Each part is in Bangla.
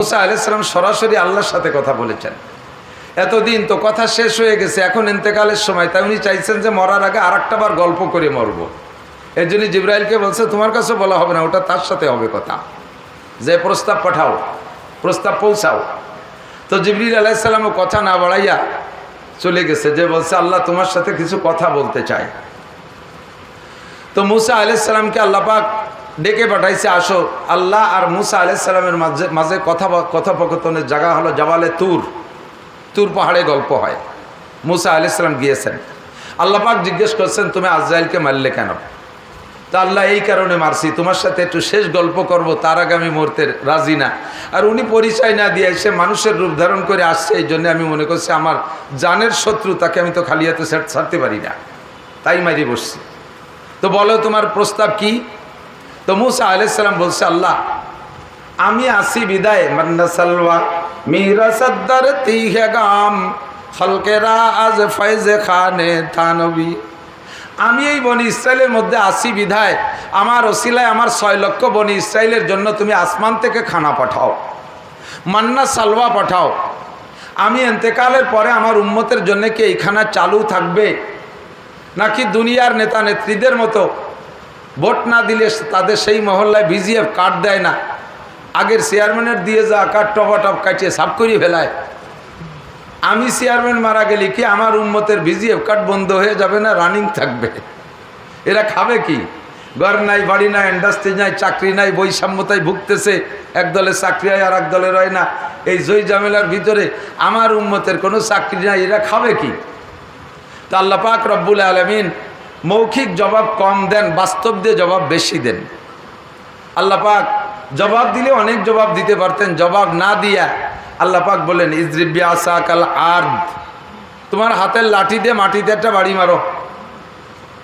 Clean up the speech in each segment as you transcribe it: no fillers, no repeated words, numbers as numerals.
মুসা আলাইহিস সালাম সরাসরি আল্লাহর সাথে কথা বলেছেন। এতদিন তো কথা শেষ হয়ে গেছে, এখন ইন্তেকালের সময়, তাই উনি চাইছেন যে মরার আগে আরেকটা বার গল্প করে মরবো। এর জন্য জিবরাইলকে বলছে তোমার কাছে বলা হবে না, ওটা তার সাথে হবে কথা, যে প্রস্তাব পাঠাও, প্রস্তাব পৌঁছাও। তো জিবরিল আলাইহিস সালামও কথা না বাড়াইয়া চলে গেছে, যে বলছে আল্লাহ তোমার সাথে কিছু কথা বলতে চায়। তো মুসা আলাইহিস সালামকে আল্লাহ পাক ডেকে পাঠাইছে, আসো। আল্লাহ আর মুসা আলাইহিস সালামের মাঝে কথোপকথনের জায়গা হলো জাবালে তুর। তুর পাহাড়ে গল্প হয়। মুসা আলাইহিস সালাম গিয়েছেন। আল্লাহ পাক জিজ্ঞেস করছেন তুমি আজরাইলকে মারলে কেন? তা আল্লাহ এই কারণে মারছি, তোমার সাথে একটু শেষ গল্প করব, তার আগে আমি মরতে রাজি না। আর উনি পরিচয় না দিয়ে এসে মানুষের রূপ ধারণ করে আসছে, এই জন্য আমি মনে করছি আমার জানের শত্রু, তাকে আমি তো খালি হাতে ছাড়তে পারি না, তাই মারি বসছি। তো বলো তোমার প্রস্তাব কি? তো মুসা আলাইহিস সালাম বলছে আল্লাহ আমি আসি বিদায় মান্না সালওয়া মিরা সদ্দার তিহে গাম খলকেরা আজ ফয়জে খানে থানবী। আমি এই বনি ইসরায়েলের মধ্যে আসি বিধায় আমার ওসিলায় আমার 6 লক্ষ বনি ইসরায়েলের জন্য তুমি আসমান থেকে খানা পাঠাও, মান্না সালওয়া পাঠাও। আমি ইন্তেকালের পরে আমার উম্মতের জন্য কি এই খানা চালু থাকবে, নাকি দুনিয়ার নেতা নেত্রীদের মতো ভোট না দিলে তাদের সেই মহল্লায় বিজিএফ কার্ড দেয় না, আগের চেয়ারম্যানের দিয়ে যা কার্ড টপ কাটিয়ে সাফ করিয়ে ফেলায়। আমি চেয়ারম্যান মারা গেলে কি আমার উম্মতের বিজিএফ কার্ড বন্ধ হয়ে যাবে না, রানিং থাকবে? এরা খাবে কি? ঘর নাই, বাড়ি নাই, ইন্ডাস্ট্রি নাই, চাকরি নাই, বৈষম্যতায় ভুগতেছে, এক দলের চাকরি হয় আর এক দলের হয় না। এই জয় জামেলার ভিতরে আমার উম্মতের কোনো চাকরি নাই, এরা খাবে কি? তা আল্লাহ পাক রব্বুল আলামিন মৌখিক জবাব কম দেন, বাস্তব দিয়ে জবাব বেশি দেন। আল্লাহ পাক জবাব দিলে অনেক জবাব দিতে পারতেন, জবাব না দিয়া আল্লাহ পাক বলেন ইজরিব বিআসাকাল আরদ, তোমার হাতের লাঠি দিয়ে মাটিতে একটা বাড়ি মারো।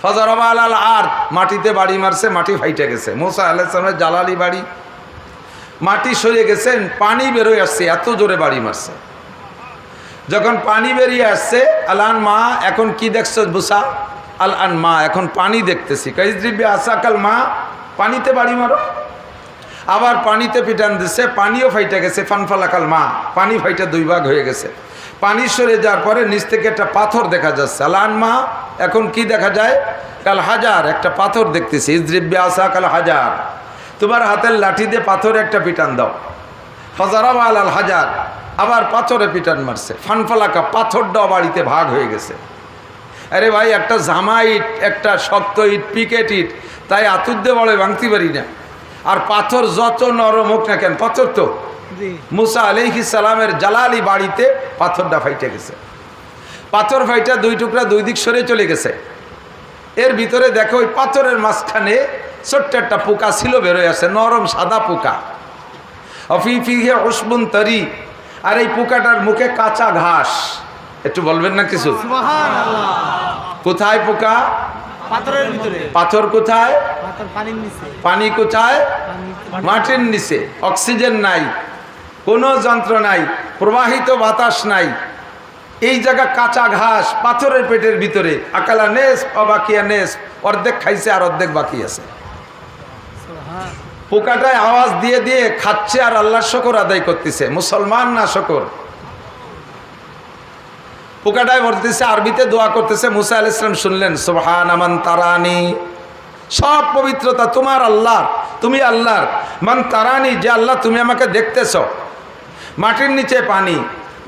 ফাজারাবা আলাল আরদ, মাটিতে বাড়ি মারছে, মাটি ফাইটে গেছে। মুসা আলাইহিস সালামের জালালি বাড়ি, মাটি সরে গেছে, পানি বেরোয় আসছে, এত জোরে বাড়ি মারছে। যখন পানি বেরিয়ে আসছে, আলান মা, এখন কি দেখছো মুসা? আলান মা, এখন পানি দেখতেছি। ইজরিব বিআসাকাল মা, পানিতে বাড়ি মারো। আবার পানিতে পিটান দিচ্ছে, পানিও ফাইটে গেছে। ফানফালাকাল মা, পানি ফাইটা 2 ভাগ হয়ে গেছে। পানি সরে যাওয়ার পরে নিচ থেকে একটা পাথর দেখা যাচ্ছে। আলান মা, এখন কি দেখা যায়? কাল হাজার, একটা পাথর দেখতেছি। ইজরিব বিআসাকাল হাজার, তোমার হাতের লাঠি দিয়ে পাথরে একটা পিটান দাও। ফাজারাবা আলাল হাজার, আবার পাথরে পিটান মারছে। ফানফালাকা, পাথরটাও বাড়িতে ভাগ হয়ে গেছে। আরে ভাই, একটা জামা ইট, একটা শক্ত ইট, পিকেট ইট, তাই আতুর দিয়ে বলে ভাঙতে পারি না। আর পাথর যত নরম হোক না কেন, পাথর তো। মুসা আলাইহিস সালামের জালালি বাড়িতে পাথরটা ফাইটে গেছে। পাথর ফাইটা 2 টুকরা 2 দিক সরে চলে গেছে। এর ভিতরে দেখো ওই পাথরের মাঝখানে ছোট্ট একটা পোকা ছিল, বেরোয় আসে, নরম সাদা পোকা। অফিফিহে উসবুন তরি, আর এই পোকাটার মুখে কাঁচা ঘাস। একটু বলবেন না কিছু? সুবহানাল্লাহ। কোথায় পোকা? পাথরের ভিতরে। পাথর কোথায়? পানির নিচে। পানি কোথায়? মাটির নিচে। অক্সিজেন নাই, কোনো যন্ত্র নাই, প্রবাহিত বাতাস নাই, এই জায়গা কাঁচা ঘাস, পাথরের পেটের ভিতরে। আকালা নেস অবাকিয়া নেস, অর্ধেক খাইছে আর অর্ধেক বাকি আছে। পোকাটায় আওয়াজ দিয়ে দিয়ে খাচ্ছে আর আল্লাহর শুকর আদায় করতেছে। মুসলমান না শুকর। পোকাটায় বলতেছে, আরবিতে দোয়া করতেছে। মুসা আলাইহিস সালাম শুনলেন, সুবহান মান তারানি, সব পবিত্রতা তোমার আল্লাহ, তুমি আল্লাহর। মান তারানি, যে আল্লাহ তুমি আমাকে দেখতেছো। মাটির নিচে পানি,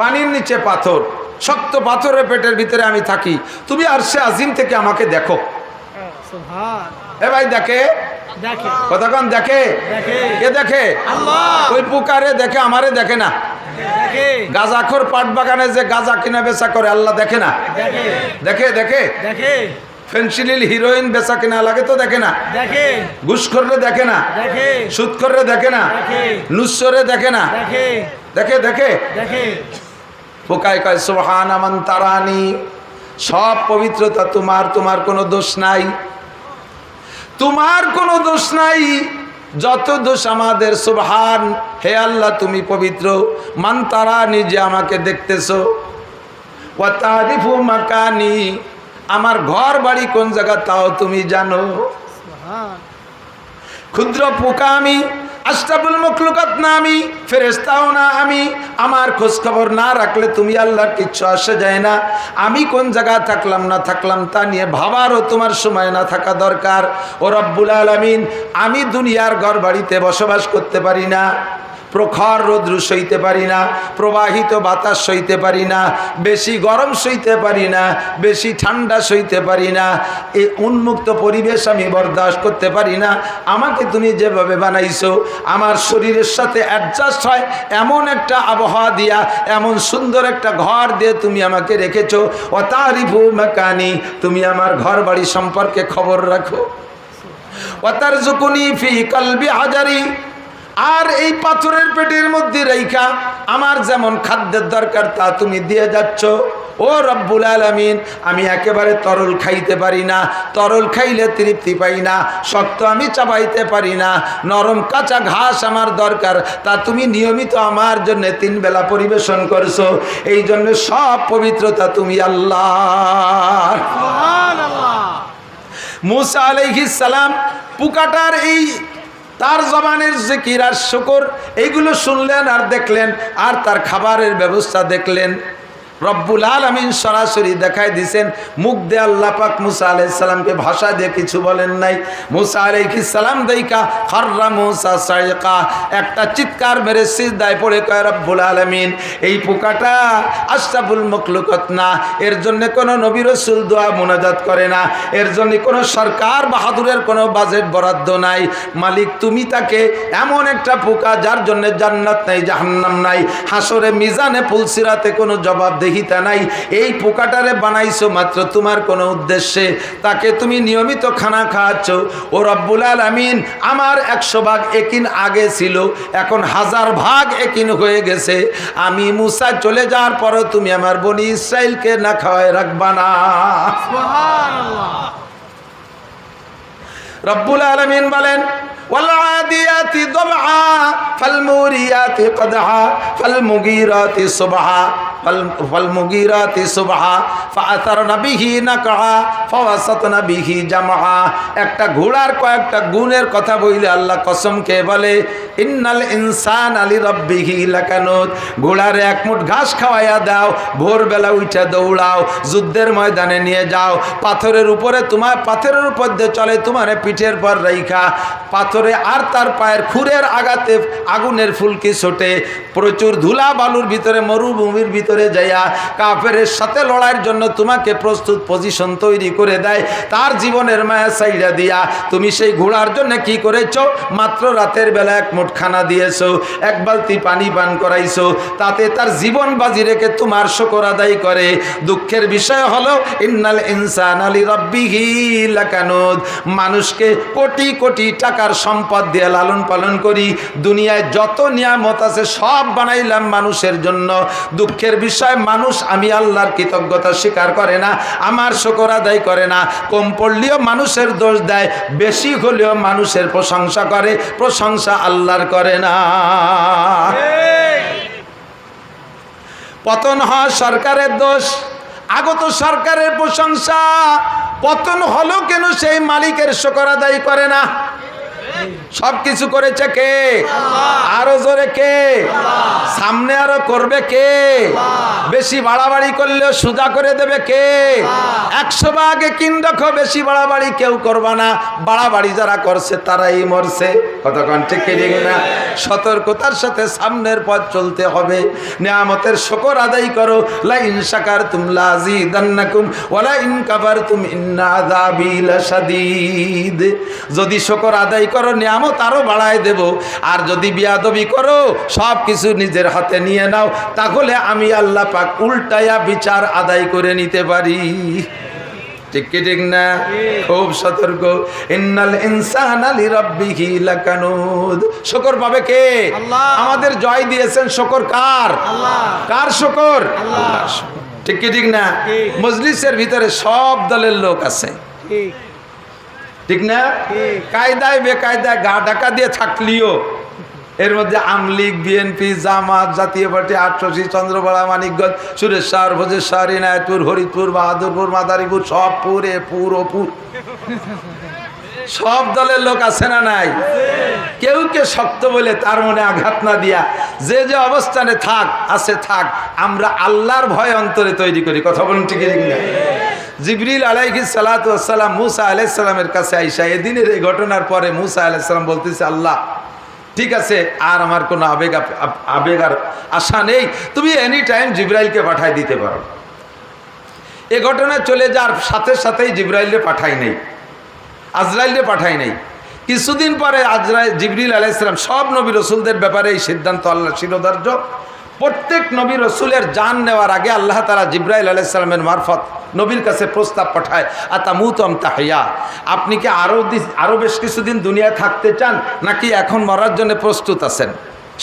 পানির নিচে পাথর, শক্ত পাথরের পেটের ভিতরে আমি থাকি, তুমি আরশে আজিম থেকে আমাকে দেখো। এ ভাই, দেখে কতক্ষণ দেখে? কে দেখে? আল্লাহ। ওই পোকারে দেখে, আমারে দেখে না। গাঁজাখোর পাট বাগানে যে গাঁজা কিনা বেচা করে, আল্লাহ দেখে না? দেখে দেখে দেখে। ফেন্সিলিল হিরোইন বেচা কিনা লাগে তো দেখে না? দেখে। ঘুষখোররে দেখে না? দেখে। সুদখোররে দেখে না? দেখে। নুসরে দেখে না? দেখে। দেখে দেখে দেখে। পোকায় কয় সুবহান মান তারানি, সব পবিত্রতা তোমার, তোমার কোনো দোষ নাই, তোমার কোনো দোষ নাই, যত দোষ আমাদের। সুবহান, হে আল্লাহ তুমি পবিত্র। মান তারানি, যে আমাকে দেখতেছো। ওয়া তারিফু মাকানি, আমার ঘর বাড়ি কোন জায়গা তাও তুমি জানো। ক্ষুদ্র পোকা আমি, আশরাফুল মাখলুকাত না আমি, ফেরেশতাও না আমি, আমার খোঁজ খবর না রাখলে তুমি আল্লাহর কিচ্ছু আসে যায় না। আমি কোন জায়গায় থাকলাম না থাকলাম তা নিয়ে ভাবারও তোমার সময় না থাকা দরকার। ও রব্বুল আলামিন, আমি দুনিয়ার ঘর বাড়িতে বসবাস করতে পারি না, প্রখর রৌদ্র সইতে পারি না, প্রবাহিত বাতাস সইতে পারি না, বেশি গরম সইতে পারি না, বেশি ঠান্ডা সইতে পারি না, এই উন্মুক্ত পরিবেশ আমি বরদাস্ত করতে পারি না। আমাকে তুমি যেভাবে বানাইছো আমার শরীরের সাথে অ্যাডজাস্ট হয় এমন একটা আবহাওয়া দিয়া, এমন সুন্দর একটা ঘর দিয়ে তুমি আমাকে রেখেছো। ও তারিফু মাকানি, তুমি আমার ঘর বাড়ি সম্পর্কে খবর রাখো। ও তারজুকুনি ফি কলবি হাজারি, আর এই পাথরের পেটের মধ্যে রেখা আমার যেমন খাদ্যের দরকার তা তুমি দিয়ে যাচ্ছ। ও রব্বুল আলামিন, আমি একেবারে তরল খাইতে পারি না, তরল খাইলে তৃপ্তি পাই না, শক্ত আমি চাবাইতে পারি না, নরম কাঁচা ঘাস আমার দরকার, তা তুমি নিয়মিত আমার জন্য 3 বেলা পরিবেশন করছো। এই জন্য সব পবিত্রতা তুমি আল্লাহ। সুবহানাল্লাহ। মূসা আলাইহিস সালাম পুকাটার এই তার জবানের জিকির আর শুকর এইগুলো শুনলেন আর দেখলেন, আর তার খাবারের ব্যবস্থা দেখলেন। রব্বুল আলামিন সরাসরি দেখাই দিয়েছেন, মুখ দিয়ে আল্লাহ পাক মুসা আলাইহিস সালামকে ভাষা দিয়ে কিছু বলেন নাই। মুসা আলাইহিস সালাম দেইকা খাররা মুসা সাইকা, একটা চিৎকার মেরে সিজদায় পড়ে কয়, রব্বুল আলামিন, এই পোকাটা আশরাফুল মাখলুকাত না, এর জন্য কোনো নবী রাসূল দোয়া মুনাজাত করে না, এর জন্য কোনো সরকার বাহাদুরের কোনো বাজেট বরাদ্দ নাই। মালিক, তুমি তাকে এমন একটা পোকা যার জন্য জান্নাত নাই জাহান্নাম নাই, হাসরে মিজানে পুলসিরাতে কোনো জবাব দেহিতা নাই, এই পোকাটারে বানাইছো মাত্র তোমার কোনো উদ্দেশ্যে, তাকে তুমি নিয়মিত খানা খাওয়াচ্ছ। ও রব্বুল আলামিন, আমার 100 ভাগ একিন আগে ছিল, এখন 1000 ভাগ একিন হয়ে গেছে। আমি মুসা চলে যাওয়ার পরও তুমি আমার বনি ইসরাইলকে না খাওয়ায় রাখবা না। সুবহানাল্লাহ। রব্বুল আলামিন বলেন, والعاديات ضبعا فالموريات قدحا فالمغيرات صبحا فالمغيرات صبحا فأثرن به نقعا فوسطن به جمعا। একটা ঘোড়ার কয়েকটা গুণের কথা বইলে আল্লাহ কসম কে বলে, ইন্নাল ইনসানা লিরাব্বিহি লাকানুত, ঘোড়ারে এক মুঠ ঘাস খাওয়াইয়া দাও, ভোরবেলা উঠে দৌড়াও, যুদ্ধের ময়দানে নিয়ে যাও, পাথরের উপরে তোমার পাথরের উপর দিয়ে চলে, তোমার পিঠের পর রাইখা পাথরে আর তার পায়ের খুরের আঘাতে আগুনের ফুলকি ছোটে, প্রচুর ধুলা বালুর ভিতরে মরুভূমির ভিতরে যাইয়া কাফেরের সাথে লড়াইয়ের জন্য তোমাকে প্রস্তুত পজিশন তৈরি করে দেয়। তার জীবনের মায়া সাইডা দিয়া তুমি সেই ঘোড়ার জন্য কি করেছো? মাত্র রাতের বেলা এক মুঠ খানা দিয়েছো, এক বালতি পানি পান করাইছো, তাতে তার জীবন বাজি রেখে তোমার শুকর আদায় করে। দুঃখের বিষয় হলো, ইন্নাল ইনসানা লিরাব্বিহি লাকানুদ, মানুষকে কোটি কোটি টাকার সম্পদ দিয়ে লালন পালন করি, দুনিয়ায় যত নিয়ামত আছে সব বানাইলাম মানুষের জন্য। দুঃখের বিষয়, মানুষ আমি আল্লাহর কৃতজ্ঞতা স্বীকার করে না, আমার শুকর আদায় করে না। কম পড়লেও মানুষের দোষ দেয়, বেশি হলেও মানুষের প্রশংসা করে, প্রশংসা আল্লাহর করে না। পতন হয় সরকারের দোষ, আগত সরকারের প্রশংসা, পতন হলো কেন সেই মালিকের শুকর আদায় করে না। সবকিছু করেছে কে? আরো জোরে কে? সামনে আরো করবে কে? বেশি বাড়াবাড়ি করলেও সোজা করে দেবে কে? 100 ভাগে কিন রাখো, বেশি বাড়াবাড়ি কেউ করবা না, বাড়াবাড়ি যারা করছে তারাই মরছে। কতক্ষণ ঠিক না? সতর্কতার সাথে সামনের পথ চলতে হবে। নিয়ামতের শুকর আদায় করো, লা ইন শাকারতুম লাযিদান্নাকুম ওয়া লা ইন কাফারতুম ইন্না আযাবি লাশাদীদ। যদি শুকর আদায় করো নিয়ামত আরো বাড়ায় দেব, আর যদি বিয়াদবি করো সব কিছু নিজের হাতে নিয়ে নাও, তাহলে আমি আল্লাহ পাক উল্টায়া বিচার আদায় করে নিতে পারি। ঠিক কি ঠিক না? খুব সতর্ক। ইন্নাল ইনসানা লিরাব্বিহি লাকানুদ। শুকর পাবে কে? আল্লাহ। আমাদের জয় দিয়েছেন শুকর কার? আল্লাহ। কার শুকর? আল্লাহর শুকর। ঠিক কি ঠিক না? মজলিসের ভিতরে সব দলের লোক আছে, ঠিক ঠিক না? কায়দায় বেকায়দায় গা ঢাকা দিয়ে থাকলিও এর মধ্যে আমলিগ, বিএনপি, জামাত, জাতীয় পার্টি, আটরশি, চন্দ্রপাড়া, মানিকগঞ্জ, সুরেশ্বর, ভোজেশ্বর, ইনায়তপুর, হরিপুর, বাহাদুরপুর, মাদারীপুর, সব পুরে পুরো পুর সব দলের লোক আছে না নাই? কেউ কে শক্ত বলে তার মনে আঘাত না দিয়া যে যে অবস্থানে থাক আছে থাক, আমরা আল্লাহর ভয় অন্তরে তৈরি করি। কথা বলুন ঠিক না? জিবরিল আলাইহিস সালাতু ওয়াস সালাম মুসা আলাইহিস সালামের কাছে আইসা এদিনের এই ঘটনার পরে মুসা আলাইহিস সালাম বলতেছে, আল্লাহ ঠিক আছে, আর আমার কোনো আবেগ আর আশা নেই, তুমি এনি টাইম জিবরাইলকে পাঠাই দিতে পারো। এ ঘটনা চলে যাওয়ার সাথে সাথেই জিবরাইলকে পাঠাই নেই, আজরাইলকে পাঠাই নেই। কিছুদিন পরে জিবরিল আলাইহিস সালাম, সব নবী রসুলদের ব্যাপারে এই সিদ্ধান্ত আল্লাহ শিরোধার্য, প্রত্যেক নবী রসুলের জান নেওয়ার আগে আল্লাহ তাআলা জিবরাইল আলাইহিস সালামের মারফত নবীর কাছে প্রস্তাব পাঠায়, আতামুতুম তাহিয়া, আপনি কি আরো বেশ কিছুদিন দুনিয়ায় থাকতে চান নাকি এখন মরার জন্য প্রস্তুত আছেন?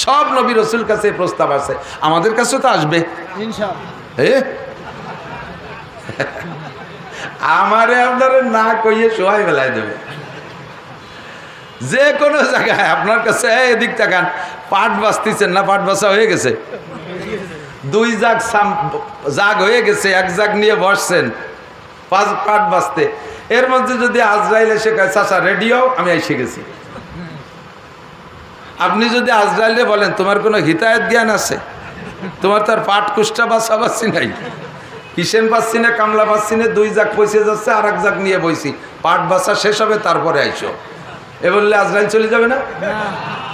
সব নবী রসুল কাছে প্রস্তাব আছে, আমাদের কাছে তো আসবে ইনশাআল্লাহ। আমারে আপনারা না কইয়ে সবাই বেলায় দেবে যে কোনো জায়গায় আপনার কাছে। এদিক তাকান, পাট বাঁচতেছেন না, পাট বাছা হয়ে গেছে, 2 জাগ হয়ে গেছে, 1 জাগ নিয়ে বসছেন 5 পাট বাঁচতে। এর মধ্যে যদি আজরাইল এসে কয় চাচা রেডিও, আমি এসে গেছি, আপনি যদি আজরাইলে বলেন তোমার কোনো হিতায়ত জ্ঞান আছে, তোমার তার পাট কুষ্টা বাছা বাচ্ছি নাই, কিসেন পাচ্ছি না, কামলা পাচ্ছি না, 2 জাগ পয়সে যাচ্ছে, আর 1 জাগ নিয়ে বইছি, পাট বাছা শেষ হবে তারপরে আইসো, এ বললে আজরাইল চলে যাবে না?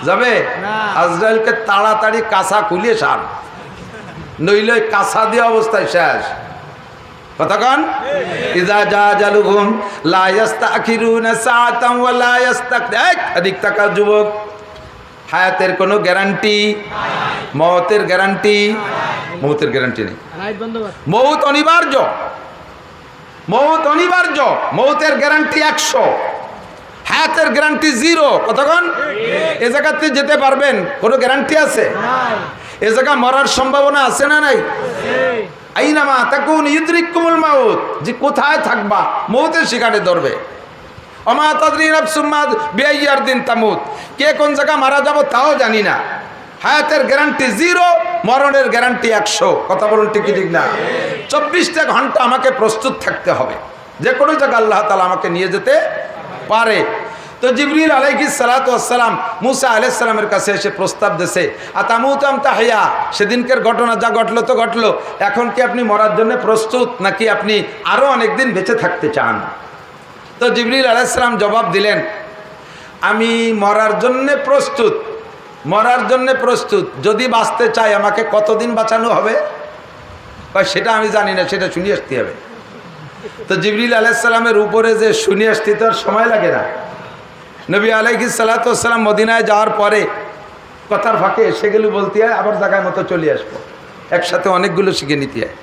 যাবে? আজরাইলকে তাড়াতাড়ি কাঁচা খুলিয়ে সার, নইলে কাঁচা দিয়ে অবস্থায় শেষ। কতক্ষণ? ইজা যা জালুহুম লা ইস্তাখিরুনা সাআতান ওয়া লা ইস্তাকদিমুন। এদিক তাকাও যুবক, হায়াতের কোনো গ্যারান্টি, মওতের গ্যারান্টি, মওতের গ্যারান্টি নেই। মওত অনিবার্য, মওত অনিবার্য, মওতের গ্যারান্টি 100, হায়াতের গ্যারান্টি 0। কতক্ষণ? এ জায়গাতে যেতে পারবেন, কোনো গ্যারান্টি আছে? এ জায়গা মরার সম্ভাবনা আছে না নাই? আইনামা তাকুন ইউদরিকুমুল মাউত, যে কোথায় থাকবা মওতের সেখানে ধরবে। ওমা তাদরি নাফসুম মা বিআইয়ি আরদিন তামুত, কে কোন জায়গা মারা যাব তাও জানি না। হায়াতের গ্যারান্টি 0, মরণের গ্যারান্টি 100। কথা বলুন ঠিক ঠিক না? 24টা ঘন্টা আমাকে প্রস্তুত থাকতে হবে, যে কোনো জায়গা আল্লাহ তাআলা আমাকে নিয়ে যেতে পারে। তো জিবরিল আলাইহিস সালাতু ওয়াস সালাম মুসা আলাইহিস সালামের কাছে এসে প্রস্তাব দিয়েছে, আতামুতুম তাহিয়া, সেদিনকার ঘটনা যা ঘটলো তো ঘটলো, এখন কি আপনি মরার জন্য প্রস্তুত নাকি আপনি আরো অনেক দিন বেঁচে থাকতে চান? তো জিবরিল আলাইহিস সালাম জবাব দিলেন, আমি মরার জন্য প্রস্তুত, মরার জন্য প্রস্তুত। যদি বাঁচতে চাই আমাকে কতদিন বাঁচানো হবে? সেটা আমি জানি না, সেটা শুনিয়ে আসতে হবে। তো জিবরিল আলাইহিস সালামের উপরে যে শুনিয়ে আসতে তো আর সময় লাগে না। নবী আলাইহিস সালাতু ওয়াস সালাম মদিনায় যাওয়ার পরে কথার ফাঁকে এসে গেলে বলতে হয় আবার জায়গায় মতো চলে আসবো, একসাথে অনেকগুলো শিখে নিতে হয়।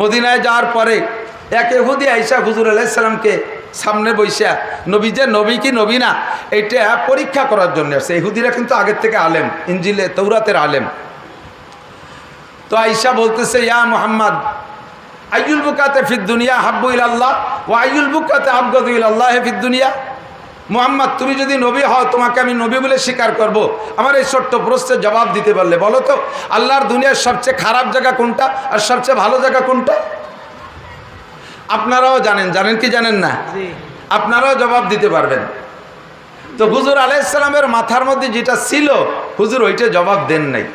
মদিনায় যাওয়ার পরে এক ইহুদি আইসা হুজুর আলাইহিস সালামকে সামনে বইসা, নবী যে নবী কি নবী না এইটা পরীক্ষা করার জন্য আসছে। ইহুদিরা কিন্তু আগের থেকে আলেম, ইনজিলে তৌরাতের আলেম। তো আইসা বলতেছে, ইয়া মুহাম্মদ, আইয়ুল বুকাতে ফিদ দুনিয়া হাব্বু ইলাল্লাহ ওয়া আইয়ুল বুকাতে আবগাদু ইলাল্লাহ ফিদ দুনিয়া। মুহাম্মদ, তুমি যদি নবী হও তোমাকে আমি নবী বলে স্বীকার করব। আমার এই ছোট্ট প্রশ্নের জবাব দিতে পারলে বলো তো, আল্লাহর দুনিয়ার সবচেয়ে খারাপ জায়গা কোনটা আর সবচেয়ে ভালো জায়গা কোনটা? আপনারাও জানেন, জানেন কি জানেন না? আপনারাও জবাব দিতে পারবেন। তো হুজুর আলাইহিস সালামের মাথার মধ্যে যেটা ছিল হুজুর ওইটা জবাব দেন নাই।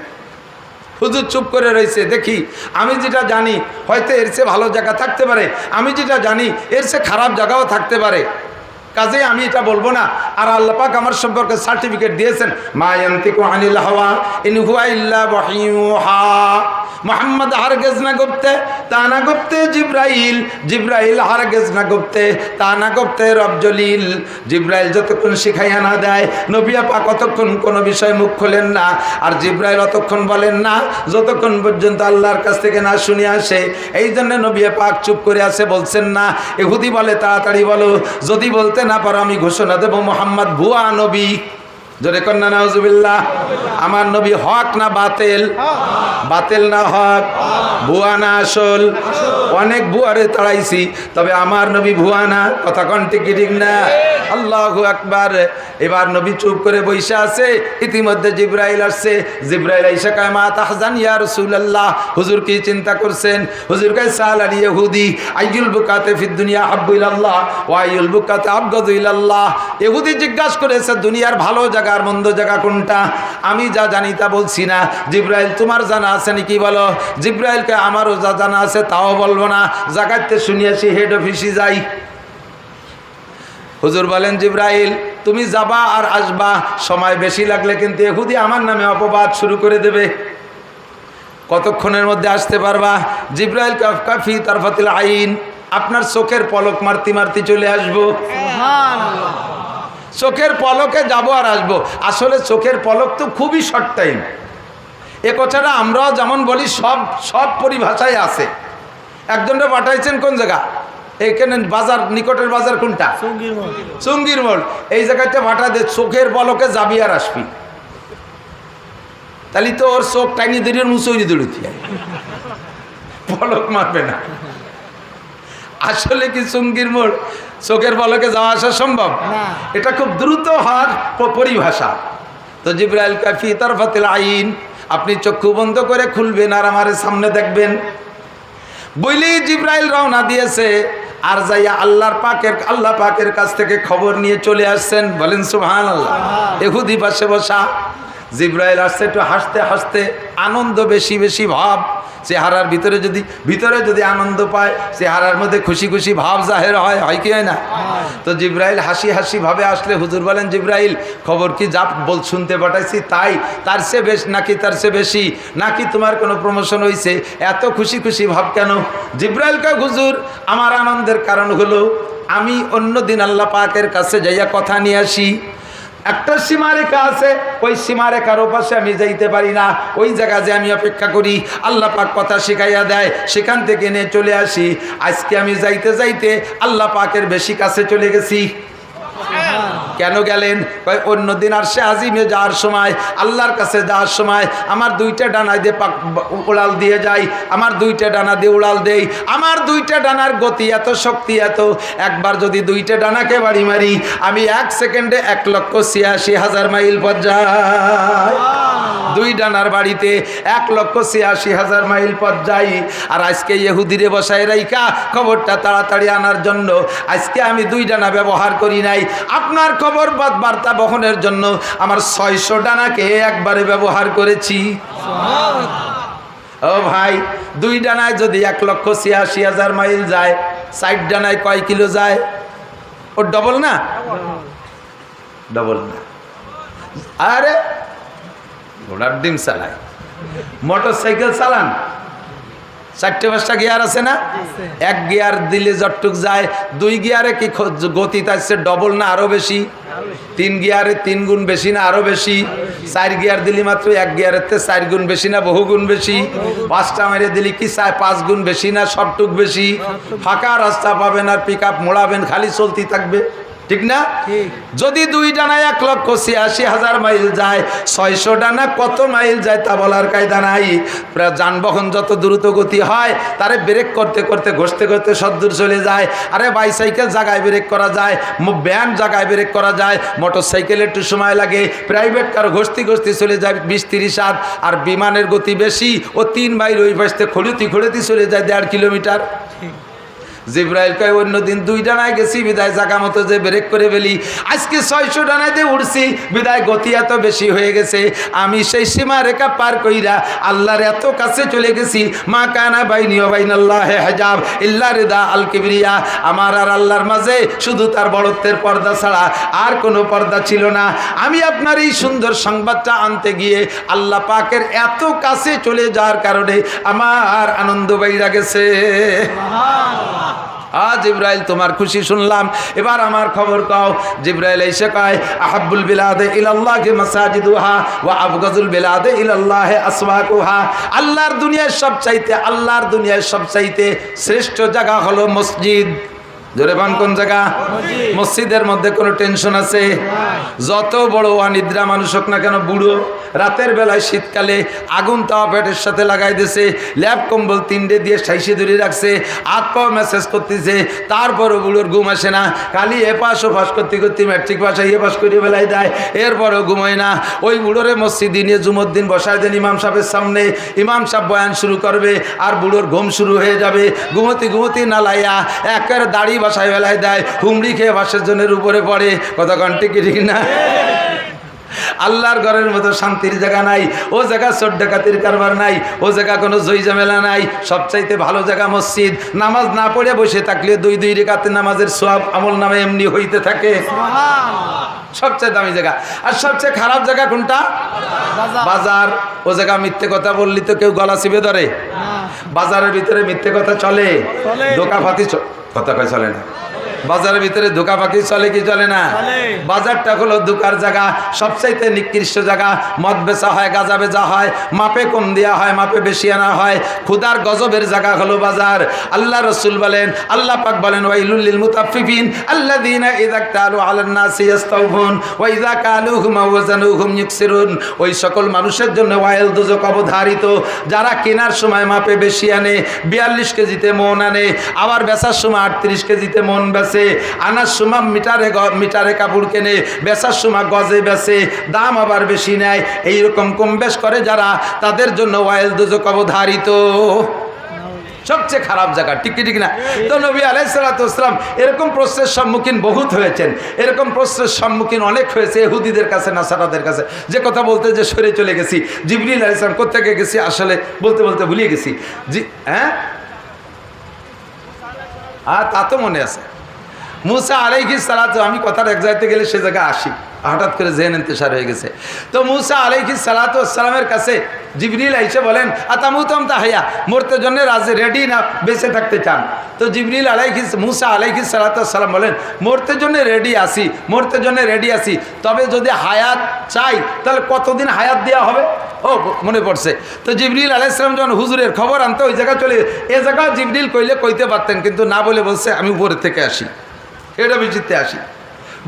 হুজুর চুপ করে রয়েছে। দেখি আমি যেটা জানি হয়তো এর চেয়ে ভালো জায়গা থাকতে পারে, আমি যেটা জানি এর চেয়ে খারাপ জায়গাও থাকতে পারে, কাজে আমি এটা বলবো না। আর আল্লাহ পাক আমার সম্পর্কে সার্টিফিকেট দিয়েছেন, মা ইয়ানতিকু আনিল হাওয়া ইন হুয়া ইল্লা ওয়াহয়ুহা। মুহাম্মদ হারগিজ না গুপ্তে তা না গুপ্তে জিব্রাইল, জিব্রাইল হারগিজ না গুপ্তে তা না গুপ্তে রব জলিল। জিব্রাইল যতক্ষণ শিখাইয়া না দেয় নবী পাক অতক্ষণ কোনো বিষয় মুখ খোলেন না, আর জিব্রাইল অতক্ষণ বলেন না যতক্ষণ পর্যন্ত আল্লাহর কাছ থেকে না শুনে আসে। এই জন্য নবী পাক চুপ করে আছে, বলছেন না। ইহুদি বলে তাড়াতাড়ি বলো, যদি বলতে না পারো আমি ঘোষণা দেব মুহাম্মদ ভুয়া নবী। জোরে কন্যা নাউজুবিল্লাহ। আমার নবী হক না বাতিল? বাতিল না হক? ভুয়া না আসল? অনেক ভুয়ারে তাড়াইছি, তবে আমার নবী ভুয়া না। কথা কোন ঠিক ঠিক না? আল্লাহু আকবার। এবার নবী চুপ করে বসে আছে, ইতিমধ্যে জিবরাইল আসছে। জিবরাইল আইসা কয় মা তাহজান ইয়া রাসূলুল্লাহ, হুজুর কি চিন্তা করছেন? হুজুর কয় সালাল ইহুদি আইয়ুল বুকাতে ফিদ দুনিয়া হাব্বু ইলাল্লাহ ওয়া আইয়ুল বুকাতে আবগাদু ইলাল্লাহ। ইহুদি জিজ্ঞাসা করেছে দুনিয়ার ভালো জায়গা আর মন্দ জায়গা কোনটা? আমি যা জানি তা বলছি না। জিবরাইল তোমার জানা আছে নাকি বলো? জিবরাইলকে আমারও যা জানা আছে তাও বলবো না, জাগাতে শুনিয়েছি হেড অফিসে যাই। হুজুর বলেন জিবরাইল তুমি যাবা আর আসবা, সময় বেশি লাগলে কিন্তু ইহুদি আমার নামে অপবাদ শুরু করে দেবে। কতক্ষণের মধ্যে আসতে পারবা? জিবরাইল কাফি তারফাতিল আইন, আপনার চোখের পলক মারতে মারতে চলে আসবো। সুবহানাল্লাহ। চোখের পলকে যাব আর আসবো। আসলে চোখের পলক তো খুবই শর্ট টাইম। এ কথাটা আমরাও যেমন বলি সব সব পরিভাষায় আছে। একজনটা পাঠাইছেন কোন জায়গা? এইখানে বাজার, নিকটের বাজার কোনটা? চুঙ্গির মোড়। এই জায়গাটা ভাটা দে, চোখের পলকে যাবি আর আসবি। তাহলে তো ওর চোখ টাইনি দিয়ে মুচুরি দৌড়ি পলক মারবে না। আসলে কি চুঙ্গির মোড় চোখের পলকে যাওয়া আসা সম্ভব? এটা খুব দ্রুত হওয়ার পরিভাষা। তো জিবরাইল কাফি তারফাতিল আইন, আপনি চক্ষু বন্ধ করে খুলবেন আর আমার সামনে দেখবেন। বইলেই জিবরাইল রওনা দিয়েছে আর যাইয়া আল্লাহ পাকের কাছ থেকে খবর নিয়ে চলে আসছেন। বলেন সুবহানাল্লাহ। ইহুদি পাশে বসা। জিবরাইল আসছে একটু হাসতে হাসতে, আনন্দ বেশি বেশি ভাব। চেহারার ভিতরে যদি আনন্দ পায়, চেহারার মধ্যে খুশি খুশি ভাব জাহের হয়, হয় কি হয় না? তো জিবরাইল হাসি হাসি ভাবে আসলে হুজুর বলেন জিবরাইল খবর কি যা বল শুনতে পাঠাইছি তাই, তার চেয়ে বেশ নাকি তার চেয়ে বেশি, নাকি তোমার কোনো প্রমোশন হয়েছে? এত খুশি খুশি ভাব কেন? জিবরাইল কয় হুজুর আমার আনন্দের কারণ হলো আমি অন্যদিন আল্লাহ পাকের কাছে যাইয়া কথা নিয়ে আসি। একটা সীমারেখা আছে, ওই সীমারেখার ওপাশে আমি যাইতে পারি না, ওই জায়গা যে আমি অপেক্ষা করি, আল্লাহ পাক কথা শিখাইয়া দেয়, সেখান থেকে নিয়ে চলে আসি। আজকে আমি যাইতে যাইতে আল্লাহ পাকের বেশি কাছে চলে গেছি। কেন গেলেন? অন্যদিন আর সে আজিমে যাওয়ার সময়, আল্লাহর কাছে যাওয়ার সময় আমার দুইটা ডানায় দিয়ে উড়াল দিয়ে যাই, আমার দুইটা ডানা দিয়ে উড়াল দেই। আমার দুইটা ডানার গতি এত, শক্তি এত, একবার যদি দুইটা ডানাকে বাড়ি মারি আমি 1 সেকেন্ডে 1,86,000 মাইল পথ যাই। দুই ডানার বাড়িতে 1,86,000 মাইল পথ যাই। আর আজকে ইহুদিরে বসায় রাইখা খবরটা তাড়াতাড়ি আনার জন্য আজকে আমি দুই ডানা ব্যবহার করি নাই। আপনার খবর বার্তা বহনের জন্য আমার 600 ডানাকে একবারে ব্যবহার করেছি। ও ভাই, দুই ডানায় যদি 1,86,000 মাইল যায়, 60 ডানায় কয় কিলো যায়? ও ডবল না? ডবল না। আরে ঘোড়ার ডিম চালায়, মোটর সাইকেল চালান, 4-5টা গিয়ার আছে না? এক গিয়ার দিলে যতটুক যায়, 2 গিয়ারে কি গতি তাইছে ডবল না আরো বেশি? 3 গিয়ারে 3 গুণ বেশি না আরো বেশি? 4 গিয়ার দিলি মাত্র 1 গিয়ারের 4 গুণ বেশি না বহু গুণ বেশি? 5টা মেরে দিলি কি 5 গুণ বেশি না সবটুক বেশি? ফাঁকা রাস্তা পাবেন আর পিক আপ মোড়াবেন, খালি চলতে থাকবে, ঠিক না? যদি দুই ডানায় 1,86,000 মাইল যায়, 600 ডানা কত মাইল যায় তা বলার কায়দা নাই। যানবাহন যত দ্রুত গতি হয় তারে ব্রেক করতে করতে ঘষতে ঘষতে সদ্দূর চলে যায়। আরে বাইসাইকেল জায়গায় ব্রেক করা যায়, ভ্যান জায়গায় ব্রেক করা যায়, মোটর সাইকেল একটু সময় লাগে, প্রাইভেট কার ঘষতে ঘষতে চলে যায় 20-30 হাত। আর বিমানের গতি বেশি, ও 3 মাইল ওই পাশে খড়ুতি চলে যায় 1.5 কিলোমিটার। জিবরাইল কয় অন্যদিন 2 ডানায় গেছি বিদায় জায়গা মতো যে ব্রেক করে ফেলি, আজকে 600 ডানায় দিয়ে উঠছি বিদায় গতি এত বেশি হয়ে গেছে, আমি সেই সীমা রেখা পার কইরা আল্লাহর এত কাছে চলে গেছি। মা কানা বাইনি ওয়া বাইনাল্লাহি হিজাব ইল্লা রিদা আল কিবরিয়া, আমার আর আল্লাহর মাঝে শুধু তার বড়ত্বের পর্দা ছাড়া আর কোনো পর্দা ছিল না। আমি আপনার এই সুন্দর সংবাদটা আনতে গিয়ে আল্লাহ পাকের এত কাছে চলে যাওয়ার কারণে আমার আনন্দ বাইরা গেছে। জিবরাইল তোমার খুশি শুনলাম, এবার আমার খবর কও। জিবরাইল এসে কয় আহাব্বুল বিলাদে ইলাল্লাহি মাসাজিদুহা ওয়া আবগাজুল বিলাদে ইলাল্লাহি আসওয়াকুহা, আল্লাহর দুনিয়ার সবচাইতে শ্রেষ্ঠ জায়গা হলো মসজিদ। জোরে বান কোন জায়গা? মসজিদের মধ্যে কোনো টেনশন আছে? যত বড় অনিদ্রা মানুষ হোক না কেন, বুড়ো রাতের বেলায় শীতকালে আগুন তাওয়া পেটের সাথে লাগাই দিয়েছে, ল্যাপ কম্বল 3টে দিয়ে সাইসে ধরে রাখছে, হাত পাও মেসেজ করতেছে, তারপরও বুড়োর ঘুম আসে না। খালি এপাশ ও ফাঁস করতে করতে ম্যাট্রিক পাশে পাশ করে বেলায় দেয়, এরপরেও ঘুমোয় না। ওই বুড়োরে মসজিদে নিয়ে জুমুদ্দিন বসায় দেন ইমাম সাহেবের সামনে, ইমাম সাহেব বয়ান শুরু করবে আর বুড়োর ঘুম শুরু হয়ে যাবে। ঘুমতি না লাইয়া একের দাড়ি বাসায় বেলায় দেয়, হুমড়ি খেয়ে বাসের জনের উপরে পড়ে। কত ঘন্টা কি ঠিক না? আল্লাহর ঘরের মতো শান্তির জায়গা নাই, ও জায়গা চোর ডাকাতির কারবার নাই, ও জায়গা কোনো জয় ঝামেলা নাই। সবচাইতে ভালো জায়গা মসজিদ। নামাজ না পড়ে বসে থাকলে 2 রাকাতের নামাজের সওয়াব আমল নামে এমনি হইতে থাকে। সবচেয়ে দামি জায়গা। আর সবচেয়ে খারাপ জায়গা কোনটা? বাজার। ও জায়গা মিথ্যে কথা বললি তো কেউ গলা চিপে ধরে? বাজারের ভিতরে মিথ্যে কথা চলে? ধোঁকাফাতি কথা কয় চলে না? বাজারের ভিতরে ধোঁকাফাকি চলে কি চলে না? বাজারটা হলো ধোঁকার জায়গা, সবচাইতে নিকৃষ্ট জায়গা। মদ বেচা হয়, গাঁজা বেচা হয়, মাপে কম দেওয়া হয়, মাপে বেশি আনা হয়। ক্ষুধার গজবের জায়গা হলো বাজার। আল্লাহ রসুল বলেন, আল্লাহ পাক বলেন, ওয়াইলুল লিল মুতাফফিফিন আল্লাযীনা ইযা ক্তালু আলান নাসি ইস্তাওফুন ওয়া ইযা কালুহুম ওয়া ওয়াজানুহুম ইউকসিরুন। ওই সকল মানুষের জন্য ওয়াইল দোজক অবধারিত, যারা কেনার সময় মাপে বেশি আনে, 42 কেজিতে মন আনে, আবার বেচার সময় 38 কেজিতে মন বেচে, আনার সময় মিটারে কাপড় কেনে, বেচার সময় গজে বেচে, দাম আবার বেশি নেয়। এইরকম কম বেশ করে যারা, তাদের জন্য ওয়াইল দোজক অবধারিত। সবচেয়ে খারাপ জায়গা, ঠিক ঠিক না? তো নবী আলাইহিস সালাতু ওয়াস সালাম এরকম প্রশ্নের সম্মুখীন বহুত হয়েছেন। এরকম প্রশ্নের সম্মুখীন অনেক হয়েছে ইহুদিদের কাছে, নাসারাদের কাছে। যে কথা বলতে যে সরে চলে গেছি, জিবরিল আলাইহিস সালাম কোত্থেকে গেছি আসলে বলতে বলতে ভুলিয়ে গেছি। তা তো মনে আছে। মুসা আলাইহিস সালাতু, আমি কথার এক জায়গাতে গেলে সে জায়গায় আসি, হঠাৎ করে জেহেন ইন্তেশার হয়ে গেছে। তো মুসা আলাইহিস সালাতু ওয়াসসালামের কাছে জিবরিল আইসা বলেন, আতামুতাম তাহিয়া, মরতে জন্য রাজি রেডি না বেঁচে থাকতে চান? তো জিবরিল মুসা আলাইহিস সালাতু ওয়াসসালাম বলেন, মরতে জন্য রেডি আছি, মরতে জন্য রেডি আছি, তবে যদি হায়াত চাই তাহলে কতদিন হায়াত দেওয়া হবে? ও মনে পড়ছে। তো জিবরিল আলাইহিস সালাম যখন হুজুরের খবর আনতে ওই জায়গায় চলে, এ জায়গায় জিবরিল কইলে কইতে পারতেন, কিন্তু না বলে বলছে আমি উপরের থেকে আসি, এটা বিচিত্রে আসি।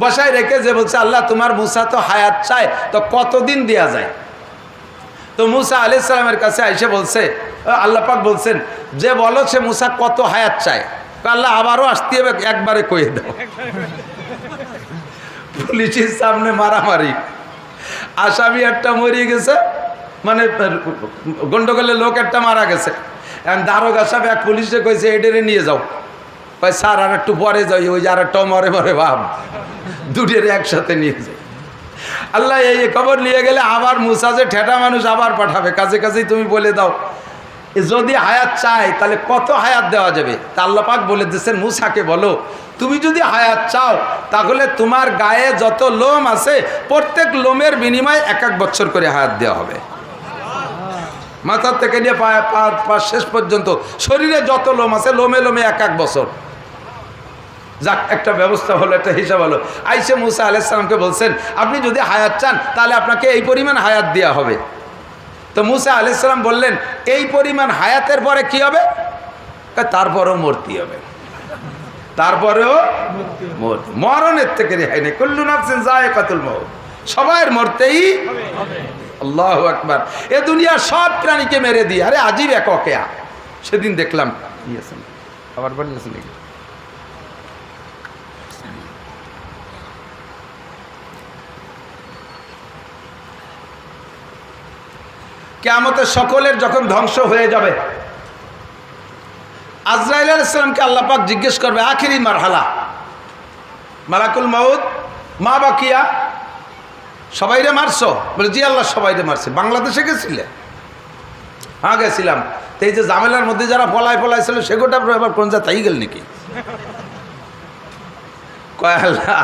বসায় রেখে যে বলছে, আল্লাহ তোমার মুসা তো হায়াত চায়, তো কতদিন দেয়া যায়? তো মুসা আলাইহিস সালামের কাছে আইসে বলছে, আল্লাহ পাক বলছেন যে বলো সে মুসা কত হায়াত চায়? আল্লাহ আবারও আসতে হবে, একবারে কয়ে দাও। পুলিশের সামনে মারামারি, আসামি একটা মরিয়ে গেছে, মানে গন্ডগোলের লোক একটা মারা গেছে। এখন দারোগা সাহেব এক পুলিশে কইছে, এডেরে নিয়ে যাও। কয় স্যার আর একটু পরে যাই, ওই যে আর একটা মরে মরে ভাব, দুটের একসাথে নিয়ে যাই। আল্লাহ এই খবর নিয়ে গেলে আবার মুসা যে ঠেটা মানুষ আবার পাঠাবে, কাছে কাছেই তুমি বলে দাও যদি হায়াত চাই তাহলে কত হায়াত দেওয়া যাবে। তা আল্লাহ পাক বলে দিয়েছেন, মুসাকে বলো তুমি যদি হায়াত চাও তাহলে তোমার গায়ে যত লোম আছে প্রত্যেক লোমের বিনিময়ে 1 বছর করে হায়াত দেওয়া হবে। মাথার থেকে নিয়ে পা শেষ পর্যন্ত শরীরে যত লোম আছে লোমে লোমে 1 বছর। যাক, একটা ব্যবস্থা হলো, একটা হিসাব হলো। আইসে মুসা আলাইহিস সালামকে বলছেন, আপনি যদি হায়াত চান তাহলে আপনাকে এই পরিমাণ হায়াত দেওয়া হবে। তো মুসা আলাইহিস সালাম বললেন, এই পরিমাণ হায়াতের পরে কি হবে? তারপরেও মরতে হবে, তারপরেও মরণের থেকে রেহাই নেই। কুল্লু নাফসিন যায়কাতুল মাউত, সবাই মরতেই হবে। আল্লাহু আকবার। এ দুনিয়া সব প্রাণীকে মেরে দিয়ে, আরে আজীব এক অকেয়া। সেদিন দেখলাম আবার বললেন নাকি কিয়ামতের সকলের যখন ধ্বংস হয়ে যাবে, আজরাইল আলাইহিস সালামকে আল্লাহ পাক জিজ্ঞেস করবে, আখিরি মারহালা, মালাকুল মাউত মা বাকিয়া, সবাইরে মারছো? বলে জি আল্লাহ সবাইরে মারছে। বাংলাদেশে গেছিলে? হ্যাঁ গেছিলাম। তো এই যে ঝামেলার মধ্যে যারা পলাইছিল সেগোটা এবার কোন যা তাই গেল নাকি? কয় আল্লাহ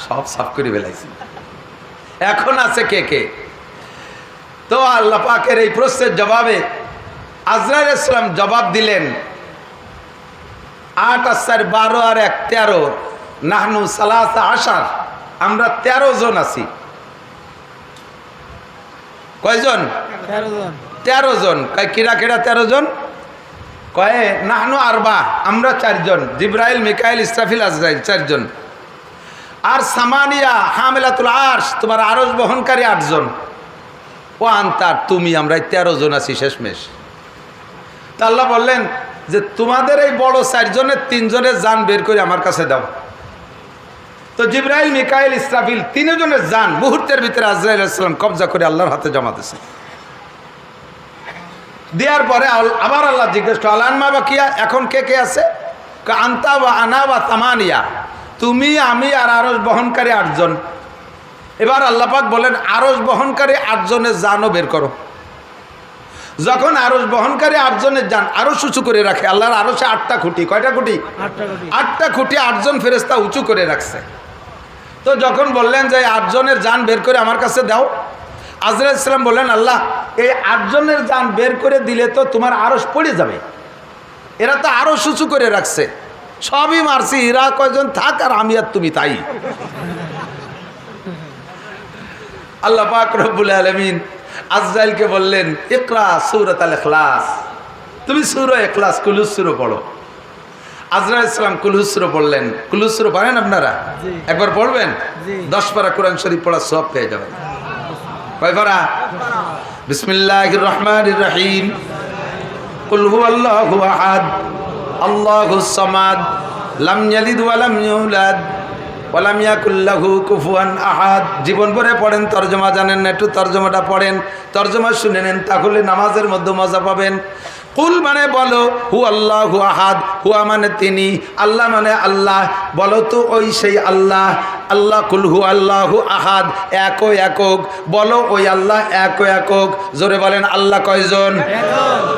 সব সাফ করে ফেলাইছি, এখন আছে কে কে? তো আল্লাহ পাকের এই প্রশ্নের জবাবে আজরাইল আলাইহিস সালাম জবাব দিলেন, 8 আর 4 12 আর 1 13, নাহনু সালাসা আশার, আমরা 13 জন আছি। কয়জন? 13 জন। কিরা কিরা 13 জন? কয়ে নাহনু আরবা, আমরা 4 জন, জিব্রাইল, মিকাইল, ইসরাফিল, আজরাইল 4 জন। আর সামানিয়া হামিলাতুল আরশ, তোমার আরশ বহনকারী 8 জন। ও আনতার, তুমি, আমরা 13 জন আছি শেষমেশ। তা আল্লাহ বললেন যে তোমাদের এই বড় 4 জনের 3 জনের জান বের করে আমার কাছে দাও। তো জিব্রাইল, মিকাইল, ইসরাফিল 3 জনের জান মুহূর্তের ভিতরে আজরাইল আলাইহিস সালাম কবজা করে আল্লাহর হাতে জমা দিয়েছে। দেওয়ার পরে আবার আল্লাহ জিজ্ঞেস করল, আনমা বাকিয়া, এখন কে কে আছে? আন্তা বা আনা বা তামানিয়া, তুমি, আমি আর আরশ বহনকারী 8 জন। এবার আল্লাহ পাক বলেন আরশ বহনকারী 8 জনের জানও বের করো। যখন আরশ বহনকারী 8 জনের জান আরশ উঁচু করে রাখে, আল্লাহর আরশে 8টা খুঁটি, কয়টা খুঁটি? 8টা খুঁটি, 8 জন ফেরেশতা উঁচু করে রাখছে। তো যখন বললেন যে 8 জনের জান বের করে আমার কাছে দাও, আজরাইল আলাইহিস সালাম বললেন আল্লাহ এই 8 জনের জান বের করে দিলে তো তোমার আরশ পড়ে যাবে, এরা তো আরশ উঁচু করে রাখছে, সবই মারছি, এরা কয়জন থাক আর আমি আর তুমি তাই। আল্লাহ পাক রব্বুল আলামিন আজরাইলকে বললেন ইকরা সূরাতুল ইখলাস, তুমি সূরা ইখলাস কুলুস সূরা পড়ো। আজরাইল আলাইহিস সালাম কুলুস সূরা পড়লেন। কুলুস সূরা পারেন আপনারা? একবার পড়বেন, 10 পারা কোরআন শরীফ পড়া সওয়াব পেয়ে যাবেন। কয় পারা? বিসমিল্লাহির রহমানির রহিম। কুল হুয়াল্লাহু আহাদ আল্লাহুস সামাদ লাম ইয়ালিদ ওয়া লাম ইউলাদ ওয়া লাম ইয়াকুল লাহু কুফুয়ান আহাদ। জীবন ভরে পড়েন, তরজমা জানেন না একটু তরজমাটা পড়েন, তরজমা শুনে নেন, তাহলে নামাজের মধ্যে মজা পাবেন। কুল মানে বলো, হু আল্লাহু আহাদ, হুয়া মানে তিনি, আল্লাহ মানে আল্লাহ, বলো তো ওই সেই আল্লাহ। আল্লাহ কুল হু আল্লাহু আহাদ, এক ও একক, বলো ওই আল্লাহ এক ও একক। জোরে বলেন আল্লাহ কয়জন?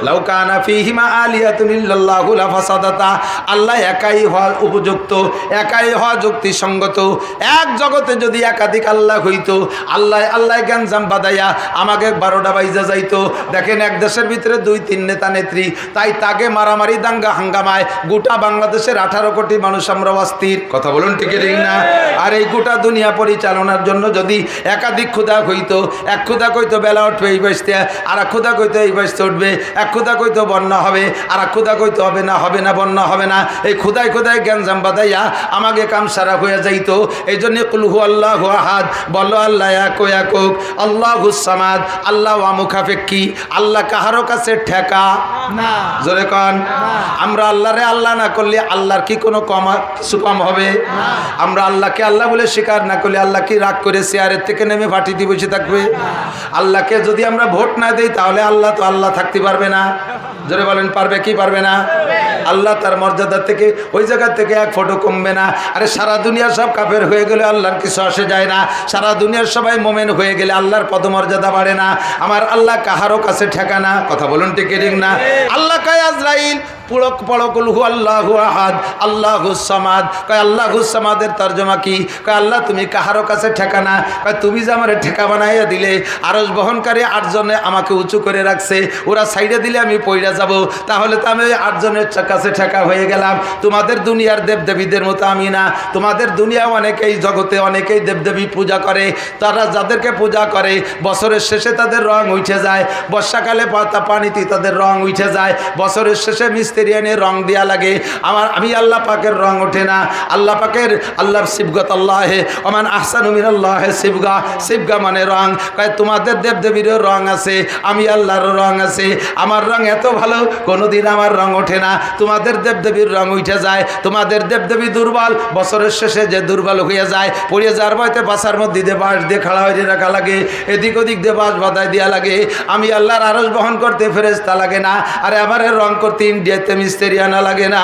লাউ কানা ফীহিমা আলিয়াতুন ইল্লাল্লাহু লাফাসাদাতা, আল্লাহ একাই হওয়া উপযুক্ত, একাই হওয়া যুক্তিসঙ্গত। এক জগতে যদি একাধিক আল্লাহ হইতো, আল্লাহ আল্লাহ জ্ঞানজাম বাদাইয়া আমাকে 12টা বাইজা যাইতো। দেখেন এক দেশের ভিতরে 2-3 নেতা নেত্রী, তাই তাকে মারামারি দাঙ্গা হাঙ্গামায় গোটা বাংলাদেশের 18 কোটি মানুষ আমরা অস্থির। কথা বলুন ঠিক না? আর এই গোটা দুনিয়া পরিচালনার জন্য যদি একাধিক ক্ষুধা হইতো, এক ক্ষুধা কইতো বেলা উঠবে এই বাসতে, আর এক ক্ষুধা কইতো এই বাসতে উঠবে, এক ক্ষুধা কইতো বন্যা হবে, আর এক ক্ষুধা কইতো হবে না বন্যা হবে না। এই ক্ষুধায় ক্ষুধায় জ্ঞানজাম বাদাইয়া আমাকে কাম সারা হয়ে যাইতো। এই জন্য কুল হু আল্লাহু আহাদ, বলো আল্লাহ এক ও একক, আল্লাহুস সামাদ, আল্লাহ ওয়ামুখাফেক্ষী, আল্লাহ কাহারো কাছে ঠেকা না। জোরে কন। আমরা আল্লাহরে আল্লাহ না করলে আল্লাহর কি কোনো কিছু কম হবে? আমরা আল্লাহকে আল্লাহ বলে স্বীকার না করলে আল্লাহ কি রাগ করে চেয়ারের থেকে নেমে ফাটিতে বসে থাকবে? আল্লাহকে যদি আমরা ভোট না দেই তাহলে আল্লাহ তো আল্লাহ থাকতে পারবে না। জোরে বলেন পারবে কি পারবে না? আল্লাহ তার মর্যাদা থেকে ওই জায়গা থেকে 1 ফুটও কমবে না। আরে সারা দুনিয়া সব কাফের হয়ে গেলে আল্লাহর কিছু আসে যায় না। সারা দুনিয়ার সবাই মোমেন হয়ে গেলে আল্লাহর পদমর্যাদা বাড়ে না। আমার আল্লাহ কাহারও কাছে ঠেকানা। কথা বলুন ঠিক না? আল্লাহ কয় আজরাইল পুরক পড়কুল হু আল্লাহু আহাদ আল্লাহুস সামাদ। কয় আল্লাহুস সামাদের তরজমা কি? কয় আল্লাহ তুমি কাহারও কাছে ঠেকানা। কয় তুমি যে আমারে ঠেকা বানাইয়া দিলে, আরশ বহনকারী 8 জনে আমাকে উঁচু করে রাখছে, ওরা সাইডে দিলে আমি পইড়া যাব, তাহলে তো আমি ওই 8 জনের কাছে ঠেকা হয়ে গেলাম। তোমাদের দুনিয়ার দেবদেবীদের মতো আমি না। তোমাদের দুনিয়া অনেকেই জগতে অনেকেই দেবদেবী পূজা করে, তারা যাদেরকে পূজা করে বছরের শেষে তাদের রং উঠে যায়, বর্ষাকালে পানিতে তাদের রং উঠে যায়, বছরের শেষে মিস্ত্রিয়ানের রং দেওয়া লাগে। আমি আল্লাহ পাকের রং ওঠে না। আল্লাহ পাকের আল্লাহর সিবগত আল্লাহে ওমান আহসানু মিনাল্লাহি সিবগা, সিবগা মানে রং। কয় তোমাদের দেবদেবীরও রং আছে, আমি আল্লাহর রং আছে। আমার রং এত ভালো কোনোদিন আমার রং ওঠে না, তোমাদের দেবদেবীর রং উঠে যায়। তোমাদের দেবদেবী দুর্বল, বছরের শেষে যে দুর্বল হয়ে যায়, পড়ে যাওয়ার ভয়তে বাসার মধ্যে দিয়ে বাঁশ দিয়ে খাড়া হয়ে রাখা লাগে, এদিক ওদিক দিয়ে বাঁশ বাঁধাই দেওয়া লাগে। আমি আল্লাহর আরশ বহন করতে ফেরেশতা লাগে না, আরে আমার রং করতে ইন্ডিয়াতে মিস্ত্রি আনা লাগে না।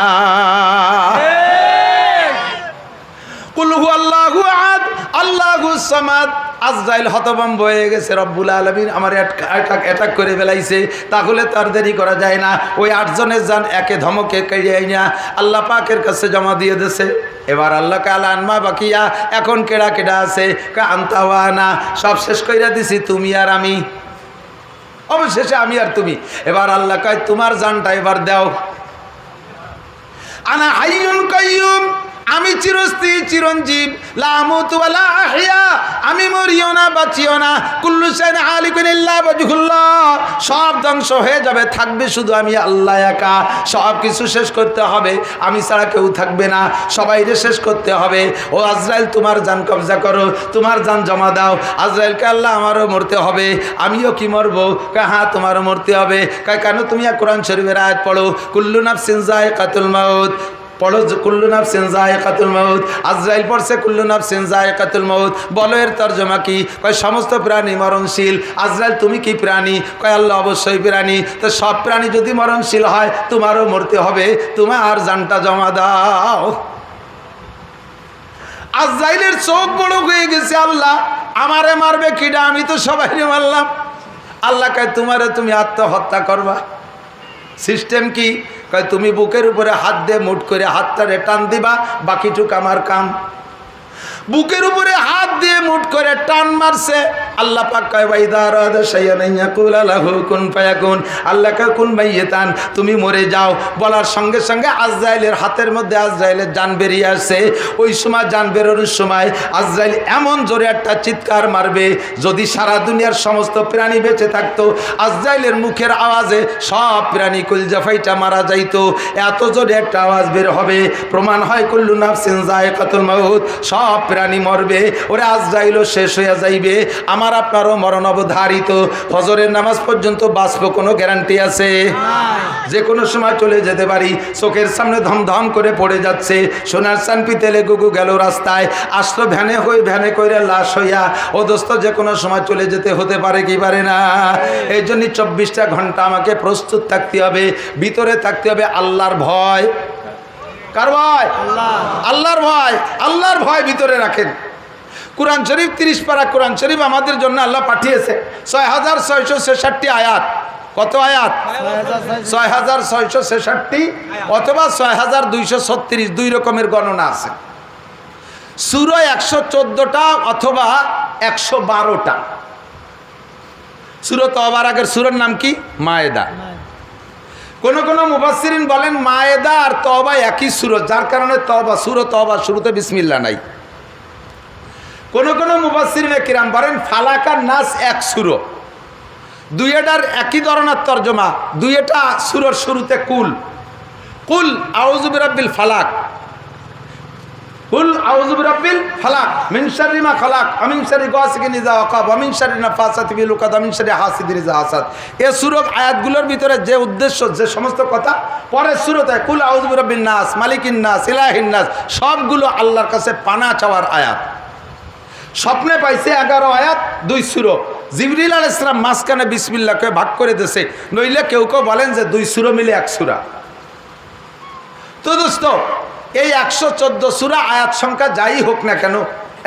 কুল হু আল্লাহু আহাদ আল্লাহুস সামাদ। আজরাইল হতভম্ব হয়ে গেছে, রব্বুল আলামিন আমার অ্যাটাক করে ফেলাইছে, তাহলে তার দেরি করা যায় না। ওই 8 জনের জান একে ধমকে কেড়ে আইনা আল্লাহ পাকের কাছে জমা দিয়ে দিয়েছে। এবার আল্লাহ কাল আনমা বাকিয়া, এখন কেডা কেডা আছে? আন্তাওয়ানা, সব শেষ কইরা দিছি, তুমি আর আমি, অবশেষে আমি আর তুমি। এবার আল্লাহ কয় তোমার জানটা এবার দাও। আনা হাইয়ুন কাইয়ুম আমি চিরস্থায়ী চিরঞ্জীব, লা আমুতু ওয়া লা আহইয়া, আমি মরিও না বাঁচিও না, কুল্লু শাইইন হালিকুন ইল্লা ওয়াজহুল্লাহ, সব ধ্বংস হয়ে যাবে, থাকবে শুধু আমি আল্লাহ একা। সব কিছু শেষ করতে হবে, আমি ছাড়া কেউ থাকবে না, সবাইকে শেষ করতে হবে। ও আজরাইল তোমার জান কবজা করো, তোমার জান জমা দাও। আজরাইলকে আল্লাহ আমারও মরতে হবে, আমিও কি মরবো? হ্যাঁ তোমারও মরতে হবে। কেন? তুমি কোরআন শরীফের আয়াত পড়ো, কুল্লু নাফসিন যায়িকাতুল মাউত, পড়ো কুল্লু নাফসিন যায়িকাতুল মাউত। আজরাইল পড়ছে কুল্লু নাফসিন যায়িকাতুল মাউত। বলো এর তর্জমা কি? কয় সমস্ত প্রাণী মরণশীল। আজরাইল তুমি কি প্রাণী? কয় আল্লাহ অবশ্যই প্রাণী। তো সব প্রাণী যদি মরণশীল হয়, তোমারও মরতে হবে, তোমার জানটা জমা দাও। আজরাইলের চোখ বড় হয়ে গেছে, আল্লাহ আমারে মারবে কিডা? আমি তো সবাইরে মারলাম। আল্লাহ কয় তোমারে তুমি আত্মহত্যা করবা। সিস্টেম কি? কয় তুমি বুকের উপরে হাত দিয়ে মুঠ করে হাতটারে টান দিবা, বাকিটুক আমার কাম। বুকের উপরে হাত দিয়ে মুঠ করে টান মারছে। আল্লাহ পাক কয় ওয়াইদা রাদা শাইআন ইয়াকুল লাহু কুন ফায়াকুন, আল্লাহ কয় কুন মাইয়াতান, তুমি মরে যাও। বলার সঙ্গে সঙ্গে আজরাইলের হাতের মধ্যে আজরাইলের জান বেরিয়ে আসে। ওই সময় জান বেরোনোর সময় আজরাইল এমন জোরে একটা চিৎকার মারবে, যদি সারা দুনিয়ার সমস্ত প্রাণী বেঁচে থাকতো, আজরাইলের মুখের আওয়াজে সব প্রাণী কলজা ফাইটা মারা যাইতো। এত জোরে একটা আওয়াজ বের হবে, প্রমাণ হয় কুল্লু নাফসিন যায়িকাতুল মাউত, সব প্রাণী মরবে। ওরে আজরাইলও শেষ হয়ে যাইবে, আমার আপনারও মরণ অবধারিত। ফজরের নামাজ পর্যন্ত বাঁচবো কোনো গ্যারান্টি আছে? যে কোনো সময় চলে যেতে পারি। চোখের সামনে ধমধম করে পড়ে যাচ্ছে, সোনার চান পিতেলে গুগু গেল রাস্তায়, আসলো ভ্যানে ভ্যানে করে লাশ হইয়া। ও দোস্ত, যে কোনো সময় চলে যেতে হতে পারে কি পারে না? এই জন্য 24টা ঘন্টা আমাকে প্রস্তুত থাকতে হবে, ভিতরে থাকতে হবে আল্লাহর ভয়। কার ভয়? আল্লাহর ভয়। আল্লাহর ভয় ভিতরে রাখেন। কুরআন শরীফ 30 পারা কোরআন শরীফ আমাদের জন্য আল্লাহ পাঠিয়েছে, 6666 আয়াত। কত আয়াত? 6666 অথবা 6236, দুই রকমের গণনা আছে। সূরা 114টা অথবা 112টা। সূরা তওবার আগের সূরার নাম কি? মায়েদা। কোন কোন মুফাসসিরিন বলেন মায়েদা আর তওবা একই সূরা, যার কারণে তওবা, সূরা তওবা শুরুতে বিসমিল্লাহ নাই। কোন কোন মুফাসসিরিনে কিরাম বলেন ফালাক আর নাস এক সূরা, দুইটার একই ধরনের তরজমা। দুইটা সূরার শুরুতে কুল কুল আউযু বিরাব্বিল ফালাক, কুল আউযু বিরাব্বিল ফালাক মিন শাররি মা খালাক ওয়া মিন শাররি গাসিকিন ইযা ওয়াকাব ওয়া মিন শাররি নাফাসাতি ফিল উকাদ ওয়া মিন শাররি হাসিদিন ইযা হাসাদ। এই সূরার আয়াতগুলোর ভিতরে যে উদ্দেশ্য, যে সমস্ত কথা পরের সূরাতে কুল আউযু বিরাব্বিন নাস, মালিকিন নাস, ইলাহিন নাস, সবগুলো আল্লাহর কাছে পানা চাওয়ার আয়াত। স্বপ্নে পাইছে 11 আয়াত, 2 সূরা। জিবরিল আলাইহিস সালাম মাঝখানে বিসমিল্লাহকে ভাগ করে দিয়েছে, নইলে কেউ কেউ বলেন যে 2 সূরা মিলে 1 সূরা। তো দোস্ত, এই 114 সূরা আয়াত সংখ্যা যাই হোক না কেন,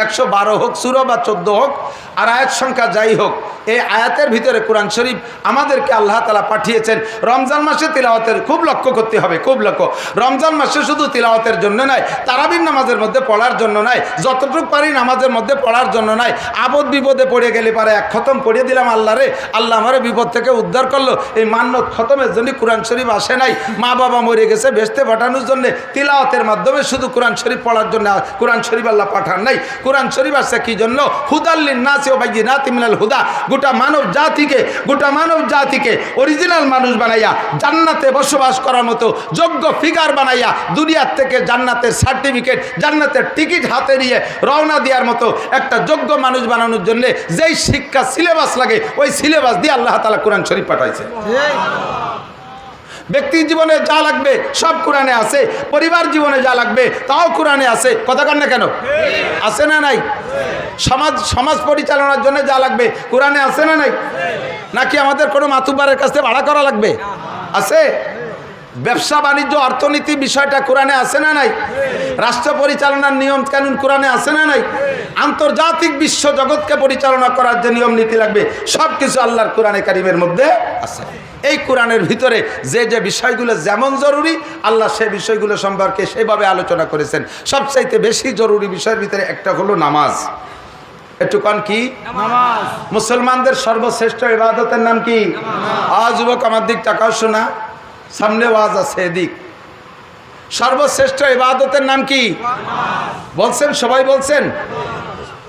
112 হোক সূরা বা 14 হোক, আর আয়াত সংখ্যা যাই হোক, এই আয়াতের ভিতরে কোরআন শরীফ আমাদেরকে আল্লাহ তাআলা পাঠিয়েছেন রমজান মাসে তিলাওয়াতের। খুব লক্ষ্য করতে হবে, খুব লক্ষ্য। রমজান মাসে শুধু তিলাওয়াতের জন্য নয়, তারাবির নামাজের মধ্যে পড়ার জন্য নয়, যতটুকু পারি নামাজের মধ্যে পড়ার জন্য নয়। আপদ বিপদে পড়ে গেলে পারে এক খতম পড়িয়ে দিলাম, আল্লাহ রে, আল্লাহ আমার বিপদ থেকে উদ্ধার করলো। এই মান্নত খতমের জন্য কোরআন শরীফ আসে নাই। মা বাবা মরে গেছে, বেহেশতে পাঠানোর জন্য তিলাওয়াতের মাধ্যমে শুধু কোরআন শরীফ পড়ার জন্য কোরআন শরীফ আল্লাহ পাঠান নাই। কোরআন শরীফ আসছে কি জন্য? হুদাল লিন্নাসি ওয়া বাইয়িনাতিম মিনাল হুদা। গোটা মানব জাতিকে অরিজিনাল মানুষ বানাইয়া জান্নাতে বসবাস করার মতো যোগ্য ফিগার বানাইয়া দুনিয়ার থেকে জান্নাতের সার্টিফিকেট, জান্নাতের টিকিট হাতে নিয়ে রওনা দেওয়ার মতো একটা যোগ্য মানুষ বানানোর জন্য যেই শিক্ষা সিলেবাস লাগে, ওই সিলেবাস দিয়ে আল্লাহ তাআলা কোরআন শরীফ পাঠাইছে। ব্যক্তি জীবনে যা লাগবে সব কোরআনে আছে, পরিবার জীবনে যা লাগবে তাও কোরআনে আছে। কথা কন না কেন? আছে না নাই? সমাজ পরিচালনার জন্য যা লাগবে কোরআনে আছে না নাই? নাকি আমাদের কোনো মাতুব্বারের কাছে ভাড়া করা লাগবে? আছে। ব্যবসা বাণিজ্য অর্থনীতি বিষয়টা কোরআনে আছে না নাই? রাষ্ট্র পরিচালনার নিয়ম কানুন কোরআনে আছে না নাই? আন্তর্জাতিক বিশ্ব জগৎকে পরিচালনা করার যে নিয়ম নীতি লাগবে সব কিছু আল্লাহর কোরআনে কারিমের মধ্যে আছে। এই কোরআনের ভিতরে যে যে বিষয়গুলো যেমন জরুরি, আল্লাহ সেই বিষয়গুলো সম্পর্কে সেভাবে আলোচনা করেছেন। সবচাইতে বেশি জরুরি বিষয়ের ভিতরে একটা হলো নামাজ। একটু কন কি? নামাজ। মুসলমানদের সর্বশ্রেষ্ঠ ইবাদতের নাম কি? নামাজ। যুবক আমার দিক তাকাও, শোনা, সামনে ওয়াজ আছে এদিক। সর্বশ্রেষ্ঠ ইবাদতের নাম কি? বলছেন, সবাই বলছেন।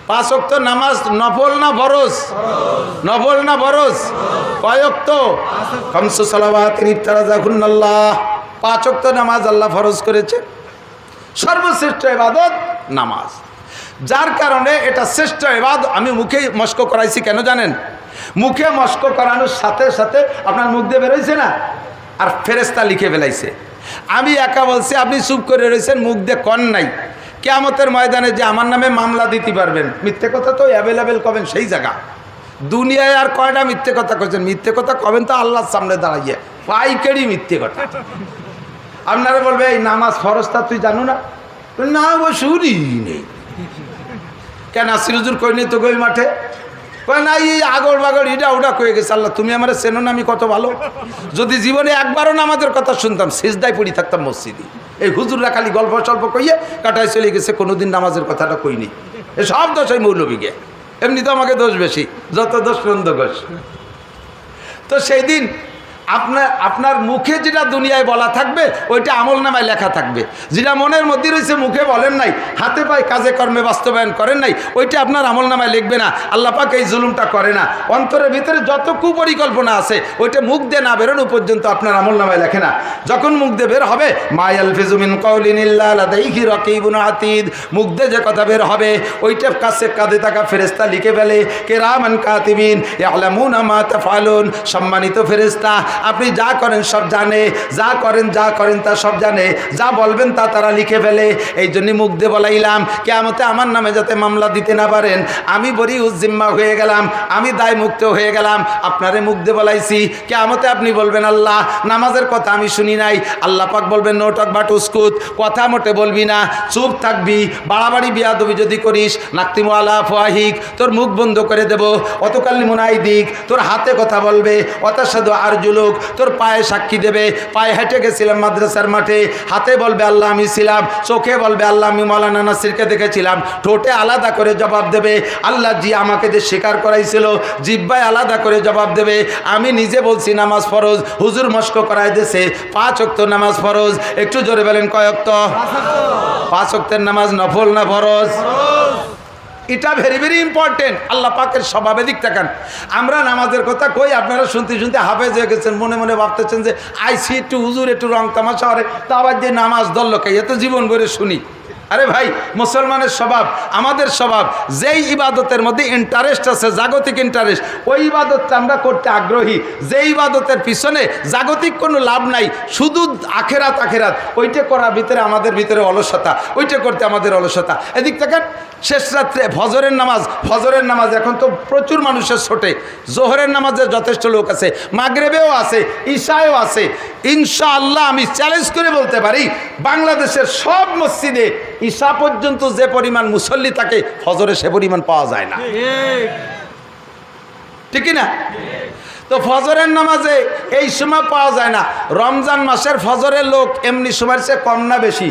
5 ওয়াক্ত নামাজ নফল না ফরজ? নফল না ফরজ? কয় ওয়াক্ত? খামসু সালাওয়াতিন ইফতারাযাহুন্নাল্লাহ। 5 ওয়াক্ত নামাজ আল্লাহ ফরজ করেছে। সর্বশ্রেষ্ঠ ইবাদত নামাজ, যার কারণে এটা শ্রেষ্ঠ ইবাদত। আমি মুখে মস্ক করাইছি কেন জানেন? মুখে মস্ক করানোর সাথে সাথে আপনার মুখ দিয়ে বেরোইছে না, আর ফেরেশতা লিখে ফেলাইছে। আমি একা বলছি, আপনি চুপ করে রয়েছেন, মুখ দিয়ে কন নাই। কিয়ামতের ময়দানে যে আমার নামে মামলা দিতে পারবেন, মিথ্যে কথা তো অ্যাভেলেবেল কবেন সেই জায়গা। দুনিয়ায় আর কয়টা মিথ্যে কথা করছেন? মিথ্যে কথা কবেন তো আল্লাহর সামনে দাঁড়াইয়ে, পাইকারি মিথ্যে কথা। আপনারা বলবে এই নামাজ ফরজটা তুই জানো না? না ও শুনি নেই। কেন সিরুজুর কই নেই তো গই মাঠে? কয় না, এই আগর বাগর ইটা ওটা কয়ে গেছে। আল্লাহ তুমি আমার চেনো না, আমি কত ভালো। যদি জীবনে একবারও নামাজের কথা শুনতাম, সিজদায় পড়ি থাকতাম মসজিদে। এই হুজুররা খালি গল্প সল্প কইয়ে কাটায় চলে গেছে, কোনোদিন নামাজের কথাটা কইনি। এ সব দোষ ওই মৌলবীকে। এমনি তো আমাকে দোষ বেশি, যত দোষ নন্দ ঘোষ। তো সেই দিন আপনার মুখে যেটা দুনিয়ায় বলা থাকবে ওইটা আমল নামায় লেখা থাকবে। যেটা মনের মধ্যে রয়েছে, মুখে বলেন নাই, হাতে পায়ে কাজে কর্মে বাস্তবায়ন করেন নাই, ওইটা আপনার আমল নামায় লিখবে না। আল্লাহ পাক এই জুলুমটা করে না। অন্তরের ভিতরে যত কুপরিকল্পনা আছে ওইটা মুখ দিয়ে না বেরোনো পর্যন্ত আপনার আমল নামায় লেখে না। যখন মুখ দিয়ে বের হবে, মা ইয়ালফিজু মিন কাউলিন ইল্লা লাদাইহি রাকিবুন আতীদ, মুখ দিয়ে যে কথা বের হবে ওইটা কাছে কাঁধে থাকা ফেরেশতা লিখে ফেলে। কিরামান কাতিবিন ইয়ালামুনা মা তাফআলুন, সম্মানিত ফেরেশতা আপনি যা করেন সব জানে, যা করেন তা সব জানে, যা বলবেন তা তারা লিখে ফেলে। এই জন্য মুখ দিয়ে বলাইলাম কিয়ামতে আমার নামে যাতে মামলা দিতে না পারেন। আমি বরি উজ্জিম্মা হয়ে গেলাম, আমি দায় মুক্ত হয়ে গেলাম। আপনারে মুখ দিয়ে বলাইছি, কিয়ামতে আপনি বলবেন আল্লাহ নামাজের কথা আমি শুনি নাই। আল্লাহ পাক বলবেন নো টক বাট উস্কুত, কথা মোটে বলবি না, চুপ থাকবি। বাড়াবাড়ি বিয়াদবি যদি করিস নাক্তিমু আলা ফাহিক, তোর মুখ বন্ধ করে দেব। অতকাল্লিমুন আইদিক, তোর হাতে কথা বলবে। অতাসাদু আরজুলুক, তোর পায়ে সাক্ষী দেবে। পায়ে হেঁটে গেছিলাম মাদ্রাসার মাঠে, হাতে বলবে আল্লাহ আমি ছিলাম, চোখে বলবে আল্লাহ আমি মাওলানা নাসিরকে দেখেছিলাম, ঠোঁটে আলাদা করে জবাব দেবে আল্লাহ জি আমাকে যে স্বীকার করাইছিল, জিহ্বায় আলাদা করে জবাব দেবে আমি নিজে বলছি নামাজ ফরজ, হুজুর মস্ক করাই দিয়েছে 5 ওয়াক্ত নামাজ ফরজ। একটু জোরে বলেন কয় ওয়াক্ত? 5 ওয়াক্তের নামাজ নফল না ফরজ? এটা ভেরি ভেরি ইম্পর্টেন্ট। আল্লাহ পাকের স্বভাবে দিক তাকান। আমরা নামাজের কথা কই, আপনারা শুনতে শুনতে হাফেজ হয়ে গেছেন, মনে মনে ভাবতেছেন যে আইসি একটু হুজুর একটু রং তামাশা করে, তা আবার যে নামাজ দল্লকে এত জীবন ভরে শুনি। আরে ভাই, মুসলমানের স্বভাব, আমাদের স্বভাব, যেই ইবাদতের মধ্যে ইন্টারেস্ট আছে, জাগতিক ইন্টারেস্ট, ওই ইবাদতটা আমরা করতে আগ্রহী। যেই ইবাদতের পিছনে জাগতিক কোনো লাভ নাই, শুধু আখেরাত আখেরাত, ওইটা করার ভিতরে আমাদের ভিতরে অলসতা, ওইটা করতে আমাদের অলসতা। এদিক থেকে শেষ রাত্রে ফজরের নামাজ এখন তো প্রচুর মানুষের ছোটে, জোহরের নামাজে যথেষ্ট লোক আছে, মাগরিবেও আছে, ঈশায়ও আছে। ইনশাআল্লাহ আমি চ্যালেঞ্জ করে বলতে পারি বাংলাদেশের সব মসজিদে ঈশা পর্যন্ত যে পরিমাণ মুসল্লি থাকে, ফজরে সে পরিমাণ পাওয়া যায় না, ঠিক না? তো ফজরের নামাজে এই সময় পাওয়া যায় না। রমজান মাসের ফজরের লোক এমনি সময়ের চেয়ে কম না বেশি?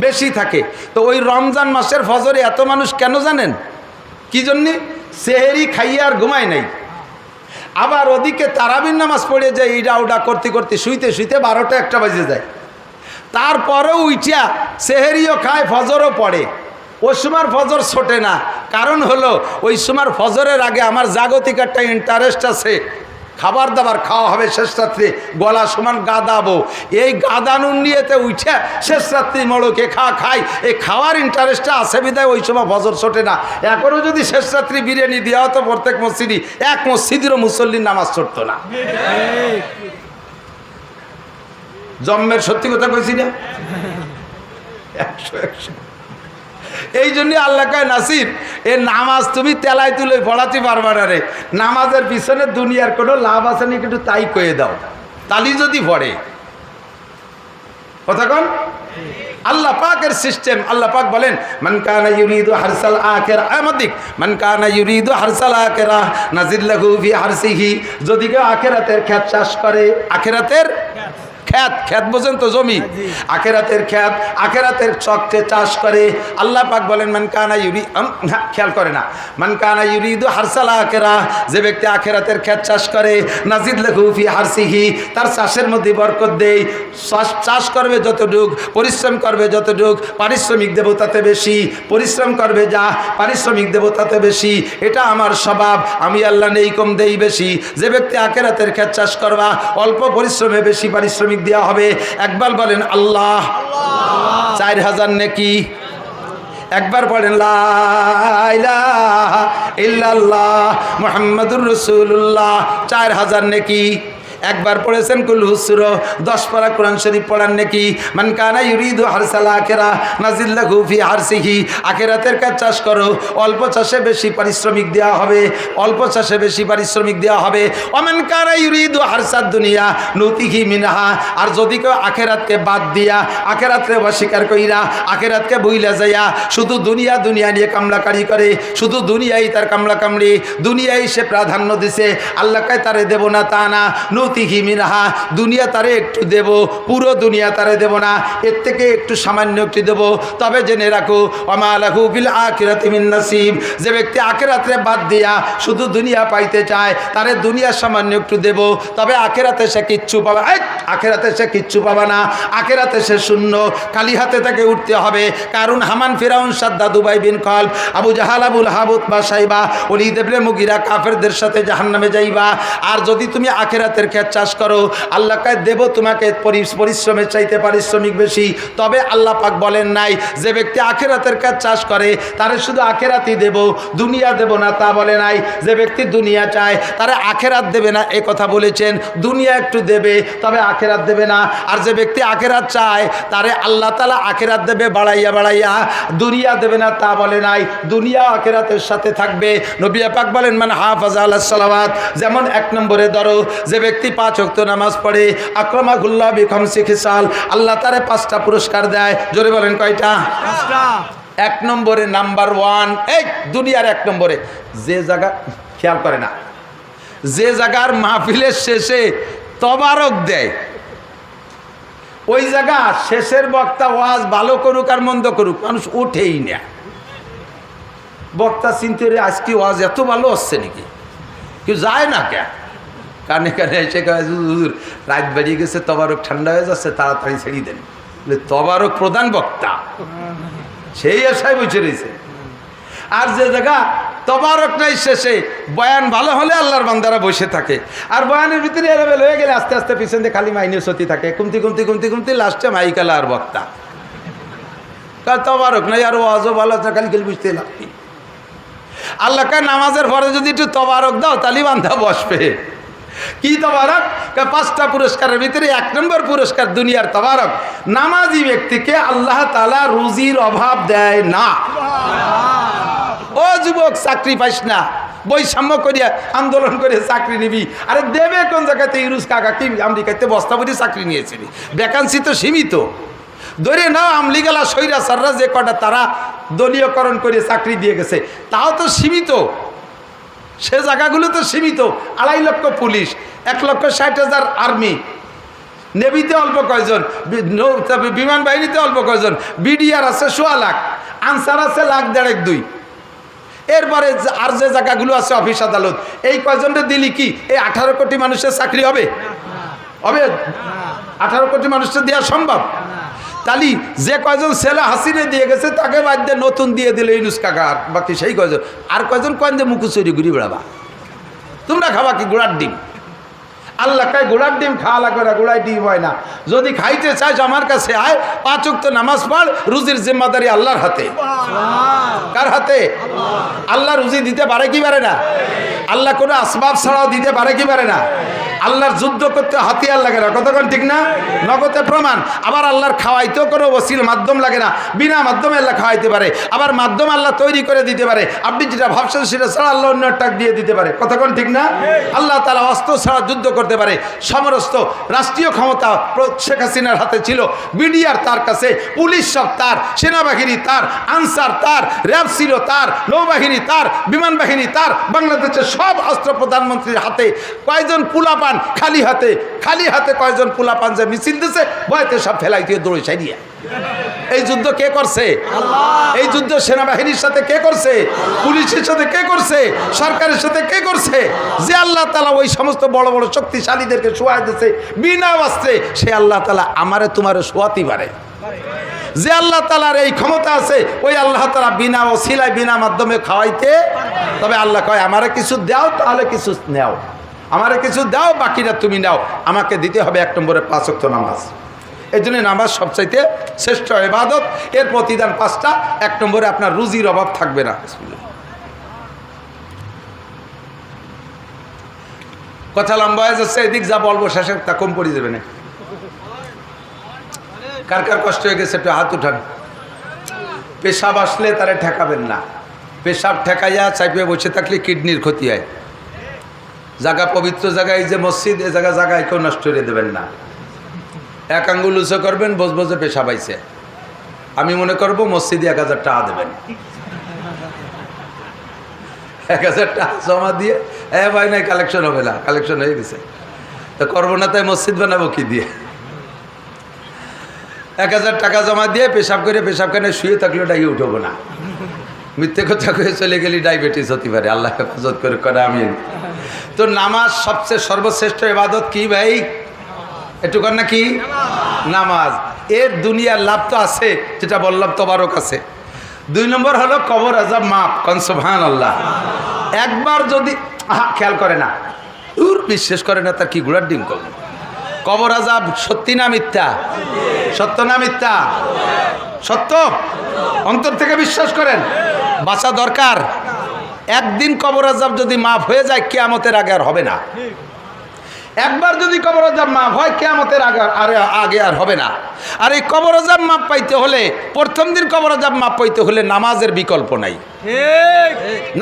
বেশি থাকে। তো ওই রমজান মাসের ফজরে এত মানুষ কেন জানেন? কি জন্যে? সেহেরি খাইয়ে আর ঘুমায় নাই। আবার ওদিকে তারাবির নামাজ পড়ে যায়, ইডা উডা করতে করতে শুইতে শুইতে 12টা 1টা বাজে যায়। তারপরেও উইটা সেহেরিও খায়, ফজরও পড়ে। ওই সময় ফজর ছোটে না, কারণ হলো ওই সময় ফজরের আগে আমার জাগতিক একটা ইন্টারেস্ট আছে, খাবার দাবার খাওয়া হবে শেষ রাত্রে, গলা সমান গাদাবো। এই গাদানুন নিয়েতে উঠে শেষ রাত্রি মোড়কে খাই, এই খাওয়ার ইন্টারেস্টটা আছে বিদায় ওই সময় ফজর ছোটে না। এখনও যদি শেষ রাত্রি বিরিয়ানি দেওয়া হতো প্রত্যেক মসজিদই, এক মসজিদেরও মুসল্লির নামাজ ছুটতো না। জন্মের সত্যি কথা কইছি না? 100 এই জন্য আল্লাহ কয় নাসির, এ নামাজ তুমি তেলায় তুলে পড়াতে পারবা না রে। নামাজের পিছনে দুনিয়ার কোনো লাভ আছে না, একটু তাই কয়ে দাও, তালি যদি পড়ে। কথা কোন? আল্লাহ পাকের সিস্টেম। আল্লাহ পাক বলেন মান কানা ইউরিদু হারসাল আখিরা, আমাদিক মান কানা ইউরিদু হারসাল আখিরা নাজিল লাহু ফি হারসিহি, যদি কেউ আখিরাতের খ্যাত চাষ করে, আখিরাতের খ্যাত, খ্যাত বোঝেন তো জমি, আখেরাতের খ্যাত, আখেরাতের চককে চাষ করে। আল্লাহ পাক বলেন মান কানা ইউরি, খেয়াল করে না, মান কানা ইউরিদু হারসাল আখিরা, যে ব্যক্তি আখেরাতের খ্যাত চাষ করে নাজিদ লাহু ফি হারসিহি, তার চাষের মধ্যে বরকত দেই। চাষ করবে যতটুক, পরিশ্রম করবে যতটুক, পারিশ্রমিক দেব তাতে বেশি, পরিশ্রম করবে যা, পারিশ্রমিক দেব তাতে বেশি। এটা আমার স্বভাব, আমি আল্লাহ নেই কম দেই বেশি। যে ব্যক্তি আখেরাতের খ্যাত চাষ করবা, অল্প পরিশ্রমে বেশি পারিশ্রমিক দেওয়া হবে। একবার বলেন আল্লাহ, 4000 নেকি। একবার পড়েন লা ইলাহা ইল্লাল্লাহ মুহাম্মাদুর রাসূলুল্লাহ, 4000 নেকি। একবার পড়েছেন কুল হুসুর, 10 পারা কোরআন শরীফ পড়ার নেকি। মান কানা ইউরিদু হারসাল আখিরা নাজিল লাহু ফি হারসিহি, আখিরাতের কাজ চাষ করো, অল্প চাষে বেশি পারিশ্রমিক দেওয়া হবে, অল্প চাষে বেশি পারিশ্রমিক দেওয়া হবে। ওমান কানা ইউরিদু হারসাদ দুনিয়া নুতিহি মিনহা, আর যদি কেউ আখিরাতকে বাদ দিয়া, আখিরাতকে অস্বীকার কইরা, আখিরাতকে ভুইলা যাইয়া শুধু দুনিয়া দুনিয়া নিয়ে কামলাকারি করে, শুধু দুনিয়াই তার কামলা কামড়ি, দুনিয়াই সে প্রাধান্য দিছে, আল্লাহকে তারে দেব না তা না, নুতিহি মিনহা, দুনিয়া তারে একটু দেব, পুরো দুনিয়া তারে দেব না, এর থেকে একটু সামান্য একটু দেব। তবে জেনে রাখো ওমা লাহু ফিল আখিরাতি মিন নাসিব, যে ব্যক্তি আখিরাতে বাদ দিয়া শুধু দুনিয়া পাইতে চায়, তারে দুনিয়া সামান্য একটু দেব, তবে আখিরাতে সে কিচ্ছু পাবে, আখিরাতে সে কিচ্ছু পাবে না, আখিরাতে সে শূন্য, খালি হাতে তাকে উঠতে হবে। কারণ হামান ফিরাউন সাদ্দাদ উবাই বিন খালব আবু জাহাল আবুল হাবুত বা সাইবা ওলীদ ইবনে মুগিরা কাফেরদের সাথে জাহান্নামে যাইবা। আর যদি তুমি আখিরাতের ক্ষেত চাষ করো, আল্লাহ কায় দেব তোমাকে পরিশ্রমের চাইতে পারিশ্রমিক বেশি। তবে আল্লাহ পাক বলেন নাই যে ব্যক্তি আখিরাতের ক্ষেত চাষ করে তারে শুধু আখিরাতই দেব, দুনিয়া দেব না তা বলে নাই। যে ব্যক্তি দুনিয়া চায় তারে আখিরাত দেবে না এ কথা বলেছেন, দুনিয়া একটু দেবে তবে আখিরাত দেবে না। আর যে ব্যক্তি আখিরাত চায় তারে আল্লাহ তাআলা আখিরাত দেবে বাড়াইয়া বাড়াইয়া, দুনিয়া দেবে না তা বলে নাই, দুনিয়া আখিরাতের সাথে থাকবে। নবী পাক বলেন মান হাফাজা আলাস সালাওয়াত, যেমন 1 নম্বরে ধরো যে ব্যক্তি 5 ওয়াক্ত নামাজ পড়ে, আকরামাহুল্লাহ বিখামসি খিসাল, আল্লাহ তারে 5টা পুরস্কার দেয়। জোরে বলেন কয়টা? 5টা। 1 নম্বরে নাম্বার 1, এই দুনিয়ার 1 নম্বরে যে জায়গা, খেয়াল করে না, যে জায়গার মাহফিলের শেষে তবারক দেয়, ওই জায়গা শেষের বক্তা ওয়াজ ভালো করুক আর মন্দ করুক মানুষ উঠেই না। বক্তা চিন্তা করে আজকে ওয়াজ এত ভালো হচ্ছে নাকি, কেউ যায় না কে, কানে কানে এসে হুজুর রাত বেরিয়ে গেছে, তবারক ঠান্ডা হয়ে যাচ্ছে, তাড়াতাড়ি ছেড়ে দেন। তবারক প্রধান বক্তা সেই আশায় বসে রয়েছে। আর যে জায়গা তবারক নাই, শেষে বয়ান ভালো হলে আল্লাহর বান্দারা বসে থাকে, আর বয়ানের ভিতরে এলেবেল হয়ে গেলে আস্তে আস্তে পিছন দিয়ে খালি মাইনে সতি থাকে, কমতি কমতি কমতি কমতি লাস্টে মাইকালা আর বক্তা। কার তবারক নাই আর ওয়াজও ভালো আছে, খালি খালি বুঝতে লাগবে। আল্লাহ কার নামাজের পরে যদি একটু তবারক দাও তালি বান্ধা বসবে। কি তবারক? 5টা পুরস্কারের ভিতরে 1 নম্বর পুরস্কার দুনিয়ার তবারক, নামাজি ব্যক্তিকে আল্লাহ তাআলা রুজির অভাব দেয় না। ও যুবক, চাকরি পাইস না, বৈষম্য করিয়া আন্দোলন করে চাকরি নিবি, আরে দেবে কোন জায়গাতে? ইউরুস কাকা কি আমেরিকাতে বস্তা ভরি চাকরি নিয়েছিলি, ভ্যাকান্সি তো সীমিত। ধরে নাও আমলিগালা সৈরা সাররা যে কটা তারা দলীয়করণ করে চাকরি দিয়ে গেছে, তাও তো সীমিত, সে জায়গাগুলো তো সীমিত। 2.5 লক্ষ পুলিশ, 1,60,000 আর্মি, নেভিতে অল্প কয়জন, বিমান বাহিনীতে অল্প কয়জন, বিডিআর আছে 1.25 লাখ, আনসার আছে 1,50,000-1,2,000। এরপরে আর যে জায়গাগুলো আছে অফিস আদালত, এই কয়জনটা দিলি কি এই 18 কোটি মানুষের চাকরি হবে? হবে? 18 কোটি মানুষের দেওয়া সম্ভব? তালি যে কয়জন ছেলে হাসিনে দিয়ে গেছে তাকে বাদ দিয়ে নতুন দিয়ে দিল ইউনুস কাকা, আর বাকি সেই কয়জন, আর কয়জন কয়েন দিয়ে মুখু চুরি ঘুরি বেড়াবা? তোমরা খাবা কি গোড়ার ডিম? আল্লাহ কায় গোড়ার ডিম খাওয়া লাগবে না, গোড়ায় ডিম হয় না। যদি খাইতে চাইছ আমার কাছে আয়, 5 ওয়াক্ত নামাজ পড়, রুজির জিম্মাদারি আল্লাহর হাতে। কার হাতে? আল্লাহ রুজি দিতে পারে কি পারে না? আল্লাহ কোনো আসবাব ছাড়াও দিতে পারে কি পারে না? আল্লাহর যুদ্ধ করতে হাতিয়ার লাগে না, কতক্ষণ ঠিক না? নগদে প্রমাণ। আবার আল্লাহর খাওয়াইতেও কোনো ওসিল মাধ্যম লাগে না, বিনা মাধ্যমে আল্লাহ খাওয়াইতে পারে। আবার মাধ্যম আল্লাহ তৈরি করে দিতে পারে, আপনি যেটা ভাবছেন সেটা ছাড়া আল্লাহ অন্য টাক দিয়ে দিতে পারে, কতক্ষণ ঠিক না? আল্লাহ তাআলা অস্ত্র ছাড়া যুদ্ধ করতে পারে। সমস্ত রাষ্ট্রীয় ক্ষমতা শেখ হাসিনার হাতে ছিল, বিডিআর তার কাছে, পুলিশ সব তার, সেনাবাহিনী তার, আনসার তার, র্যাব ছিল তার, নৌবাহিনী তার, বিমান বাহিনী তার, বাংলাদেশের সব অস্ত্র প্রধানমন্ত্রীর হাতে। কয়জন পুলাপান পোলাপান খালি হাতে কয়জন পোলাপান যে মিছিল দিছে ভয়তে সব ফেলাই দিয়ে দৌড়ে সাইডিয়া। এই যুদ্ধ কে করছে? এই যুদ্ধ সেনাবাহিনীর সাথে কে করছে? পুলিশের সাথে কে করছে? সরকারের সাথে কে করছে? যে আল্লাহ তাআলা ওই সমস্ত বড় বড় শক্তিশালীদেরকে শোয়াই দিয়েছে বিনা অস্ত্রে, সে আল্লাহ তাআলা আমারে তোমারে শোয়াতে পারে। যে আল্লাহ তাআলার এই ক্ষমতা আছে ওই আল্লাহ তাআলা বিনা ওসিলায় বিনা মাধ্যমে খাওয়াইতে। তবে আল্লাহ কয় আমারে কিছু দাও তাহলে কিছু নাও, আমারে কিছু দাও বাকিটা তুমি নাও। আমাকে দিতে হবে 1 নম্বরে 5 ওয়াক্ত নামাজ। এই জন্য নামাজ সবচাইতে শ্রেষ্ঠ ইবাদত। এর প্রতিদান 5টা। 1 নম্বরে আপনার রুজির অভাব থাকবে না। কথা লম্বা হয়ে যাচ্ছে, এদিক যা বলবো শেষে তা কম পড়ে যাবে না। কার কার কষ্ট হয়ে গেছে একটু হাত উঠান। পেশাব আসলে তারে ঠেকাবেন না। পেশাব ঠেকাইয়া চাইপে বসে থাকলে কিডনির ক্ষতি হয়। জায়গা পবিত্র জায়গায় যে মসজিদ, এ জায়গায় কেউ নষ্ট করে দেবেন না। 1 আঙ্গুল উঁচু করবেন, বসে পেশাব আইছে, আমি মনে করবো মসজিদে 1000 টাকা দেবেন। 1000 টাকা জমা দিয়ে ভাই নাই কালেকশন হবে না, কালেকশন হয়ে গেছে তো করবো না, তাই মসজিদ বানাবো কি দিয়ে? 1000 টাকা জমা দিয়ে পেশাব করে পেশাবখানে শুয়ে থাকলেও ডাইয়ে উঠবো না। মিথ্যে কথা কয়ে চলে গেলে ডায়াবেটিস হতে পারে, আল্লাহ হেফাজত করে করে। আমিন। তো নামাজ সবচেয়ে সর্বশ্রেষ্ঠ ইবাদত কি ভাই? একটু কর না কি? নামাজ। এর দুনিয়ার লাভ তো আছে, যেটা বললাম তবারক আছে। 2 নম্বর হলো কবর আযাব মাফ। কোন সুবহানাল্লাহ। একবার যদি খেয়াল করে না, বিশ্বাস করে না, তার কি ঘোড়ার ডিম করবে। কবর আযাব সত্যি না মিথ্যা? সত্য না মিথ্যা? সত্য। অন্তর থেকে বিশ্বাস করেন, বাঁচা দরকার। একদিন কবর আযাব যদি মাফ হয়ে যায় কিয়ামতের আগে আর হবে না। একবার যদি কবর আযাব মাফ হয় কিয়ামতের আগে আর হবে না। আর এই কবর আযাব মাফ পাইতে হলে, প্রথম দিন কবর আযাব মাফ পাইতে হলে নামাজের বিকল্প নাই।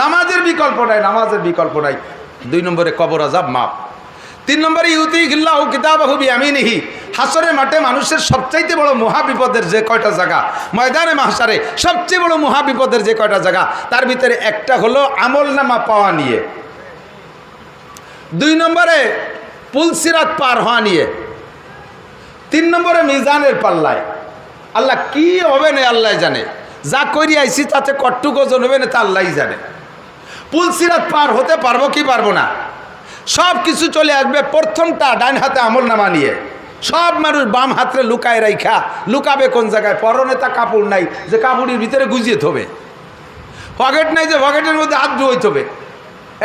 নামাজের বিকল্প নাই, নামাজের বিকল্প নাই। 2 নম্বরে কবর আযাব মাফ। 3 নম্বরে ইউতিহিল্লাহু কিতাবাহু বিয়ামিনিহি। হাসরের মাঠে মানুষের সবচাইতে বড় মহাবিপদের যে কয়টা জায়গা, ময়দানে মাহশারে সবচেয়ে বড় মহাবিপদের যে কয়টা জায়গা, তার ভিতরে একটা হলো আমলনামা পাওয়া নিয়ে। 2 নম্বরে পুলসিরাত পার হওয়া নিয়ে। 3 নম্বরে মিজানের পাল্লায়। আল্লাহ কি হবে না আল্লাহ জানে, যা করি আইছি তাতে কট্টুক ওজন হবে না তা আল্লাহই জানে। পুলসিরাত পার হতে পারবো কি পারবো না, সব কিছু চলে আসবে। প্রথমটা ডান হাতে আমলনামা নিয়ে। সব মানুষ বাম হাতে লুকায় রাইখা, লুকাবে কোন জায়গায়? পরনে তা কাপড় নাই যে কাপড়ের ভিতরে গুজিয়ে থবে, পকেট নাই যে পকেটের মধ্যে হাত ধুয়ে থবে,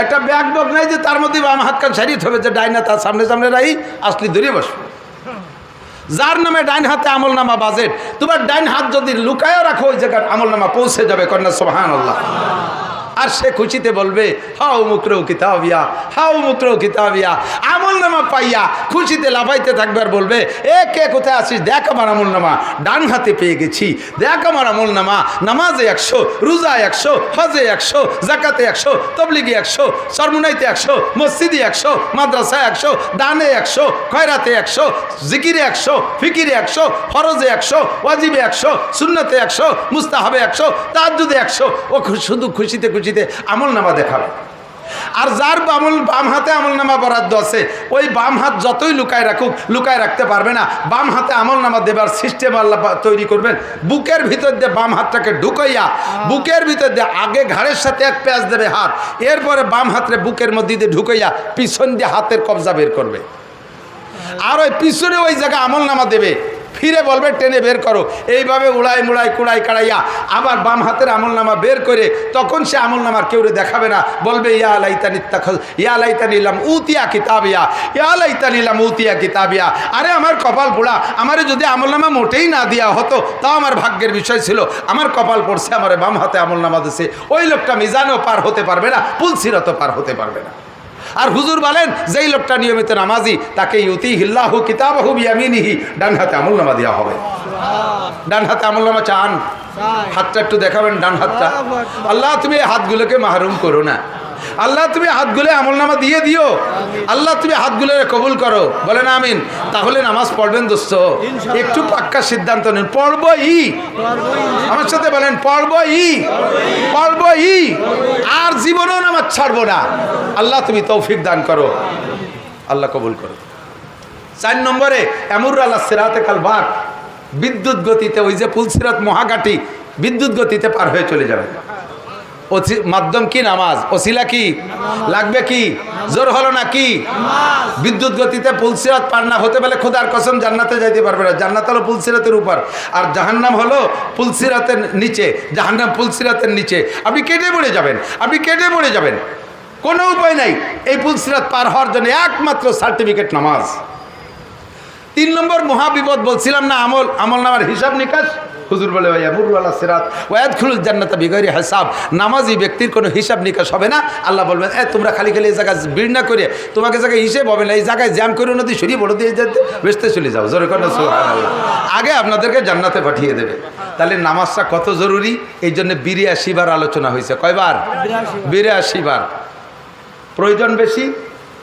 একটা ব্যাগ বক নাই যে তার মধ্যে বাম হাত কান সারিয়ে থবে, যে ডাইনা তার সামনে সামনে রাই আসলি ধরিয়ে বসবে। যার নামে ডাইন হাতে আমলনামা বাজেট, তোমার ডাইন হাত যদি লুকায়ও রাখো ওই জায়গার আমলনামা পৌঁছে যাবে। কন্যা সুবহানাল্লাহ। আর সে খুশিতে বলবে হাউ মুকরু কিতাবিয়া, হাউ মুকরু কিতাবিয়া। আমলনামা পাইয়া খুশিতে লাফাইতে থাকবে আর বলবে এ কে কোথায় আছিস, দেখ আমার আমলনামা ডান হাতে পেয়ে গেছি, দেখ আমার আমলনামা। নামাজে 100, রোজা 100, হজে 100, জাকাতে 100, তবলিগে 100, সরমুনাইতে 100, মসজিদে 100, মাদ্রাসায় 100, দানে 100, খয়রাতে 100, জিকিরে 100, ফিকিরে 100, ফরজে 100, ওয়াজিবে 100, সুন্নতে 100, মুস্তাহাবে 100, তাহাজ্জুদে 100। ও শুধু খুশিতে খুশিতে আমলনামা দেখাবে। আর যার বাম হাতে আমলনামা বরাদ্দ আছে, ওই বাম হাত যতই লুকায় রাখুক লুকায় রাখতে পারবে না। বাম হাতে আমলনামা দেবার সিস্টেম আল্লাহ তৈরি করবেন। বুকের ভিতর দিয়ে বাম হাতটাকে ঢুকাইয়া, বুকের ভিতর দিয়ে আগে ঘাড়ের সাথে এক প্যাঁচ দেবে হাত, এরপরে বাম হাতে বুকের মধ্যে দিয়ে ঢুকাইয়া পিছন দিয়ে হাতের কবজা বের করবে। আর ওই পিছনে ওই জায়গায় আমলনামা দেবে, ফিরে বলবে টেনে বের করো। এইভাবে উড়াই মুড়াই কুড়াই কাড়াইয়া আবার বাম হাতের আমলনামা বের করে তখন সে আমলনামার কেউ দেখাবে না, বলবে ইয়া লাইতানি তাখাল, ইয়া লাইতানি লাম উতিয়া কিতাবিয়া, ইয়া লাইতানি লাম উতিয়া কিতাবিয়া। আরে আমার কপাল পোড়া, আমারে যদি আমলনামা মোটেই না দেওয়া হতো তাও আমার ভাগ্যের বিষয় ছিল। আমার কপাল পড়ছে, আমার বাম হাতে আমলনামা দিছে। ওই লোকটা মিজানও পার হতে পারবে না, পুলসিরাতও পার হতে পারবে না। আর হুজুর বলেন যেই লোকটা নিয়মিত নামাজি তাকে ইউতিহিল্লাহু কিতাবাহু বিয়ামিনিহি, ডান হাতে আমলনামা দেওয়া হবে। ডান হাতে আমলনামা চান? হাতটা একটু দেখাবেন, ডান হাতটা। আল্লাহ তুমি এই হাতগুলোকে মাহরুম করো না, আল্লাহ তুমি হাতগুলো আমলনামা দিয়ে দিও, আল্লাহ তুমি হাতগুলো কবুল করো। বলেন আমিন। তাহলে নামাজ পড়বেন দোস্ত, একটু পাক্কা সিদ্ধান্ত নিন, পড়বই। আমার সাথে বলেন পড়বই, পড়বই। আর জীবনেও নামাজ ছাড়বো না। আল্লাহ তুমি তৌফিক দান করো। আল্লাহ কবুল করুন। 4 নম্বরে এমুর আলা সিরাতে কাল বাক, বিদ্যুৎ গতিতে ওই যে পুলসিরাত মহাঘাটি বিদ্যুৎ গতিতে পার হয়ে চলে যাবে। মাধ্যম কি? নামাজ। ওসিলা কি? লাগবে কি? জোর হলো না কি? বিদ্যুৎ গতিতে পুলসিরাত পার না হতে পারলে খোদার কসম জান্নাতে যাইতে পারবে না। জান্নাত হলো পুলসিরাতের উপর, আর জাহান্নাম হলো পুলসিরাতের নিচে। জাহান্নাম পুলসিরাতের নিচে, আপনি কেটে পড়ে যাবেন, আপনি কেটে পড়ে যাবেন। কোনো উপায় নাই এই পুলসিরাত পার হওয়ার জন্য, একমাত্র সার্টিফিকেট নামাজ। 3 নম্বর মহাবিপদ বলছিলাম না, আমল নামার হিসাব নিকাশ। হুজুর বলে ভাইয়া মুরওয়ালা সিরাত ওয়াদখুলুল জান্নাতা বিগাইরি হিসাব। নামাজি ব্যক্তির কোনো হিসাব নিকাশ হবে না। আল্লাহ বলবেন তোমরা খালি খালি এই জায়গায় ভিড় না করে, তোমাকে জায়গায় হিসেব হবে না, এই জায়গায় জ্যাম করে নদী সরিয়ে বড় দিয়ে যেতে বেসতে চলে যাও। জোরে করে সুবহানাল্লাহ। আগে আপনাদেরকে জান্নাতে পাঠিয়ে দেবে। তাহলে নামাজটা কত জরুরি, এই জন্য 82 বার আলোচনা হয়েছে। কয়বার? 82 বার। প্রয়োজন বেশি,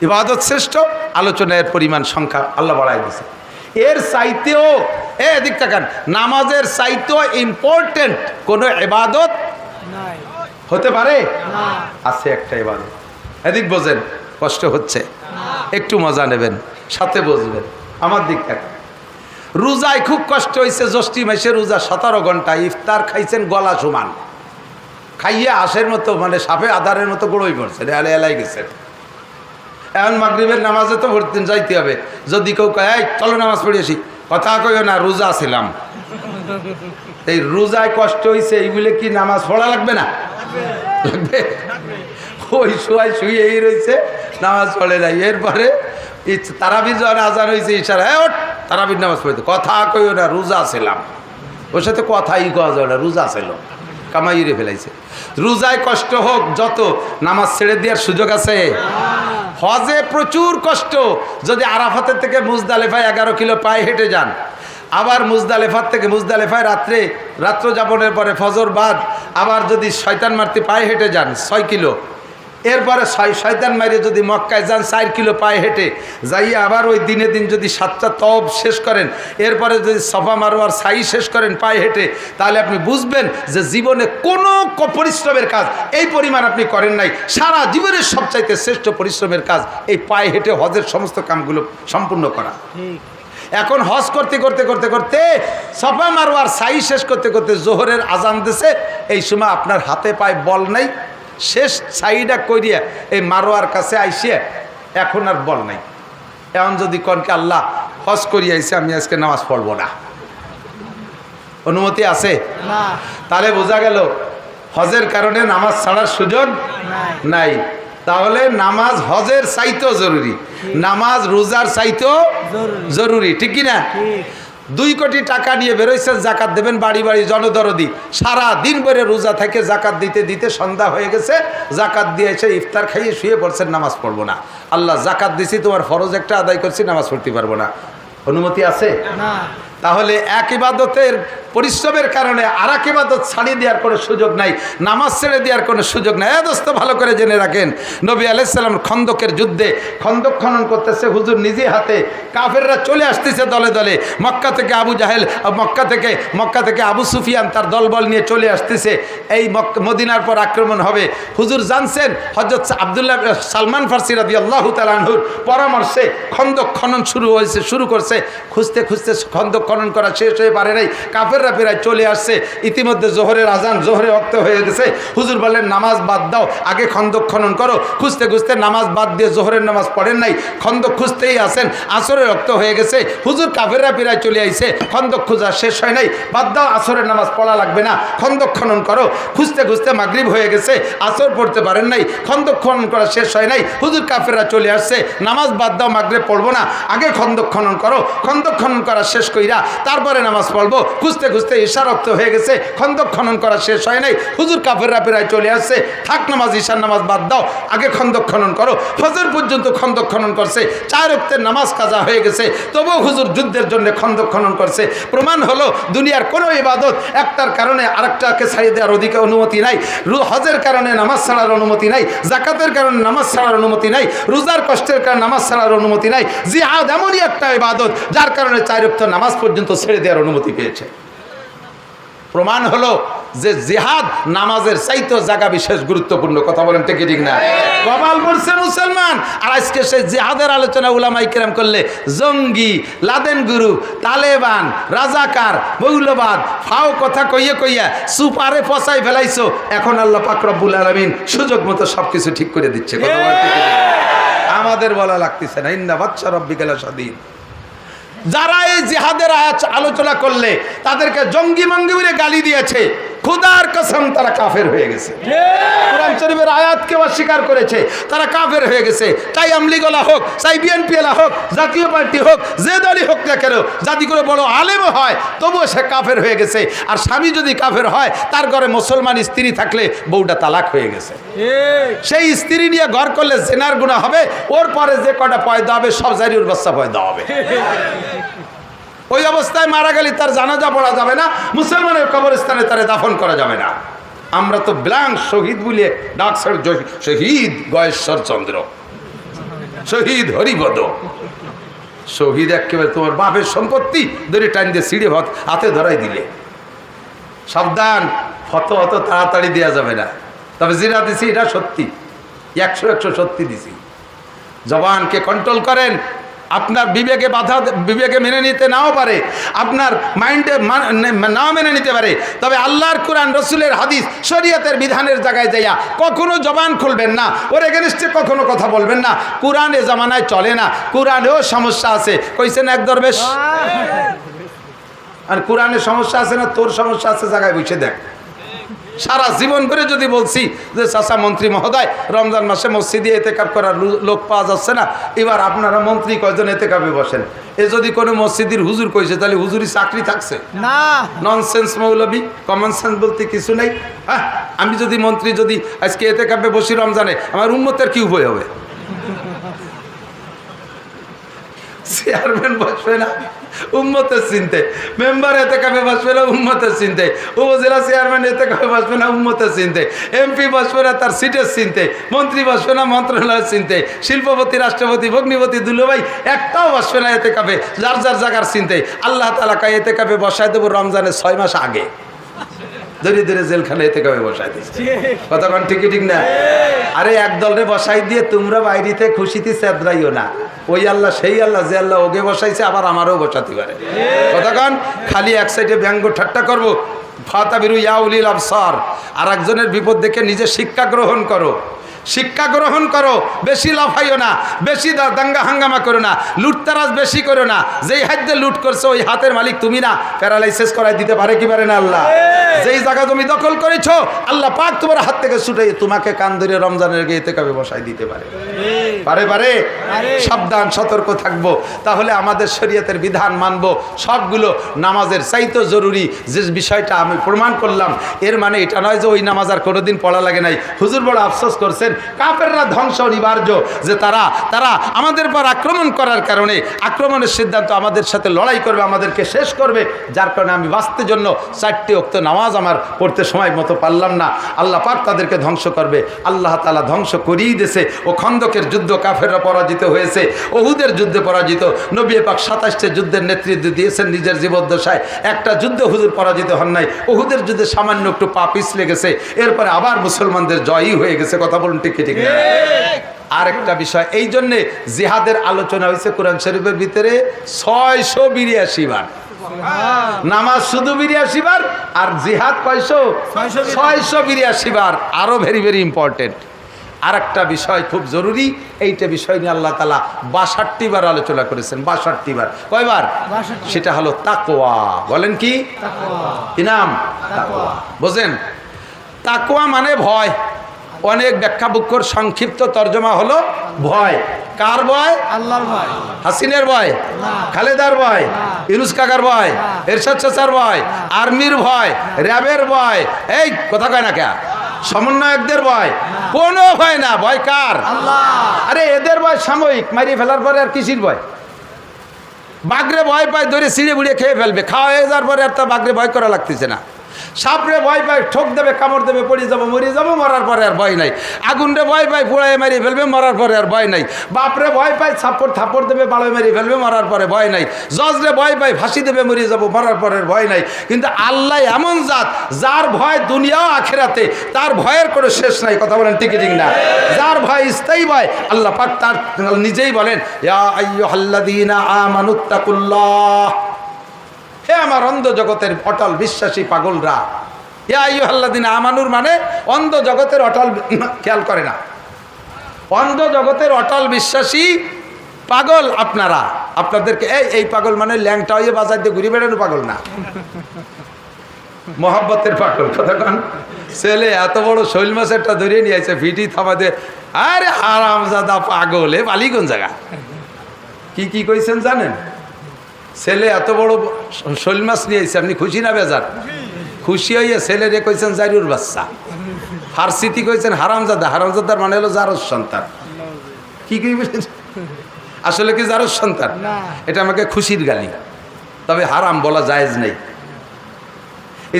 ইবাদত শ্রেষ্ঠ, আলোচনার পরিমাণ সংখ্যা আল্লাহ বাড়ায় দিয়েছে। এর চাইতেও এদিক তাকান, নামাজের চাইতেও ইম্পর্টেন্ট কোনো ইবাদত হতে পারে? আছে একটা ইবাদত। এদিক বোঝেন, কষ্ট হচ্ছে, একটু মজা নেবেন, সাথে বসবেন, আমার দিক তাকান। রোজায় খুব কষ্ট হয়েছে, জ্যৈষ্ঠী মাসে রোজা 17 ঘন্টা, ইফতার খাইছেন গলা সমান, খাইয়ে আশের মতো মানে সাপে আধারের মতো গড়ই পড়ছে, এলাই গেছেন। এখন মাগরিবের নামাজে তো ভর্তি যাইতে হবে। যদি কেউ কয় এই চলো নামাজ পড়ে আসি, কথা কইও না, রোজা ছিলাম। এই রোজায় কষ্ট হয়েছে, এইগুলো কি নামাজ পড়া লাগবে না? লাগবে। ওই শুয়ে রয়েছে, নামাজ পড়ে নাই। এরপরে তারাবির যখন আজান হয়েছে, ইশারা ওঠ তারাবির নামাজ পড়তে, কথা কইও না, রোজা ছিলাম। ওর সাথে কথাই কওয়া যায় না, রোজা ছিল, কামাইরে ফেলাইছে। রোজায় কষ্ট হোক যত, নামাজ ছেড়ে দেওয়ার সুযোগ আছে? হজে প্রচুর কষ্ট। যদি আরাফাতের থেকে মুজদালেফায় 11 কিলো পায়ে হেঁটে যান, আবার মুজদালেফার থেকে মুজদালেফায় রাত্র যাপনের পরে ফজর বাদ আবার যদি শয়তান মারতে পায়ে হেঁটে যান 6 কিলো, এরপরে শয়তান মারে যদি মক্কায় যান 4 কিলো পায়ে হেঁটে যাইয়ে আবার ওই দিনে দিন যদি 7টা তওব শেষ করেন, এরপরে যদি সফা মারওয়ার সাই শেষ করেন পায়ে হেঁটে, তাহলে আপনি বুঝবেন যে জীবনে কোনো পরিশ্রমের কাজ এই পরিমাণ আপনি করেন নাই। সারা জীবনের সবচাইতে শ্রেষ্ঠ পরিশ্রমের কাজ এই পায়ে হেঁটে হজের সমস্ত কামগুলো সম্পূর্ণ করা। এখন হজ করতে করতে করতে করতে সফা মারওয়ার সাই শেষ করতে করতে জোহরের আজান দিছে, এই সময় আপনার হাতে পায়ে বল নাই, শেষ সাইডা করিয়া এই মারোয়ার কাছে আইসিয়া এখন আর বল নাই। এখন যদি কনকে আল্লাহ হজ করিয়া আইসে, আমি আজকে নামাজ পড়বো না, অনুমতি আছে? তাহলে বোঝা গেল হজের কারণে নামাজ ছাড়ার সুযোগ নাই। তাহলে নামাজ হজের চাইতেও জরুরি, নামাজ রোজার চাইতেও জরুরি, ঠিক কিনা? 2 কোটি টাকা নিয়ে বেরোইছেন জাকাত দেবেন, বাড়ি বাড়ি জনদরদি, সারা দিন ভরে রোজা থেকে জাকাত দিতে দিতে সন্ধ্যা হয়ে গেছে, জাকাত দিয়ে এসে ইফতার খাইয়ে শুয়ে পড়ছেন, নামাজ পড়বো না। আল্লাহ জাকাত দিছি, তোমার ফরজ একটা আদায় করছি, নামাজ পড়তে পারবো না, অনুমতি আছে? তাহলে এক ইবাদতের পরিশ্রমের কারণে আর এক ইবাদত ছাড়িয়ে দেওয়ার কোনো সুযোগ নাই, নামাজ ছেড়ে দেওয়ার কোনো সুযোগ নাই। দোস্ত ভালো করে জেনে রাখেন, নবী আলাইহিস সালাম খন্দকের যুদ্ধে খন্দক খনন করতেছে, হুজুর নিজে হাতে, কাফেররা চলে আসতেছে দলে দলে, মক্কা থেকে আবু জাহেল, মক্কা থেকে আবু সুফিয়ান তার দলবল নিয়ে চলে আসতেছে, এই মদিনার পর আক্রমণ হবে। হুজুর জানছেন হযরত আব্দুল্লাহ সালমান ফারসি রাদিয়াল্লাহু তাআলা আনহুর পরামর্শে খন্দক খনন শুরু করছে। খুঁজতে খুঁজতে খন্দক খনন করা শেষ হয়ে পারে নাই, কাফেররা প্রায় চলে আসছে। ইতিমধ্যে জোহরের আজান, জোহরের ওয়াক্ত হয়ে গেছে। হুজুর বললেন নামাজ বাদ দাও, আগে খন্দক খনন করো। খুঁজতে খুঁজতে নামাজ বাদ দিয়ে জোহরের নামাজ পড়েন নাই, খন্দক খুঁজতেই আসেন, আসরের ওয়াক্ত হয়ে গেছে। হুজুর কাফেররা প্রায় চলে আইছে, খন্দক খোঁজা শেষ হয় নাই, বাদ দাও, আসরের নামাজ পড়া লাগবে না, খন্দক খনন করো। খুঁজতে খুঁজতে মাগরিব হয়ে গেছে, আসর পড়তে পারেন নাই, খন্দক খনন করা শেষ হয় নাই। হুজুর কাফেররা চলে আসছে, নামাজ বাদ দাও, মাগরিব পড়বো না, আগে খন্দক খনন করো। খন্দক খনন করা শেষ কইরা তারপরে নামাজ পড়বো। খুঁজতে খুঁজতে ঈশার ওয়াক্ত হয়ে গেছে, খন্দক খনন করা শেষ হয় নাই। হুজুর কাফেররা প্রায় চলে আসছে, থাক নামাজ, ঈশার নামাজ বাদ দাও, আগে খন্দক খনন করো। ফজর পর্যন্ত খন্দক খনন করছে, 4 ওয়াক্তের নামাজ কাজা হয়ে গেছে, তবুও হুজুর যুদ্ধের জন্য খন্দক খনন করছে। প্রমাণ হলো দুনিয়ার কোনো ইবাদত একটার কারণে আরেকটাকে ছাড়িয়ে দেওয়ার অধিকার অনুমতি নাই। হজের কারণে নামাজ ছাড়ার অনুমতি নাই, জাকাতের কারণে নামাজ ছাড়ার অনুমতি নাই, রোজার কষ্টের কারণে নামাজ ছাড়ার অনুমতি নাই। জিহাদ এমনই একটা ইবাদত যার কারণে 4 ওয়াক্ত নামাজ পর্যন্ত ছেড়ে দেওয়ার অনুমতি পেয়েছে। প্রমাণ হলো যে জিহাদ নামাজের চাইতে জায়গা বিশেষ গুরুত্বপূর্ণ। কথা বলেন ঠিক ঠিক না? কপাল পড়ছে মুসলমান। আর আজকে সেই জিহাদের আলোচনা উলামায়ে কেরাম করলে জঙ্গি, লাদেন গ্রুপ, তালেবান, রাজাকার, মৌলবাদ ফাও কথা কইয়া কইয়া সুপারে পচাই ফেলাইছো। এখন আল্লাহ পাক রব্বুল আলামিন সুযোগ মতো সবকিছু ঠিক করে দিচ্ছে। কথা বলেন ঠিক ঠিক না? আমাদের বলা লাগতেছে না, ইন্না বাচ্চা রব্বিকাল শাদীদ। যারা এই জিহাদের আলোচনা করলে তাদেরকে জঙ্গি মঙ্গি বলে গালি দিয়েছে, খুদার কসম তারা কাফের হয়ে গেছে। কোরআন শরীফের আয়াতকে অস্বীকার করেছে, তারা কাফের হয়ে গেছে। চাই আমলিগলা হোক, চাই বিএনপিওয়ালা হোক, জাতীয় পার্টি হোক, যে দলই হোক না কেন, জাতি করে বড় আলেমও হয় তবুও সে কাফের হয়ে গেছে। আর স্বামী যদি কাফের হয়, তার ঘরে মুসলমান স্ত্রী থাকলে বউটা তালাক হয়ে গেছে। সেই স্ত্রী নিয়ে ঘর করলে জেনার গুনাহ হবে, ওর পরে যে কটা পয়দা হবে সব জারিউর বাচ্চা পয়দা হবে। ওই অবস্থায় মারা গেলে তার জানাজা পড়া যাবে না, মুসলমানের কবরস্থানে তারে দাফন করা যাবে না। আমরা তো ব্ল্যাঙ্ক শহীদ বলে ডাকসার, শহীদ গয়েশ্বর চন্দ্র, শহীদ হরিপদ, শহীদ একেবারে তোমার বাপের সম্পত্তি ধরে টাইম দিয়ে সিঁড়ে ভাত হাতে ধরাই দিলে। সাবধান, ফত অত তাড়াতাড়ি দেওয়া যাবে না। তবে যেটা দিছি এটা সত্যি, 100 সত্যি দিছি। জবানকে কন্ট্রোল করেন। আপনার বিবেকে বাধা, বিবেকে মেনে নিতে নাও পারে, আপনার মাইন্ডে নাও মেনে নিতে পারে, তবে আল্লাহর কোরআন, রসুলের হাদিস, শরীয়তের বিধানের জায়গায় যাইয়া কখনো জবান খুলবেন না, ওর এগেনস্টে কখনো কথা বলবেন না। কোরআন এ জামানায় চলে না, কোরআনেও সমস্যা আছে। কইছেন এক দরবেশ, আর কোরআনের সমস্যা আছে না তোর সমস্যা আছে, জায়গায় বসে দেখ। সারা জীবন ধরে যদি বলছি যে চাচা মন্ত্রী মহোদয় রমজান মাসে মসজিদে এতেকাপ করার লোক পাওয়া যাচ্ছে না, এবার আপনারা মন্ত্রী কয়জন এতেকাপে বসেন। এ যদি কোনো মসজিদের হুজুর কইছে তাহলে হুজুরি চাকরি থাকছে না? ননসেন্স মৌলবি, কমন সেন্স বলতে কিছু নেই। হ্যাঁ, আমি যদি মন্ত্রী যদি আজকে এতেকাপে বসি রমজানে, আমার উম্মতের কি উপায় হবে? চেয়ারম্যান বসবে না উম্মতের চিনতে, মেম্বার এতে কাপে বসবে না উম্মতের চিনতে, উপজেলা চেয়ারম্যান এতে কাপে বসবে না উম্মতের চিনতে, এমপি বসবে না তার সিটের চিনতে, মন্ত্রী বসবে না মন্ত্রণালয়ের চিনতে, শিল্পপতি, রাষ্ট্রপতি, ভগ্নিপতি, দুলোভাই একটাও বসবে না এতে কাপে যার যার জায়গার চিনতে। আল্লাহ তাআলা কায় এতে কাপে বসায় দেবো রমজানের 6 মাস আগে, ধীরে ধীরে জেলখানে এতে কাপে বসাই দিচ্ছে। কতক্ষণ ঠিকই ঠিক না? আরে একদল রে বসাই দিয়ে তোমরা বাইরেতে খুশিতে চেদ্রাইও না। ওই আল্লাহ সেই আল্লাহ যে আল্লাহ ওকে বসাইছে আবার আমারও বসাতে পারে। কতক্ষণ খালি এক সাইডে ব্যঙ্গ ঠাট্টা করবো। ফাতাবিরু ইয়া উলিল আবসার, আর একজনের বিপদ দেখে নিজে শিক্ষা গ্রহণ করো, শিক্ষা গ্রহণ করো। বেশি লাফাইও না, বেশি দাঙ্গা হাঙ্গামা করো না, লুটতারাজ বেশি করো না। যেই হাত দিয়ে লুট করছো ওই হাতের মালিক তুমি না, প্যারালাইসিস করাই দিতে পারে কি পারে না আল্লাহ? যেই জায়গা তুমি দখল করেছো আল্লাহ পাক তোমার হাত থেকে ছুটে তোমাকে কান ধরে রমজানের গিয়ে কাবে বসাই দিতে পারে। পারে পারে? সাবধান, সতর্ক থাকবো। তাহলে আমাদের শরীয়তের বিধান মানবো। সবগুলো নামাজের চাইতে জরুরি যে বিষয়টা আমি প্রমাণ করলাম, এর মানে এটা নয় যে ওই নামাজ আর কোনোদিন পড়া লাগে নাই। হুজুর বড় আফসোস করছেন, কাফেররা ধ্বংস অনিবার্য, যে তারা আমাদের পর আক্রমণ করার কারণে আক্রমণের সিদ্ধান্ত আমাদের সাথে লড়াই করবে, আমাদেরকে শেষ করবে। যার কারণে আমি বাঁচতে জন্য 4টি ওয়াক্ত নামাজ আমার পড়তে সময় মতো পারলাম না। আল্লাহ পাক তাদেরকে ধ্বংস করবে। আল্লাহ তাআলা ধ্বংস করিয়ে দিয়েছে। ও খন্দকের যুদ্ধ কাফেররা পরাজিত হয়েছে, ওহুদের যুদ্ধে পরাজিত। নবী পাক 27টা যুদ্ধের নেতৃত্ব দিয়েছেন নিজের জীবদ্দশায়। একটা যুদ্ধে হুজুর পরাজিত হন নাই। ওহুদের যুদ্ধে সামান্য একটু পা পিছলে গেছে, এরপরে আবার মুসলমানদের জয়ই হয়ে গেছে। কথা বলুন ঠিক ঠিক না? আরেকটা বিষয়, এই জন্যে জিহাদের আলোচনা হয়েছে কোরআন শরীফের ভিতরে 682 বার। নামাজ শুধু 82 বার, আর জিহাদ 682 বার। আরো ভেরি ভেরি ইম্পর্টেন্ট আর একটা বিষয় খুব জরুরি, এইটা বিষয় নিয়ে আল্লাহ তাআলা 62 বার আলোচনা করেছেন। 62 বার। কয়বার? সেটা হলো তাকওয়া। বলেন কি? কি নাম? তাকওয়া। বোঝেন? তাকওয়া মানে ভয়। অনেক ব্যাখ্যা বুক্ষর সংক্ষিপ্ত তর্জমা হলো ভয়। কার ভয়? আল্লাহর ভয়। হাসিনের ভয়? খালেদার ভয়? ইউনুস কাকার ভয়? এরশাদ চাচার ভয়? আর্মির ভয়? র্যাবের ভয়? এই কথা কয় না কে? সমন্বয়কদের ভয়? কোনো ভয় না। ভয় কার? আল্লাহ। আরে এদের ভয় সাময়িক, মারিয়ে ফেলার পরে আর কিসির ভয়? বাঘরে ভয় পায়, ধরে ছিঁড়ে বুড়িয়ে খেয়ে ফেলবে। খাওয়া হয়ে যাওয়ার পরে আর তার বাঘরে ভয় করা লাগতেছে না। সাপরে ভয় পাই, ঠোক দেবে, কামড় দেবে, পড়ে যাবো, মরে যাবো, মরার পরে আর ভয় নাই। আগুনরে ভয় পাই, পোড়ায় মারিয়ে ফেলবে, মরার পরে আর ভয় নাই। বাপরে ভয় পাই, থাপ্পড় দেবে, বাড়ায় মারিয়ে ফেলবে, মরার পরে ভয় নাই। জজরে ভয় পাই, ফাঁসি দেবে, মরে যাবো, মরার পরে ভয় নাই। কিন্তু আল্লাহ এমন জাত, যার ভয় দুনিয়া আখিরাতে, তার ভয়ের কোনো শেষ নাই। কথা বলেন ঠিক ঠিক না? যার ভয় স্থায়ী ভয়, আল্লাহ পাক তার নিজেই বলেন, ইয়া আইয়ুহাল্লাযীনা আমানুত্তাকুল্লাহ, হে আমার অন্ধ জগতের অটল বিশ্বাসী পাগলরা। ইয়া আইয়ুহাল্লাযীনা আমানুর মানে অন্ধ জগতের অটল, খেয়াল করে না, অন্ধ জগতের অটল বিশ্বাসী পাগল আপনারা। আপনাদেরকে এই পাগল মানে ল্যাংটা হয়ে বাজার দিয়ে ঘুরে বেড়ানো পাগল না, মহাব্বতের পাগল। কথা কন, ছেলে এত বড় শৈল মাছ একটা ধরিয়ে নিয়ে আসে, ভিটি থামাতে, আরে হারামজাদা পাগল, এ বালি কোন জায়গা? কি কইছেন জানেন? ছেলে এত বড় শৈল মাছ নিয়ে আসছে, আপনি খুশি না বেজার? খুশি হইয়া ছেলেরে কইছেন জাইরুর বাচ্চা, ফার্সিতি কইছেন হারামজাদা। হারামজাদার মানে হলো জারজ সন্তান। কি বলেছেন? আসলে কি জারজ সন্তান? এটা আমাকে খুশির গালি, তবে হারাম বলা জায়েজ নেই।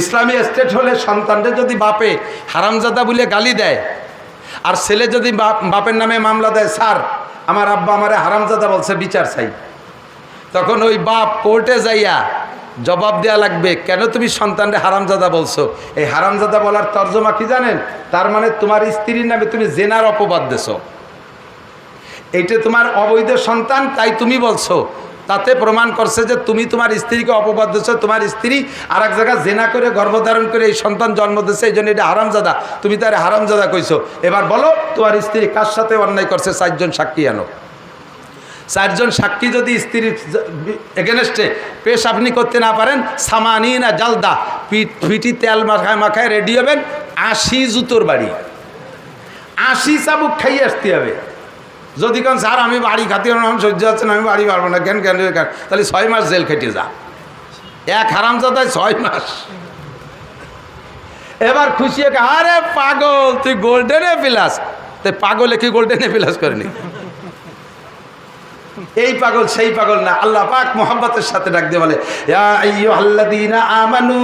ইসলামী স্টেট হলে সন্তানদের যদি বাপে হারামজাদা বলে গালি দেয়, আর ছেলে যদি বাপের নামে মামলা দেয়, স্যার আমার আব্বা আমারে হারামজাদা বলছে, বিচার চাই, তখন ওই বাপ কোর্টে যাইয়া জবাব দেওয়া লাগবে, কেন তুমি সন্তানরে হারামজাদা বলছো? এই হারামজাদা বলার তর্জমা কি জানেন? তার মানে তোমার স্ত্রীর নামে তুমি জেনার অপবাদ দেছো, এইটা তোমার অবৈধ সন্তান, তাই তুমি বলছো। তাতে প্রমাণ করছে যে তুমি তোমার স্ত্রীকে অপবাদ দিচ্ছ, তোমার স্ত্রী আর এক জায়গায় জেনা করে গর্ভধারণ করে এই সন্তান জন্ম দিচ্ছে, এই জন্য এটা হারামজাদা, তুমি তার হারামজাদা কইছো। এবার বলো তোমার স্ত্রী কার সাথে অন্যায় করছে? 4 জন সাক্ষী আনো। 4 জন সাক্ষী যদি স্ত্রীর এগেনস্টে পেশ আপনি করতে না পারেন, সামানি না জালদা, পিঠি তেল মাখায় রেডি হবেন, 80 জুতোর বাড়ি, 80 চাবুক খাইয়ে আসতে হবে। যদি কেন স্যার আমি বাড়ি খাতে সহ্য হচ্ছে না, আমি বাড়ি পারবো না, কেন তাহলে 6 মাস জেল খেটে যা। এক হারামজাদায় 6 মাস। এবার খুশি, আরে পাগল তুই গোল্ডেনে প্লাস, তাই পাগলে কি গোল্ডেনে প্লাস করেনি? এই পাগল সেই পাগল না। আল্লাহ পাক মোহাম্মতের সাথে ডাক দিয়ে বলে, ইয়া আইয়ুহাল্লাযীনা আমানু,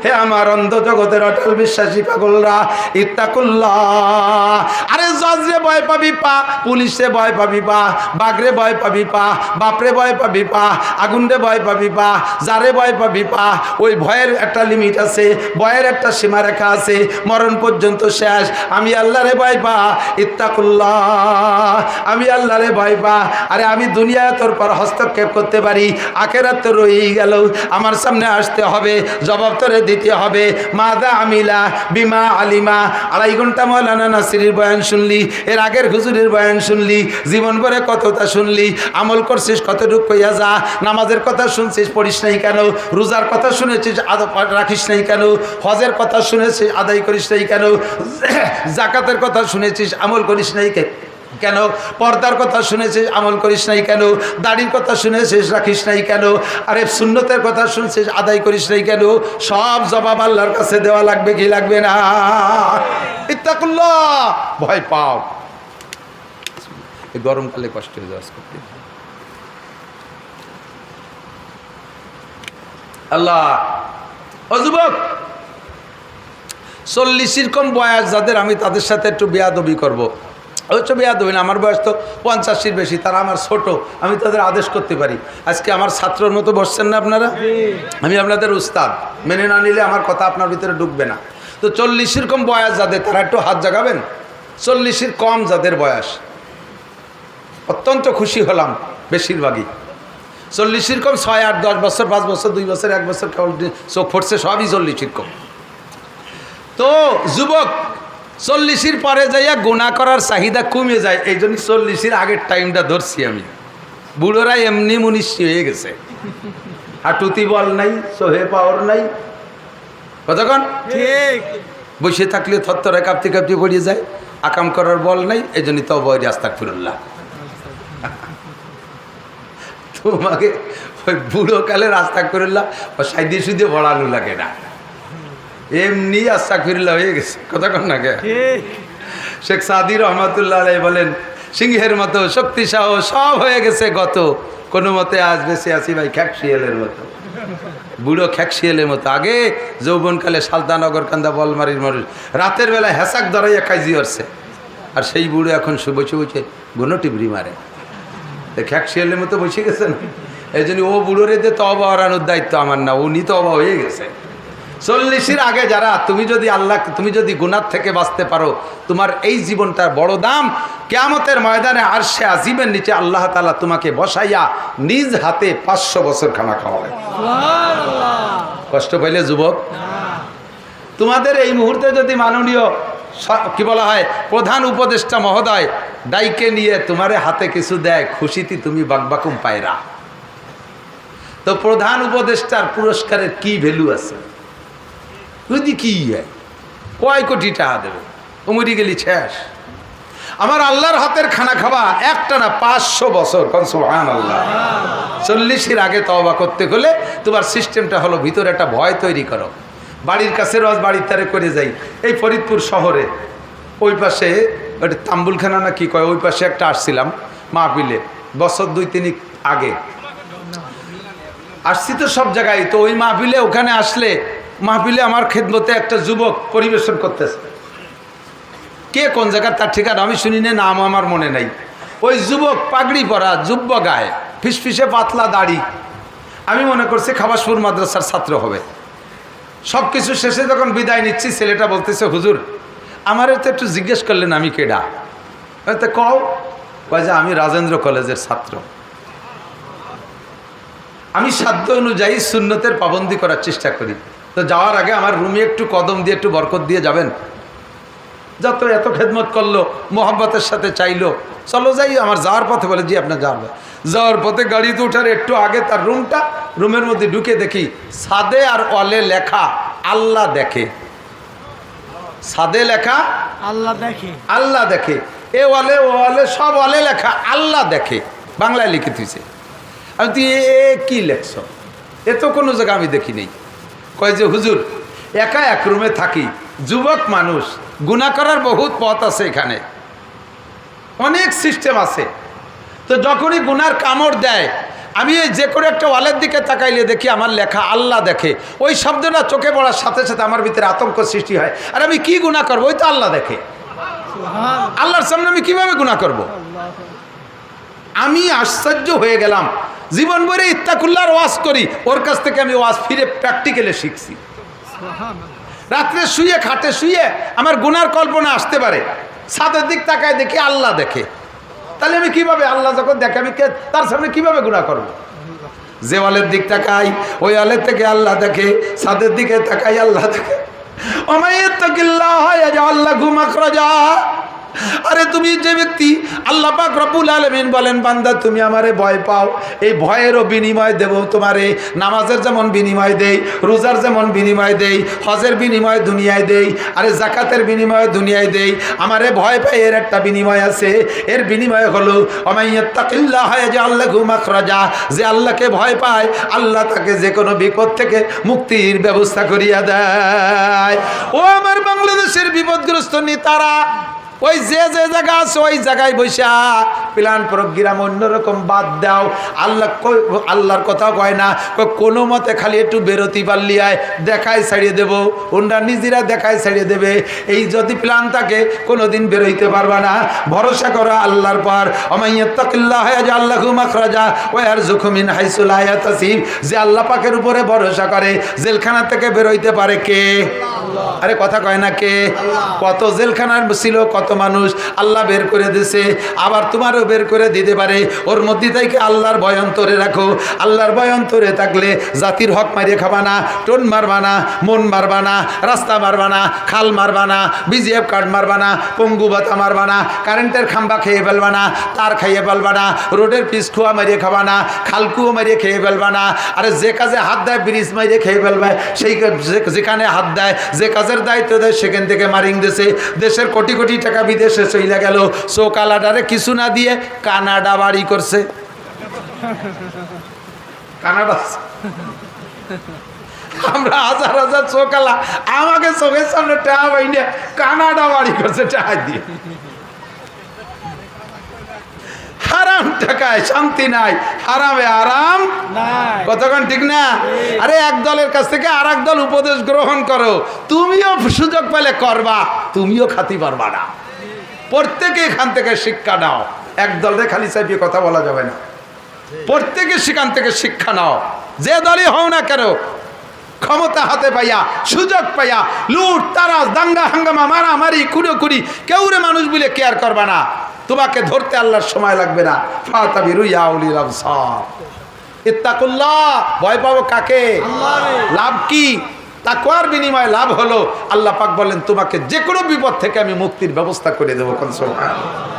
হে আমার অন্ধ জগতের অটল বিশ্বাসী পাগলরা, ইত্তাকুল্লাহ। আরে জজরে ভয় পাবি পা, পুলিশে ভয় পাবি পা, বাঘরে ভয় পাবি পা, বাপরে ভয় পাবি পা, আগুনরে ভয় পাবি পা, যারে ভয় পাবি পা। ওই ভয়ের একটা লিমিট আছে, ভয়ের একটা সীমারেখা আছে, মরণ পর্যন্ত শেষ। আমি আল্লাহরে ভয় পা, ইত্তাকুল্লাহ, আমি আল্লাহরে ভয় পা। আরে আমি দুনিয়ায় তোর পর হস্তক্ষেপ করতে পারি, আখেরাত তো রয়েই গেল, আমার সামনে আসতে হবে, জবাব তোরে দিতে হবে। মাদা আমিলা বিমা আলিমা। 2.5 ঘন্টা মৌলানা নাসিরের বয়ান শুনলি, এর আগের হুজুরের বয়ান শুনলি, জীবন ভরে কতটা শুনলি, আমল করছিস কতটুকু কইয়া যা। নামাজের কথা শুনছিস, পড়িস নাই কেন? রোজার কথা শুনেছিস, রাখিস নাই কেন? হজের কথা শুনেছিস, আদায় করিস নাই কেন? জাকাতের কথা শুনেছিস, আমল করিস নাই কেন? পর্দার কথা শুনেছিস, আমল করিস নাই কেন? দাড়ির কথা শুনেছিস, রাখিস নাই কেন? আরে সুন্নতের কথা শুনছিস, আদায় করিস নাই কেন? সব জবাব আল্লাহর কাছে দেওয়া লাগবে কি লাগবে না? ইত্তাকুল্লাহ, ভয় পাও। এই গরমকালে কষ্ট হয়ে যাওয়া করতে। আল্লাহ, ও যুবক, 40-এর কম বয়স যাদের, আমি তাদের সাথে একটু বেয়াদবি করবো। অবশ্য বেয়াদবি না, আমার বয়স তো 50-এর বেশি, তারা আমার ছোট, আমি তাদের আদেশ করতে পারি। আজকে আমার ছাত্রর মতো বসছেন না আপনারা, আমি আপনাদের উস্তাদ, মেনে না নিলে আমার কথা আপনার ভিতরে ঢুকবে না। তো 40-এর কম বয়স যাদের, তারা একটু হাত জাগাবেন। 40-এর কম যাদের বয়স, অত্যন্ত খুশি হলাম বেশিরভাগই। 40-এর কম 6, 8, 10 বছর, 5 বছর, 2 বছর, 1 বছর কেবল চোখ ফুটছে, সবই 40-এর কম। তো যুবক 40-এর পরে যাইয়া গুনাহ করার চাহিদা কমে যায়, এই জন্য 40-এর আগের টাইমটা ধরছি আমি। বুড়োরা এমনি মুনিশি হয়ে গেছে, হাঁটুতি বল নাই, সোহে পাওয়ার নাই, কতক্ষণ ঠিক বসে থাকলে থরথরে কাঁপতে কাঁপতে পড়িয়ে যায়, আকাম করার বল নাই, এই জন্য তো বয় আস্তাগফিরুল্লাহ। তোমাকে ওই বুড়ো কালে আস্তাগফিরুল্লাহ ও সাইদে সুদে বড়ানো লাগে না, এমনি আস্তাগফিরুল্লাহ হয়ে গেছে, কতক্ষণ না কে? শেখ সাদি রহমাতুল্লাহ আলাইহি বলেন, সিংহের মতো শক্তিশাহ সব হয়ে গেছে গত, কোনো মতে আজ বেঁচে আছি ভাই খ্যাকশিয়ালের মতো, বুড়ো খ্যাকশিয়ালের মতো। আগে যৌবনকালে সালতানগর কান্দা বলমারির মানুষ রাতের বেলায় হেসাক ধরাইয়া কাজি করছে, আর সেই বুড়ো এখন বসে বসে গুনো টিবরি মারে, খ্যাকশিয়ালের মতো বসে গেছেন। এই জন্য ও বুড়োরে দিয়ে তওবা হারানোর দায়িত্ব আমার না, উনি তওবা হয়ে গেছে। 40-এর আগে যারা, তুমি যদি গুনার থেকে বাঁচতে পারো, তোমার এই জীবনটা বড় দাম। কিয়ামতের ময়দানে আরশে আজিমের নিচে আল্লাহ তাআলা তোমাকে বসাইয়া নিজ হাতে 500 বছর খানা খাওয়াবে। কষ্ট পাইলে যুবক, তোমাদের এই মুহূর্তে যদি মাননীয় কি বলা হয় প্রধান উপদেষ্টা মহোদয় ডাইকে নিয়ে তোমারে হাতে কিছু দেয়, খুশিতে তুমি বাকবাকুম পায়রা, তো প্রধান উপদেষ্টার পুরস্কারের কি ভ্যালু আছে? যদি কি কয় কোটি টাকা দেবে, উমরি গেলি শেষ। আমার আল্লাহর হাতের খানা খাওয়া একটা না 500 বছর। সুবহানাল্লাহ। 40-এর আগে তওবা করতে হলে তোমার সিস্টেমটা হলো ভিতরে একটা ভয় তৈরি করো। বাড়ির কাছে রোজ বাড়ির তারে করে যাই, এই ফরিদপুর শহরে ওই পাশে ওটা তাম্বুলখানা না কি কয়, ওই পাশে একটা আসছিলাম মাহফিলে, বছর 2-3 আগে আসছি তো সব জায়গায়। তো ওই মাহফিলে, ওখানে আসলে মাহফিলে আমার খেদমতে একটা যুবক পরিবেশন করতেছে, কে কোন জায়গার তার ঠিকানা আমি শুনি না, নাম আমার মনে নাই। ওই যুবক পাগড়ি পরা, জুব্ব গায়ে, ফিসফিসে পাতলা দাড়ি, আমি মনে করছি খাবাসপুর মাদ্রাসার ছাত্র হবে। সব কিছু শেষে যখন বিদায় নিচ্ছি, ছেলেটা বলতেছে, হুজুর আমার তো একটু জিজ্ঞেস করলেন আমি কেডা? তো কও, কয় যে আমি রাজেন্দ্র কলেজের ছাত্র, আমি সাধ্য অনুযায়ী সুন্নতের পাবন্দি করার চেষ্টা করি, তো যাওয়ার আগে আমার রুমে একটু কদম দিয়ে একটু বরকত দিয়ে যাবেন। যত এত খেদমত করলো, মোহাব্বতের সাথে চাইলো, চলো যাই। আমার যাওয়ার পথে বলে, জি আপনার যাওয়ার পথে গাড়িতে ওঠার একটু আগে তার রুমটা, রুমের মধ্যে ঢুকে দেখি ছাদে আর ওয়ালে লেখা আল্লাহ দেখে। ছাদে লেখা আল্লাহ দেখে, আল্লাহ দেখে। এ ওয়ালে ওয়ালে সব ওয়ালে লেখা আল্লাহ দেখে, বাংলায় লিখে দিয়েছে। আমি তুই কি লেখছ? এ তো কোনো জায়গা আমি দেখি নেই। কয় যে হুজুর একা এক রুমে থাকি, যুবক মানুষ, গুনাহ করার বহুত পথ আছে, এখানে অনেক সিস্টেম আছে। তো যখনই গুনার কামড় দেয়, আমি এই যে কোনো একটা ওয়ালের দিকে তাকাইলে দেখি আমার লেখা আল্লাহ দেখে। ওই শব্দটা চোখে পড়ার সাথে সাথে আমার ভিতরে আতঙ্ক সৃষ্টি হয়, আর আমি কি গুনাহ করবো? ওই তো আল্লাহ দেখে। আল্লাহর সামনে আমি কিভাবে গুনাহ করব? আমি আশ্চর্য হয়ে গেলাম। জীবন ভরে ইত্তাকুল্লাহর ওয়াজ করি, ওর কাছ থেকে আমি ওয়াজ ফিরে প্র্যাকটিক্যালে শিখছি। রাত্রে শুয়ে, খাটে শুয়ে আমার গুনার কল্পনা আসতে পারে, ছাদের দিক তাকায় দেখি আল্লাহ দেখে। তাহলে আমি কিভাবে, আল্লাহ যখন দেখে আমি তার সামনে কিভাবে গুনাহ করব? যে ওয়ালের দিক তাকাই, ওই ওয়ালের থেকে আল্লাহ দেখে, ছাদের দিকে তাকাই আল্লাহ দেখে। ওমাইয়াত্তাকিল্লাহ ইয়াজআল লাহু মাখরাজা। আরে তুমি যে ব্যক্তি, আল্লাহ পাক রব্বুল আলামিন বলেন, বান্দা তুমি আমারে ভয় পাও, এই ভয়েরও বিনিময় দেব তোমারে। নামাজের যেমন বিনিময় দেই, রোজার যেমন বিনিময় দেই, হজের বিনিময় দুনিয়ায় দেই, আরে যাকাতের বিনিময় দুনিয়ায় দেই, আমারে ভয় পাই, এর একটা বিনিময় আছে। এর বিনিময় হলো ওমাইয়াত্তাকিল্লাহ ইয়াজআল লাহু মাখরাজা। যে আল্লাহকে ভয় পায়, আল্লাহ তাকে যে কোনো বিপদ থেকে মুক্তির ব্যবস্থা করিয়া দেয়। ও আমার বাংলাদেশের বিপদগ্রস্ত নেতারা, ওই যে যে জায়গা আছে ওই জায়গায় বৈশা প্ল্যান প্রোগ্রাম অন্যরকম বাদ দাও। আল্লাহর কথা কয় না, কোনো মতে খালি একটু বেরোতে পারলি আয়, দেখায় ছাড়িয়ে দেবো, ওনরা নিজেরা দেখায় ছাড়িয়ে দেবে। এই যদি প্ল্যান থাকে কোনোদিন বেরোইতে পারবা না। ভরসা করো আল্লাহর পর। ওমাইয়াত্তাকিল্লাহ ইয়াজআল লাহু মাখরাজা ওয়া ইয়ারযুকহু মিন হাইসু লা ইয়াহতাসিব। যে আল্লাহ পাকের উপরে ভরসা করে, জেলখানা থেকে বেরোইতে পারে কে? আরে কথা কয় না কে? কত জেলখানার ছিল, কত মানুষ আল্লাহ বের করে দিয়েছে, আবার তোমারও বের করে দিতে পারে। ওর মধ্যে থেকে আল্লাহর ভয় অন্তরে রাখো। আল্লাহর ভয় অন্তরে থাকলে জাতির হক মারিয়ে খাবা না, টোন মারবা না, মন মারবা না, রাস্তা মারবা না, খাল মারবা না, বিজিএফ কার্ড মারবা না, পঙ্গু ভাতা মারবা না, কারেন্টের খাম্বা খেয়ে ফেলবা না, তার খাইয়ে ফেলবা না, রোডের পিস খুয়া মারিয়ে খাবা না, খালকুয়ো মারিয়ে খেয়ে ফেলবা না। আরে যে কাজে হাত দেয় ব্রিজ মারিয়ে খেয়ে ফেলবে, সেই যেখানে হাত দেয়, যে কাজের দায়িত্ব দেয়, সেখান থেকে মারিং দিয়েছে। দেশের কোটি কোটি টাকা বিদেশে চলে গেল, চোকালাটারে কিছু না দিয়ে কানাডা বাড়ি করছে। কানাডা আমরা হাজার হাজার চোকালা, আমাকে চোখের সামনে টাকা পাইনি, কানাডা বাড়ি করছে টাকা দিয়ে। হারাম টাকায় শান্তি নাই, হারামে আরাম নাই। কতক্ষণ ঠিক না? আরে এক দলের কাছ থেকে আর এক দল উপদেশ গ্রহণ করো, তুমিও সুযোগ পেলে করবা, তুমিও খাতি পারবা না। প্রত্যেকে এখান থেকে শিক্ষা নাও, এক দলে খালি চাইপিয়ে কথা বলা যাবে না। প্রত্যেকে সেখান থেকে শিক্ষা নাও, যে দলই হও না কেন, ক্ষমতা হাতে পাইয়া, সুযোগ পাইয়া লুট তারাস, দাঙ্গা হাঙ্গামা, মারামারি, কুড়োকুড়ি, কেউরে মানুষ বলে কেয়ার করবা না। তোমাকে ধরতে আল্লাহর সময় লাগবে না। ফাতাবিরু ইয়া উলিল আবসার, ইত্তাকুল্লাহ, ভয় পাবো কাকে? লাভ কি? তাকওয়ার বিনিময়ে লাভ হলো আল্লাহ পাক বলেন তোমাকে যে কোনো বিপদ থেকে আমি মুক্তির ব্যবস্থা করে দেবো। কোন সুবহানাল্লাহ।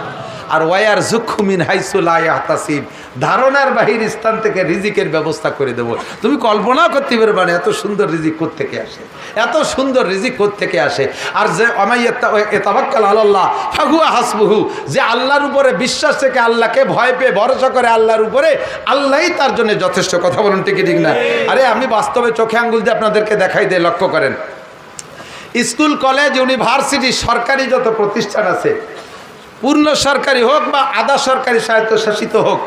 আর ওয়ার যুক্ষু মিন হাইসু লা ইয়াহতাসিব, ধারণার বাহির স্থান থেকে রিজিকের ব্যবস্থা করে দেব। তুমি কল্পনা করতে পারবে না এত সুন্দর রিজিক কোত্থেকে আসে, এত সুন্দর রিজিক কোত্থেকে আসে। আর যে ইয়াতাওয়াক্কাল আলাল্লাহ ফাহুয়া হাসবুহু, যে আল্লাহর উপরে বিশ্বাস থেকে, আল্লাহকে ভয় পেয়ে ভরসা করে আল্লাহর উপরে, আল্লাহই তার জন্য যথেষ্ট। কথা বলুন ঠিক ঠিক না? আরে আমি বাস্তবে চোখে আঙ্গুল দিয়ে আপনাদেরকে দেখাই দিয়ে, লক্ষ্য করেন, স্কুল, কলেজ, ইউনিভার্সিটি, সরকারি যত প্রতিষ্ঠান আছে, পূর্ণ সরকারি হোক বা আধা সরকারি স্বায়ত্তশাসিত হোক,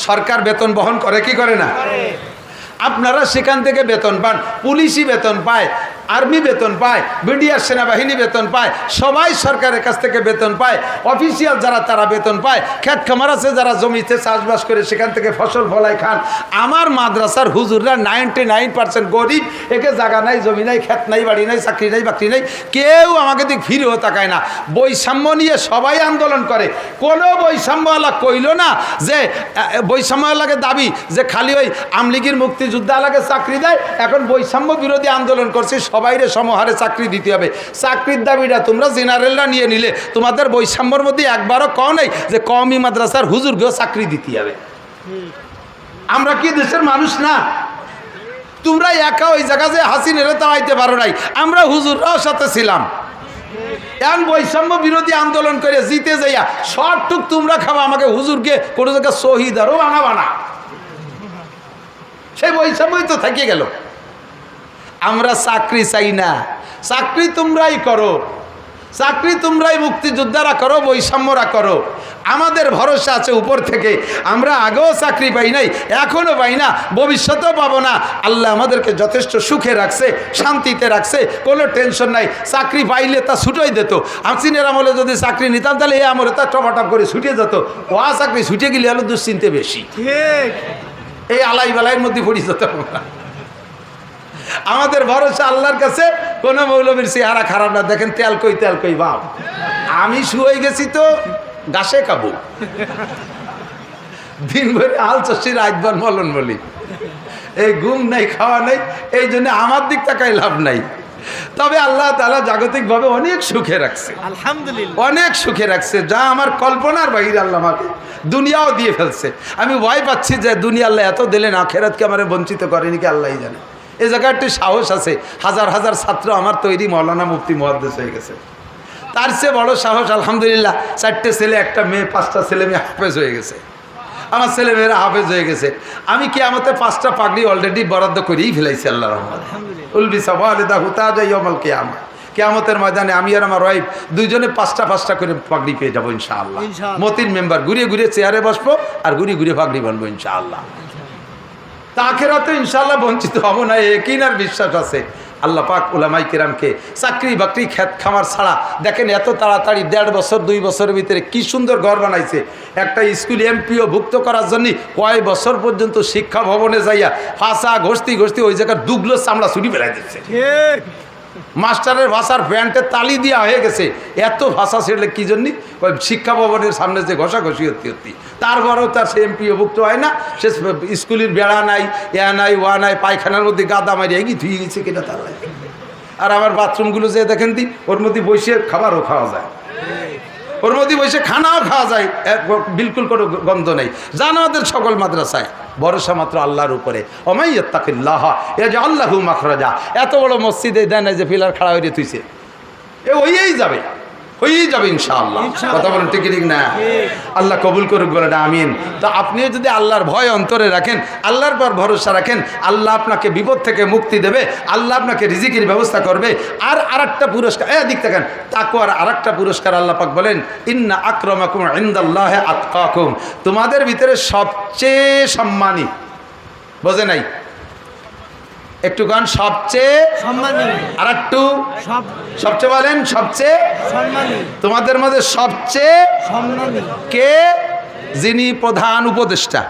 সরকার বেতন বহন করে কি করে না? আপনারা সেখান থেকে বেতন পান, পুলিশই বেতন পায়, আর্মি বেতন পায়, বিডিআর সেনাবাহিনী বেতন পায়, সবাই সরকারের কাছ থেকে বেতন পায়। অফিসিয়াল যারা তারা বেতন পায়। ক্ষেত খামার আছে যারা জমিতে চাষবাস করে সেখান থেকে ফসল ফলাই খান। আমার মাদ্রাসার হুজুররা 99% গরিব, একে জায়গা নাই, জমি নাই, ক্ষেত নাই, বাড়ি নাই, চাকরি নাই, বাকরি নাই, কেউ আমাকে দিক ফিরেও তাকায় না। বৈষম্য নিয়ে সবাই আন্দোলন করে, কোনো বৈষম্যওয়ালা কইল না যে বৈষম্যওয়ালাকে দাবি যে খালি ওই আমলিগির মুক্তিযোদ্ধাওয়ালাকে চাকরি দেয়, এখন বৈষম্য বিরোধী আন্দোলন করছে, সবাইরে সমহারে চাকরি দিতে হবে। চাকরির দাবিটা তোমরা জেনারেলরা নিয়ে নিলে তোমাদের বৈষম্যর মধ্যে একবারও কও নাই যে কওমি মাদ্রাসার হুজুরকেও চাকরি দিতে হবে। আমরা কি দেশের মানুষ না? তোমরা একা ওই জায়গা যে হাসিনেরা তাড়াইতে পারো নাই, আমরা হুজুররাও সাথে ছিলাম। এখন বৈষম্য বিরোধী আন্দোলন করে জিতে যাইয়া সবটুক তোমরা খাবা, আমাকে হুজুরকে কোনো জায়গায় শহীদ আরও বানাবা না। সেই বৈষম্যই তো থেকে গেল। আমরা চাকরি চাই না, চাকরি তোমরাই করো, চাকরি তোমরাই মুক্তিযোদ্ধারা করো, বৈষম্যরা করো। আমাদের ভরসা আছে উপর থেকে। আমরা আগেও চাকরি পাই নাই, এখনও পাই না, ভবিষ্যতেও পাবো না। আল্লাহ আমাদেরকে যথেষ্ট সুখে রাখছে, শান্তিতে রাখছে, কোনো টেনশন নাই। চাকরি পাইলে তা ছুটোই দিত। হাসিনের আমলে যদি চাকরি নিতাম তাহলে এই আমলে তা টপাটপ করে ছুটে যেত। ও চাকরি ছুটে গেলে হলো দুশ্চিন্তে বেশি, এই আলাই বালাইয়ের মধ্যে পড়ে যেত। আমাদের ভরসা আল্লাহর কাছে। কোন মৌলবীর চেহারা খারাপ না, দেখেন তেল কই বাপ, আমি শুয়ে গেছি তো গাছে কাবু, দিন ভরে আল চষি রাতবার মলন বলি, এই ঘুম নাই, খাওয়া নাই, এই জন্য আমার দিক তাকাই লাভ নাই। তবে আল্লাহ তাআলা জাগতিকভাবে অনেক সুখে রাখছে, আলহামদুলিল্লাহ, অনেক সুখে রাখছে, যা আমার কল্পনার বাইরে। আল্লাহ আমাকে দুনিয়াও দিয়ে ফেলছে। আমি ভয় পাচ্ছি যে দুনিয়া আল্লাহ এত দিলেন, আখেরাতকে আমার বঞ্চিত করেনি কি আল্লাহই জানে। এই জায়গায় একটু সাহস আছে। হাজার হাজার ছাত্র আমার তৈরি, মৌলানা মুফতি মুহাদ্দিস হয়ে গেছে। তার চেয়ে বড় সাহস আলহামদুলিল্লাহ, 4টে ছেলে 1টা মেয়ে, 5টা ছেলে মেয়ে হাফেজ হয়ে গেছে। আমার ছেলে মেয়েরা হাফেজ হয়ে গেছে। আমি কিয়ামতে 5টা পাগড়ি অলরেডি বরাদ্দ করেই ফেলাইছি আল্লাহর রহমতে। উলবি সাওয়ালিদা হুতাজা ইয়াউমাল কিয়ামা, কিয়ামতের ময়দানে আমি আর আমার ওয়াইফ দুইজনে 5টা করে পাগড়ি পেয়ে যাবো ইনশাআল্লাহ। মতির মেম্বার ঘুরিয়ে ঘুরিয়ে চেয়ারে বসবো আর ঘুরিয়ে ঘুরিয়ে পাগড়ি বানবো ইনশাআল্লাহ। তা আখেরাতে ইনশাআল্লাহ বঞ্চিত হব না, একিনার বিশ্বাস আছে। আল্লাহ পাক উলামায়ে কেরামকে চাকরি বাকরি খেত খামার ছাড়া, দেখেন এত তাড়াতাড়ি 1.5 বছর 2 বছরের ভিতরে কি সুন্দর ঘর বানাইছে। একটা স্কুল এমপিও ভুক্ত করার জন্য কয় বছর পর্যন্ত শিক্ষা ভবনে যাইয়া ফাঁসা ঘষতি ওই জায়গার দুগলো চামড়া ছুটি ফেলাই দিচ্ছে। মাস্টারের ভাষার প্যান্টের তালি দেওয়া হয়ে গেছে। এত ভাষা ছেড়ে কি জন্য? ওই শিক্ষা ভবনের সামনে যে ঘষাঘষি হতে তারপরেও তার সে এমপিও ভুক্ত হয় না। সে স্কুলের বেড়া নাই, নাই, নাই, পায়খানার মধ্যে গাদা মারি এগিয়ে ধুয়ে গেছে কিনা তার। আর আমার বাথরুমগুলো যে দেখেন দি, ওর মধ্যে বসে খাবারও খাওয়া যায়, ওর মধ্যে বসে খানাও খাওয়া যায়, বিলকুল কোনো গন্ধ নেই। জানো আমাদের সকল মাদ্রাসায় ভরসা মাত্র আল্লাহর উপরে। ওমাই ইয়াত্তাকিল্লাহ ইয়াজআল লাহু মাখরাজা। এত বড় মসজিদে দেয় না যে পিলার খাড়া হয়ে তুইছে, এ ওইই যাবে, হয়েই যাবে ইনশাআল্লাহ। কথা বলেন ঠিক ঠিক না? আল্লাহ কবুল করুক, বলেন আমিন। তো আপনিও যদি আল্লাহর ভয় অন্তরে রাখেন, আল্লাহর পর ভরসা রাখেন, আল্লাহ আপনাকে বিপদ থেকে মুক্তি দেবে, আল্লাহ আপনাকে রিজিকের ব্যবস্থা করবে। আর আরেকটা পুরস্কার, দিক থাকেন তাকওয়ার আরেকটা পুরস্কার আল্লাহ পাক বলেন, ইন্না আকরামাকুম ইনদাল্লাহি আতকাকুম, তোমাদের ভিতরে সবচেয়ে সম্মানী, বোঝে নাই একটু গান, সবচেয়ে সম্মানী, আর একটু সবচেয়ে বলেন, সবচেয়ে সম্মানী, তোমাদের মধ্যে সবচেয়ে সম্মানী কে? যিনি প্রধান উপদেষ্টা,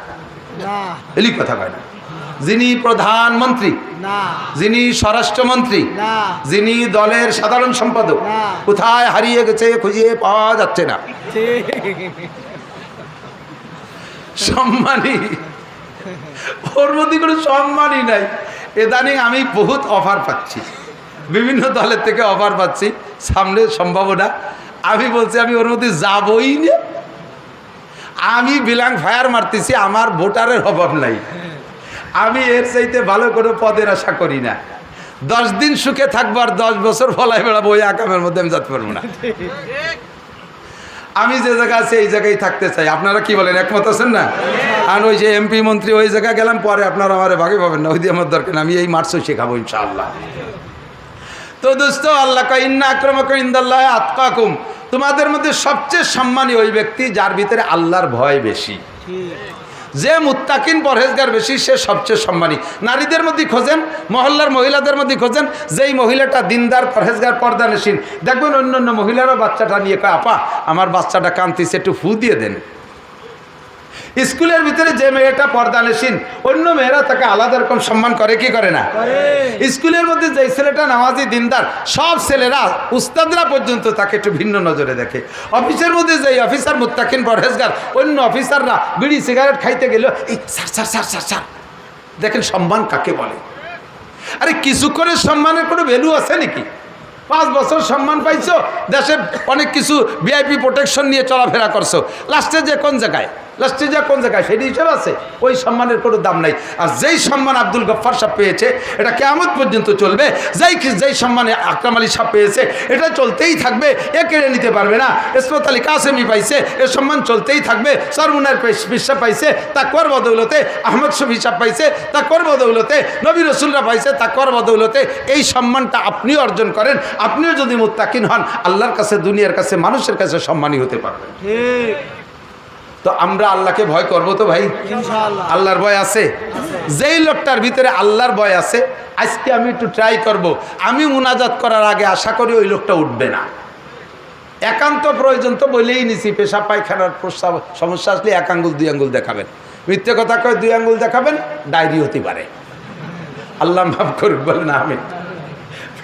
এলি কথা কয় না, যিনি প্রধানমন্ত্রী না, যিনি স্বরাষ্ট্রমন্ত্রী না, যিনি দলের সাধারণ সম্পাদক, কোথায় হারিয়ে গেছে খুঁজে পাওয়া যাচ্ছে না, সম্মানী, ওর মধ্যে কোনো সম্মানই নাই। ইদানিং আমি বহুত অফার পাচ্ছি, বিভিন্ন দলের থেকে অফার পাচ্ছি, সামনে সম্ভাবনা। আমি বলছি আমি ওর মধ্যে যাবই না, আমি বিলাং ফায়ার মারতেছি, আমার ভোটারের অভাব নাই, আমি এর চাইতে ভালো কোনো পদের আশা করি না। 10 দিন সুখে থাকবো আর 10 বছর ফলায় বেড়াবো, ওই আকামের মধ্যে আমি যেতে পারবো না। আমি যে জায়গা আছে এই জায়গায় থাকতে চাই। আপনারা কি বলেন, একমত আছেন না? আর ওই যে এমপি মন্ত্রী ওই জায়গায় গেলাম, পরে আপনারা আমার ভাগে পাবেন না, ওই দিয়ে আমার দরকার, আমি এই মার্চও শেখাবো ইনশাআল্লাহ। তো দোস্ত, আল্লাহ কয় ইন্না আকরামাকুম ইনদাল্লাহি আতকাকুম, তোমাদের মধ্যে সবচেয়ে সম্মানী ওই ব্যক্তি যার ভিতরে আল্লাহর ভয় বেশি। যে মুত্তাকিন পরহেজগার বেশি, সে সবচেয়ে সম্মানী। নারীদের মধ্যে খোঁজেন, মহল্লার মহিলাদের মধ্যে খোঁজেন, যেই মহিলাটা দিনদার পরহেজগার পর্দানশীল, দেখবেন অন্য অন্য মহিলারও বাচ্চাটা নিয়ে কয়, আপা আমার বাচ্চাটা কাঁদতেছে, একটু ফু দিয়ে দেন। স্কুলের ভিতরে যে মেয়েটা পর্দানশীল, অন্য মেয়েরা তাকে আলাদা রকম সম্মান করে কি করে না? স্কুলের মধ্যে যে ছেলেটা নামাজি দিনদার, সব ছেলেরা উস্তাদরা পর্যন্ত তাকে একটু ভিন্ন নজরে দেখে। অফিসের মধ্যে যে অফিসার মুত্তাকিন পরহেজগার, অন্য অফিসাররা বিড়ি সিগারেট খাইতে গেল, এই sir sir sir sir sir, দেখেন সম্মান কাকে বলে। আরে কিছুক্ষণের সম্মানের কোনো ভ্যালু আছে নাকি? 5 বছর সম্মান পাইছো, দেশে অনেক কিছু ভিআইপি প্রোটেকশন নিয়ে চলাফেরা করছো, লাস্টে যে কোন জায়গায় সেটি হিসেবে আছে, ওই সম্মানের কোনো দাম নাই। আর যেই সম্মান আব্দুল গফফার সাহেব পেয়েছে, এটা কিয়ামত পর্যন্ত চলবে। যেই সম্মানে আকরাম আলী সাহেব পেয়েছে, এটা চলতেই থাকবে, এ কেড়ে নিতে পারবে না। ইসমাত আলী কাসেমি পাইছে, এ সম্মান চলতেই থাকবে। সরমুনার পিসা পাইছে, তাকওয়ার বদৌলতে। আহমদ শফি সাহেব পাইছে, তাকওয়ার বদৌলতে। নবী রাসূলরা পাইছে, তাকওয়ার বদৌলতে। এই সম্মানটা আপনিও অর্জন করেন, আপনিও যদি মুত্তাকিন হন, আল্লাহর কাছে, দুনিয়ার কাছে, মানুষের কাছে সম্মানী হতে পারবেন। ঠিক। তো আমরা আল্লাহকে ভয় করব তো ভাই, ইনশাআল্লাহ। আল্লাহর ভয় আছে, যেই লোকটার ভিতরে আল্লাহর ভয় আছে, আজকে আমি একটু ট্রাই করব, আমি মুনাজাত করার আগে আশা করি ওই লোকটা উঠবে না। একান্ত প্রয়োজন তো বলেই নিছি, পেশাব পায়খানার প্রস্রাব সমস্যা আসলে 1 আঙ্গুল 2 আঙ্গুল দেখাবেন, মিথ্যে কথা কয় 2 আঙ্গুল দেখাবেন, ডায়রি হতে পারে, আল্লাহ মাফ করুক, বলেন আমি।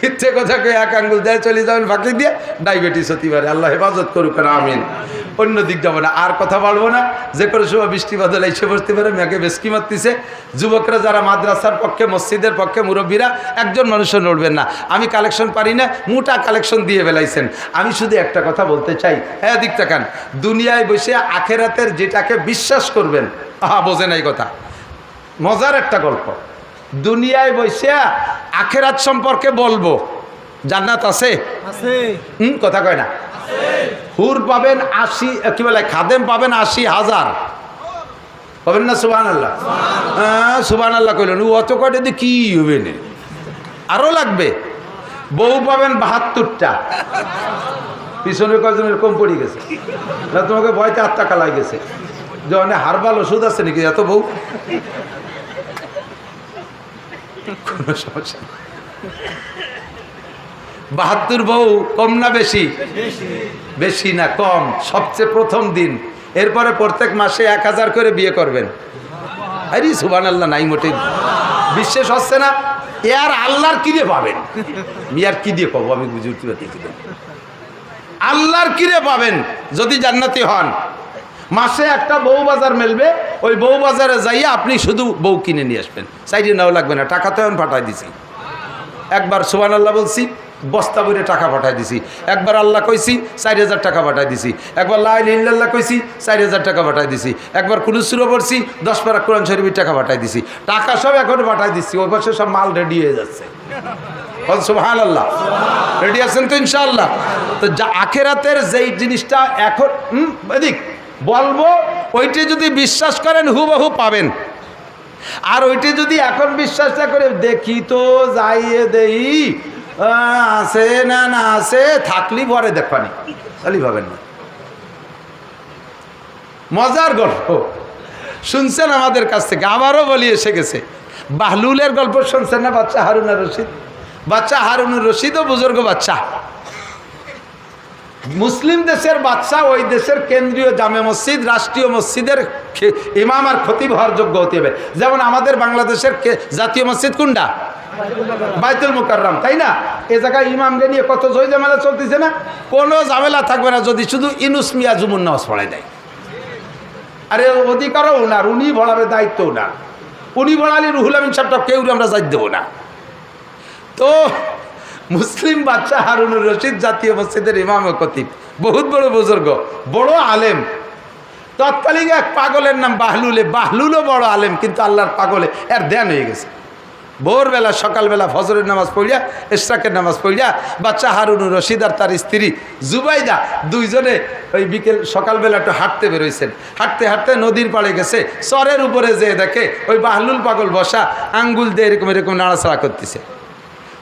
মিথ্যে কথা কয়ে 1 আঙ্গুল দেয় চলে যাবেন ফাঁকি দিয়ে, ডায়াবেটিস হতে পারে, আল্লাহ হেফাজত করুক, আমিন। অন্য দিক যাবো না, আর কথা বলবো না। যে কোনো সময় বৃষ্টি বাদল এসে বসতে পারে, মেঘে বেশকি মারতেছে। যুবকরা যারা মাদ্রাসার পক্ষে, মসজিদের পক্ষে, মুরব্বীরা, একজন মানুষও নড়বেন না। আমি কালেকশন পারি না, মোটা কালেকশন দিয়ে বেলাইছেন। আমি শুধু একটা কথা বলতে চাই, হ্যাঁ দিক তাকান, দুনিয়ায় বসে আখেরাতের যেটাকে বিশ্বাস করবেন, বোঝে নাই কথা। মজার একটা গল্প, দুনিয়ায় বসে আখেরাত সম্পর্কে বলবো, জান্নাত আছে? কথা কয় না। হুর পাবেন 80, কি বলে, খাদেম পাবেন 80,000, পাবেন না? সুবহানাল্লাহ, হ্যাঁ সুবহানাল্লাহ কইলেন, অত কয়টা দিয়ে কি হবে না, আরো লাগবে। বউ পাবেন 72টা, পিছনে কয়জনের কম পড়ে গেছে না? তোমাকে ভয়তে 8 টাকা লাগে গেছে, যে অনেক হারবাল ওষুধ আছে নাকি এত বউ? কোনো সমস্যা, 72 বউ কম না বেশি? বেশি না কম, সবচেয়ে প্রথম দিন। এরপরে প্রত্যেক মাসে 1000 করে বিয়ে করবেন। আরে সুবহানাল্লাহ, নাই মোটেই বিশ্বাস হচ্ছে না। এ আর আল্লাহর কিরে পাবেন? মিয়ার কি দিয়ে পাবো আমি বুঝে উঠতে পারছি। আল্লাহর কিরে পাবেন যদি জান্নাতি হন? মাসে একটা বউ বাজার মেলবে, ওই বউ বাজারে যাইয়া আপনি শুধু বউ কিনে নিয়ে আসবেন, চাইলে নাও লাগবে না, টাকা তো এখন পাঠাই দিছি। একবার সুবহানাল্লাহ বলছি, বস্তা ভরে টাকা পাঠাই দিছি। একবার আল্লাহ কইছি 4000 টাকা পাঠাই দিছি। একবার লা ইলাহা ইল্লাল্লাহ কইছি 4000 টাকা পাঠাই দিছি। একবার কুলুস সূরা পড়ছি 10 পারা কোরআন শরীফের টাকা পাঠাই দিছি। টাকা সব এখন পাঠাই দিছি, ওই পাশে সব মাল রেডি হয়ে যাচ্ছে। সুবহানাল্লাহ, রেডি আছেন তো ইনশাআল্লাহ? তো যা আখিরাতের যেই জিনিসটা এখন এদিক বলবো, ওইটা যদি বিশ্বাস করেন হুবহু পাবেন। আর ওইটা যদি এখন বিশ্বাস না করে দেখি তো যাইয়ে দেই আছে না না আছে, থাকলি পরে দেখবানি, খালি ভাবেন না। মজার গল্প শুনছেন আমাদের কাছ থেকে, আবারও বলি এসে গেছে। বাহলুলের গল্প শুনছেন না? বাচ্চা হারুন রশিদ, বাচ্চা হারুনুর রশিদও বুজুর্গ বাচ্চা, মুসলিম দেশের বাচ্চা, ওই দেশের কেন্দ্রীয় জামে মসজিদ, রাষ্ট্রীয় মসজিদের ইমাম আর খতিব হওয়ার যোগ্য হতে হবে। যেমন আমাদের বাংলাদেশের জাতীয় মসজিদ কোনটা? বাইতুল মুকাররম, তাই না? এ জায়গায় ইমামকে নিয়ে কত জয় ঝামেলা চলতেছে না? কোনো ঝামেলা থাকবে না যদি শুধু ইনুস মিয়া জুমুন নামাজ পড়াই দেয়। আরে অধিকারও ওনার, উনি ভরাবে, দায়িত্ব ওনার। উনি ভরালি রুহুল আমিন সাহেবটা কেউ আমরা যাই দেবো না। তো মুসলিম বাচ্চা হারুনুর রশিদ জাতীয় মসজিদের ইমাম ও খতিব, বহুত বড় বুজুর্গ, বড় আলেম। তৎকালীন এক পাগলের নাম বাহলুলে, বাহলুলও বড় আলেম, কিন্তু আল্লাহর পাগলে এর ধ্যান হয়ে গেছে। ভোরবেলা সকালবেলা ফজরের নামাজ পড়িয়া, ইশরাকের নামাজ পড়িয়া বাচ্চা হারুনুর রশিদ আর তার স্ত্রী জুবাইদা দুইজনে ওই বিকেল সকালবেলা একটু হাঁটতে বেরোইছেন। হাঁটতে হাঁটতে নদীর পাড়ে গেছে, চরের উপরে যেয়ে দেখে ওই বাহলুল পাগল বসা আঙ্গুল দিয়ে এরকম এরকম নাড়াচাড়া করতেছে।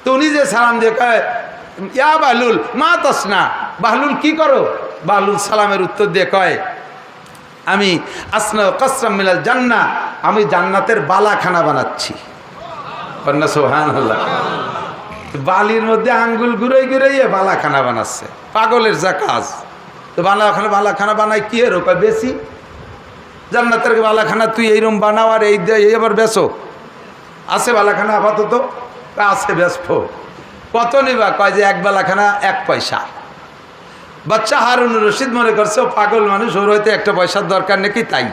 তো উনি যে সালাম দিয়ে কয়, ইয়া বাহলুল মা তসনা, বাহলুল কি করো? বাহলুল সালামের উত্তর দিয়ে কয়, আমি আসনা কসরাম মিনাল জান্নাহ, আমি জান্নাতের বালাখানা বানাচ্ছি। সুবহানাল্লাহ, বালির মধ্যে আঙ্গুল ঘুরাই ঘুরাইয়ে বালাখানা বানাচ্ছে, পাগলের যা কাজ। তো বালাখানা বানাই কি এর কয় বেশি, জান্নাতের বালাখানা তুই এইরকম বানাও আর এই এবার বেচো। আছে বালাখানা আপাতত? আছে, ব্যস্ত। কত নিবা? কয় যে এক বালাখানা 1 পয়সা। বাচ্চা হারুনুর রশিদ মনে করছে ও পাগল মানুষ, ওর হয়তো একটা পয়সার দরকার নাকি, তাই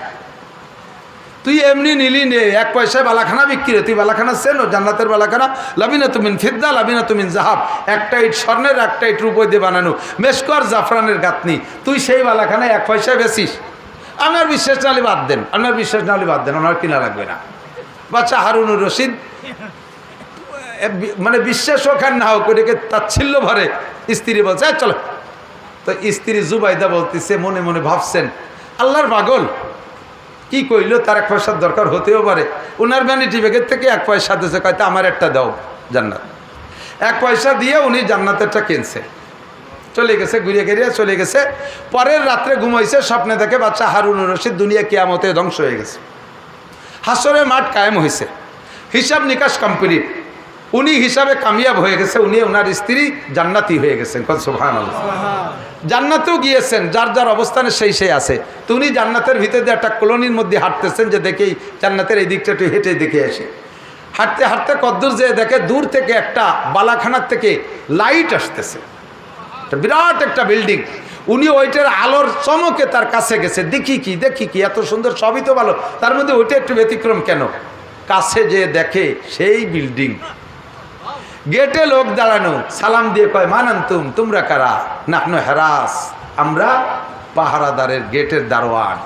তুই এমনি নিলি নে, 1 পয়সায় বালাখানা বিক্রি। তুই বালাখানা চেন? জান্নাতের বালাখানা লাবিনা তুমিন ফিদ্দা লাবিনা তুমিন জাহাব, একটা ইট স্বর্ণের একটা ইট রূপোয় দিয়ে বানানো, মেশকর জাফরানের গাঁথনি। তুই সেই বালাখানা 1 পয়সায় বেচিস? আপনার বিশ্বাস নাহলে বাদ দেন, আপনার বিশ্বাস নাহলে বাদ দেন, আমার কিনা লাগবে না। বাচ্চা হারুনুর রশিদ মানে বিশ্বাস ওখান না হোক, ওটাকে তাচ্ছিল্য ভরে স্ত্রী বলছে চলো। তো স্ত্রী জুবাইদা বলতেছে, মনে মনে ভাবছেন আল্লাহর পাগল কি কইল, তার 1 পয়সার দরকার হতেও পারে। ওনার ভ্যানিটি ব্যাগের থেকে 1 পয়সা দিয়েছে, কয়তো আমার একটা দাও জান্নাত। 1 পয়সা দিয়ে উনি জান্নাতেরটা কিনছে, চলে গেছে, ঘুরিয়ে ঘিরিয়ে চলে গেছে। পরের রাত্রে ঘুমাইছে, স্বপ্নে দেখে বাচ্চা হারুনুর রশিদ দুনিয়া কিয়ামতে ধ্বংস হয়ে গেছে, হাসরে মাঠ কায়েম হয়েছে, হিসাব নিকাশ কমপ্লিট, উনি হিসাবে কামিয়াব হয়ে গেছে, উনি ওনার স্ত্রী জান্নাতি হয়ে গেছেন। সুবহানাল্লাহ, জান্নাতেও গিয়েছেন, যার যার অবস্থানে সেই আছে। তো উনি জান্নাতের ভিতরে দিয়ে একটা কলোনির মধ্যে হাঁটতেছেন, যে দেখেই জান্নাতের এই দিকটা একটু হেঁটে দেখে আসে। হাঁটতে হাঁটতে কদ্দূর যে দেখে দূর থেকে একটা বালাখানার থেকে লাইট আসতেছে, বিরাট একটা বিল্ডিং। উনি ওইটার আলোর চমকে তার কাছে গেছে, দেখি কি এত সুন্দর, সবই তো ভালো, তার মধ্যে ওইটা একটু ব্যতিক্রম কেন? কাছে যে দেখে সেই বিল্ডিং, গেটে লোক দাঁড়ানো, সালাম দিয়ে কয় মানান্তুম, তোমরা কারা? নাহনু হেরাস, আমরা পাহারাদারের গেটের দারোয়ান।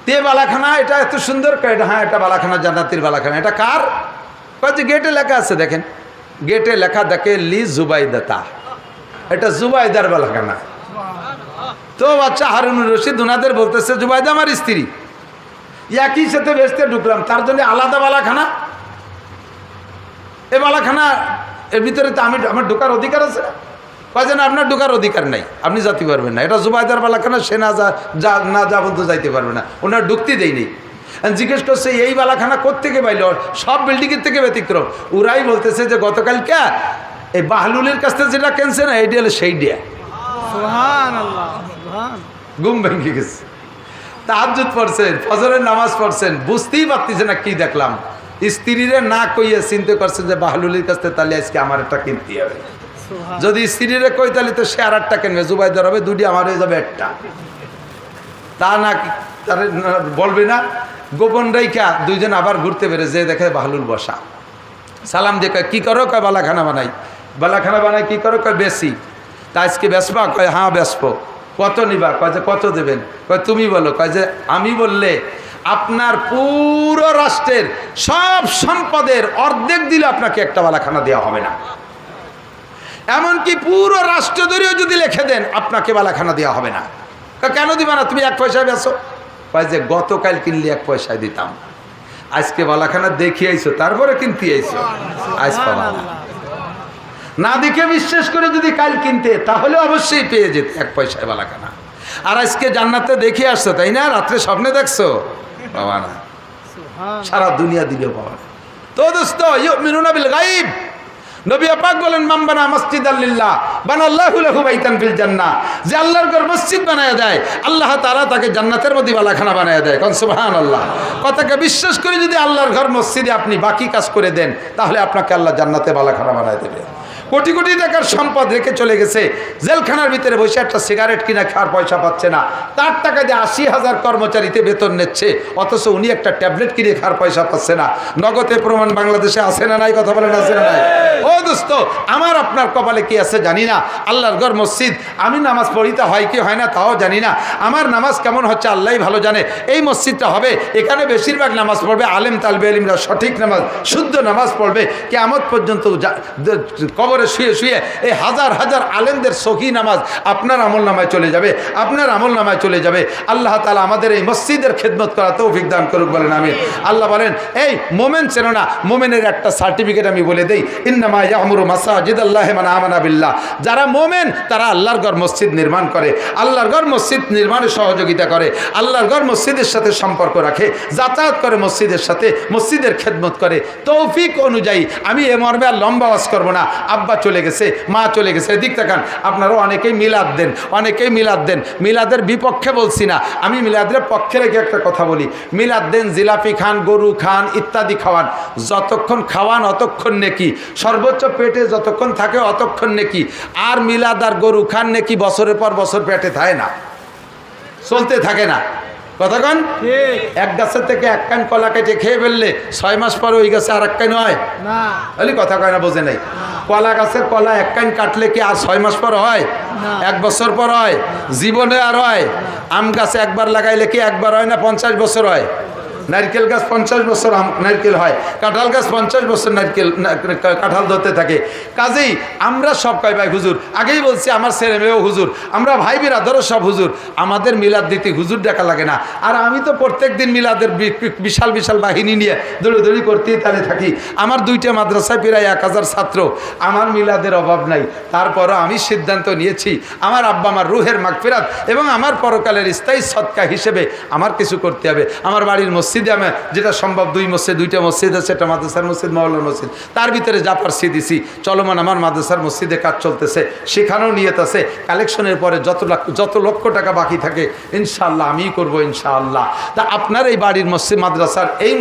তে বালাখানা এটা এত সুন্দর? হ্যাঁ এটা বালাখানা, জান্নাতের বালাখানা। এটা কার? কয় যে গেটে লেখা আছে, দেখেন গেটে লেখা দেখে লি জুবাইদাতা, এটা জুবাইদার বালাখানা। তো বাচ্চা হারুনুর রশিদ ওনাদের বলতেছে, জুবাইদা আমার স্ত্রী, একই সাথে বেচতে ঢুকলাম, তার জন্য আলাদা বালাখানা? এ বালাখানা এর ভিতরে তো আমার ঢোকার অধিকার আছে না? কয় যে না, আপনার ঢোকার অধিকার নাই, আপনি যেতে পারবেন না, এটা জুবাইদার বালাখানা, সে না যা বলতে যাইতে পারবে না, ওনার ঢুকতে দেয়নি। জিজ্ঞেস করছে এই বালাখানা কোত্থেকে পাইল? সব বিল্ডিংয়ের থেকে ব্যতিক্রম। ওরাই বলতেছে যে গতকালকে এই বাহলুলের কাছ থেকে যেটা কেনছে না, এইটা হলো সেই ডিয়া। ঘুম ভেঙে গেছে, তাহাজ্জুদ পড়ছেন, ফজরের নামাজ পড়ছেন, বুঝতেই পারতেছে না কি দেখলাম। স্ত্রীরে না কইয়ে চিন্তা করছেন যে বাহলুলের কাছ থেকে তাহলে আজকে আমার একটা কিনতে হবে। যদি স্ত্রীরে কই তাহলে তো সে আর একটা কিনবে, জুবাইদার হবে দুটি, আমার হয়ে যাবে একটা। তা না তার বলবে না, গোপন রেখা দুইজন আবার ঘুরতে পেরে যে দেখে বাহলুল বসা। সালাম দিয়ে কয় কি করো? কয় বালাখানা বানাই। বালাখানা বানায় কি করো? কয় বেশি। তা আজকে বেসবা? কয় হ্যাঁ বেসবো। কত নিবা? কয় যে কত দেবেন? কয় তুমি বলো। কয় যে আমি বললে আপনার পুরো রাষ্ট্রের সব সম্পদের অর্ধেক দিলে আপনাকে একটা বালাখানা দেওয়া হবে না। এমনকি পুরো রাষ্ট্র ধরেও যদি লিখে দেন আপনাকে বালাখানা দেওয়া হবে না। কেন দিবা না? তুমি 1 পয়সায় বেচো। কয় যে গতকাল কিনলে 1 পয়সায় দিতাম, আজকে বালাখানা দেখে আইছো তারপরে কিনতে আইছো, আজ পাবা না। না দেখে বিশ্বাস করে যদি কাল কিনতে তাহলে অবশ্যই পেয়ে যেত 1 পয়সায় বালাখানা। আর আজকে জান্নাতে দেখে আসছো, তাই না? রাত্রে স্বপ্নে দেখছো, পাবা না। সারা দুনিয়া দিলেও পাবা না। তো দোস্ত, ইউমিনুনা বিল গায়ব, নবী পাক বলেন মান বানা মসজিদাল লিল্লাহ বানাল্লাহু লাহু বাইতান ফিল জান্নাহ। যে আল্লাহর ঘর মসজিদ বানায়া দেয়, আল্লাহ তাআলা তাকে জান্নাতের মধ্যে বালাখানা বানায়া দেয়। কোন সুবহানাল্লাহ। কথাকে বিশ্বাস করে যদি আল্লাহর ঘর মসজিদে আপনি বাকি কাজ করে দেন, তাহলে আপনাকে আল্লাহ জান্নাতে বালাখানা বানায় দেবে। কোটি কোটি টাকার সম্পদ রেখে চলে গেছে, জেলখানার ভিতরে বসে একটা সিগারেট কিনা খাওয়ার পয়সা পাচ্ছে না, তার টাকা দিয়ে 80,000 কর্মচারীতে বেতন নিচ্ছে, অথচ উনি একটা ট্যাবলেট কিনে খাওয়ার পয়সা পাচ্ছে না। নগদে প্রমাণ বাংলাদেশে আছে না নাই? কথা বলেন আছে না নাই? ও দোস্ত, আমার আপনার কপালে কি আছে জানি না। আল্লাহর ঘর মসজিদ, আমি নামাজ পড়িতে হয় কি হয় না তাও জানি না। আমার নামাজ কেমন হচ্ছে আল্লাহই ভালো জানে। এই মসজিদটা হবে, এখানে বেশিরভাগ নামাজ পড়বে আলেম তালবে ইলমরা, সঠিক নামাজ, শুদ্ধ নামাজ পড়বে। কিয়ামত পর্যন্ত কবরে শুয়ে শুয়ে এই হাজার হাজার আলেমদের সহি নামাজ আপনার আমল নামায় চলে যাবে, আপনার আমল নামায় চলে যাবে। আল্লাহ তাআলা আমাদের এই মসজিদের খেদমত করা তৌফিক দান করুক, বলেন আমিন। আল্লাহ বলেন, এই মোমেন চেনো না? মোমেনের একটা সার্টিফিকেট আমি বলে দেই, ইন্নামা ইয়ামুরু মাসাজিদাল্লাহি মান আমানা বিল্লাহ। যারা মোমেন তারা আল্লাহর ঘর মসজিদ নির্মাণ করে, আল্লাহর ঘর মসজিদ নির্মাণে সহযোগিতা করে, আল্লাহর ঘর মসজিদের সাথে সম্পর্ক রাখে, যাতায়াত করে মসজিদের সাথে, মসজিদের খেদমত করে। তৌফিক অনুযায়ী আমি এ মর্মে আর লম্বা ওয়াজ করব না। আব্বা চলে গেছে, মা চলে গেছে, এদিক তাকান। আপনারাও অনেকেই মিলাদ দেন, অনেকেই মিলাদ দেন। মিলাদের বিপক্ষে বলছি না, আমি মিলাদের পক্ষে রেখে একটা কথা বলি। মিলাদ দেন, জিলাপি খান, গরু খান, ইত্যাদি খাওয়ান। যতক্ষণ খাওয়ান অতক্ষণ নেকি, সর্বোচ্চ পেটে যতক্ষণ থাকে অতক্ষণ নেকি। আর মিলাদ আর গরু খান নেকি বছরের পর বছর পেটে থাকে না, চলতে থাকে না। কতক্ষণ? এক গাছের থেকে 1 কান কলা কেটে খেয়ে ফেললে 6 মাস পরে ওই গাছে আর 1 কান হয় না। কথা কয় না, বোঝে নাই? কলা গাছের কলা 1 কান কাটলে কি আর 6 মাস পর হয়? 1 বছর পর হয়? জীবনে আর হয়? আম গাছে একবার লাগাইলে কি একবার হয় না 50 বছর হয়? নারকেল গাছ 50 বছর নারকেল হয়, কাঁঠাল গাছ 50 বছর নারকেল কাঁঠাল ধরতে থাকে। কাজেই আমরা সব কয় ভাই হুজুর, আগেই বলছি আমার ছেলে মেয়েও হুজুর, আমরা ভাই বিরাদরও সব হুজুর। আমাদের মিলাদ দিতে হুজুর ডাকা লাগে না। আর আমি তো প্রত্যেক দিন মিলাদের বিশাল বিশাল বাহিনী নিয়ে দৌড়ি করতেই তাহলে থাকি। আমার 2টা মাদ্রাসায় প্রায় 1000 ছাত্র, আমার মিলাদের অভাব নাই। তারপরও আমি সিদ্ধান্ত নিয়েছি আমার আব্বা আমার রুহের মাগফিরাত এবং আমার পরকালের স্থায়ী সদকা হিসেবে আমার কিছু করতে হবে। আমার বাড়ির মসজিদে আমি যেটা সম্ভব 2টা মসজিদ আছে, একটা মাদ্রাসার মসজিদ, মহল্লার মসজিদ, তার ভিতরে যা পারছি দিছি। চলমান আমার মাদ্রাসার মসজিদে কাজ চলতেছে, সেখানেও নিয়ত আছে। কালেকশনের পরে যত লক্ষ টাকা বাকি থাকে ইনশাআল্লাহ আমিই করবো, ইনশাআল্লাহ। তা আপনার এই বাড়ির মসজিদ, মাদ্রাসার এই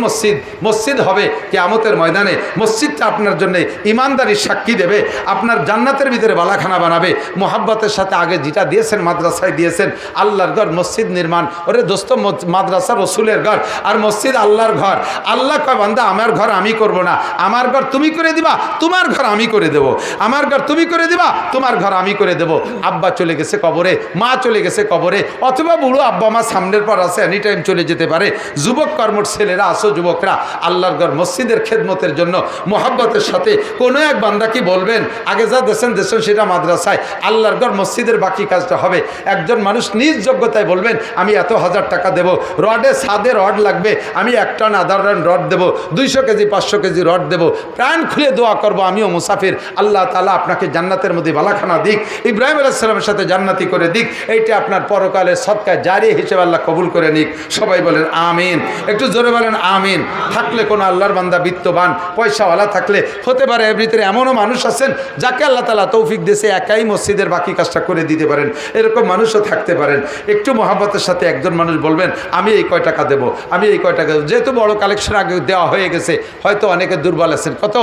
মসজিদ হবে কিয়ামতের ময়দানে। মসজিদটা আপনার জন্য ইমানদারির সাক্ষী দেবে, আপনার জান্নাতের ভিতরে বালাখানা বানাবে। মোহাব্বতের সাথে আগে যেটা দিয়েছেন মাদ্রাসায় দিয়েছেন, আল্লাহর ঘর মসজিদ নির্মাণ। ওরে দোস্ত, মাদ্রাসা রসুলের ঘর আর মসজিদ আল্লাহর ঘর। আল্লাহ কয় বান্দা আমার ঘর আমি করব না, আমার ঘর তুমি করে দিবা, তোমার ঘর আমি করে দেব। আমার ঘর তুমি করে দিবা, তোমার ঘর আমি করে দেব। আব্বা চলে গেছে কবরে, মা চলে গেছে কবরে, অথবা বুড়ো আব্বা মা সামনের পর আছে, এনি টাইম চলে যেতে পারে। যুবক কর্মঠ ছেলেরা আসো, যুবকরা আল্লাহর ঘর মসজিদের খেদমতের জন্য মোহাব্বতের সাথে কোনো এক বান্দা কি বলবেন, আগে যা দেশেন সেটা মাদ্রাসায়, আল্লাহর ঘর মসজিদের বাকি কাজটা হবে। একজন মানুষ নিজ যোগ্যতায় বলবেন আমি এত 1000 টাকা দেব, রডে ছাদে রড লাগবে, আমি 1 টন আধা টন রড দেবো, 200 কেজি 500 কেজি রড দেবো। প্রাণ খুলে দোয়া করবো, আমিও মুসাফির, আল্লাহ তাআলা আপনাকে জান্নাতের মধ্যে বালাখানা দিক, ইব্রাহিম আলাইহিস সালামের সাথে জান্নাতি করে দিক। এইটা আপনার পরকালের সদকা জারি হিসেবে আল্লাহ কবুল করে নিক। সবাই বলেন আমিন, একটু জোরে বলেন আমিন। থাকলে কোনো আল্লাহর বান্দা বিত্তবান পয়সাওয়ালা থাকলে হতে পারে এর ভিতরে এমনও মানুষ আছেন যাকে আল্লাহ তাআলা তৌফিক দিয়েছে একাই মসজিদের বাকি কাজটা করে দিতে পারেন, এরকম মানুষও থাকতে পারেন। একটু মহাব্বতের সাথে একজন মানুষ বলবেন আমি এই কয় টাকা দেবো, আমি এই কয় টাকা দেবো। যেহেতু বড় কালেকশন আগে দেওয়া হয়ে গেছে, হয়তো অনেকে দুর্বল আছেন। কত?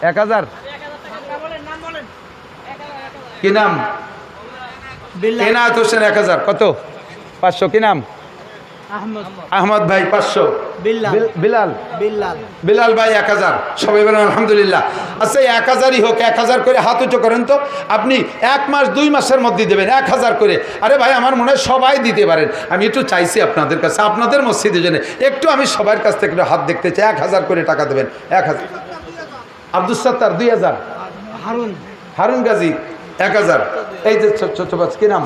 1000। কি নাম? এনায়েত হোসেন 1000। কত? 500। কি নাম? আহমদ ভাই 500, বিলাল বিলাল ভাই 1000, সবাই বলেন আলহামদুলিল্লাহ। আচ্ছা 1000ই হোক, 1000 করে হাত উঁচু করেন তো। আপনি 1 মাস 2 মাসের মধ্যে দেবেন 1000 করে। আরে ভাই আমার মনে হয় সবাই দিতে পারেন। আমি একটু চাইছি আপনাদের কাছে, আপনাদের মসজিদের জন্য একটু আমি সবার কাছ থেকে হাত দেখতে চাই। 1000 করে টাকা দেবেন। 1000। আব্দুল সত্তার 2000, হারুন গাজী 1000, এই যে ছোট বাচ্চা কি নাম,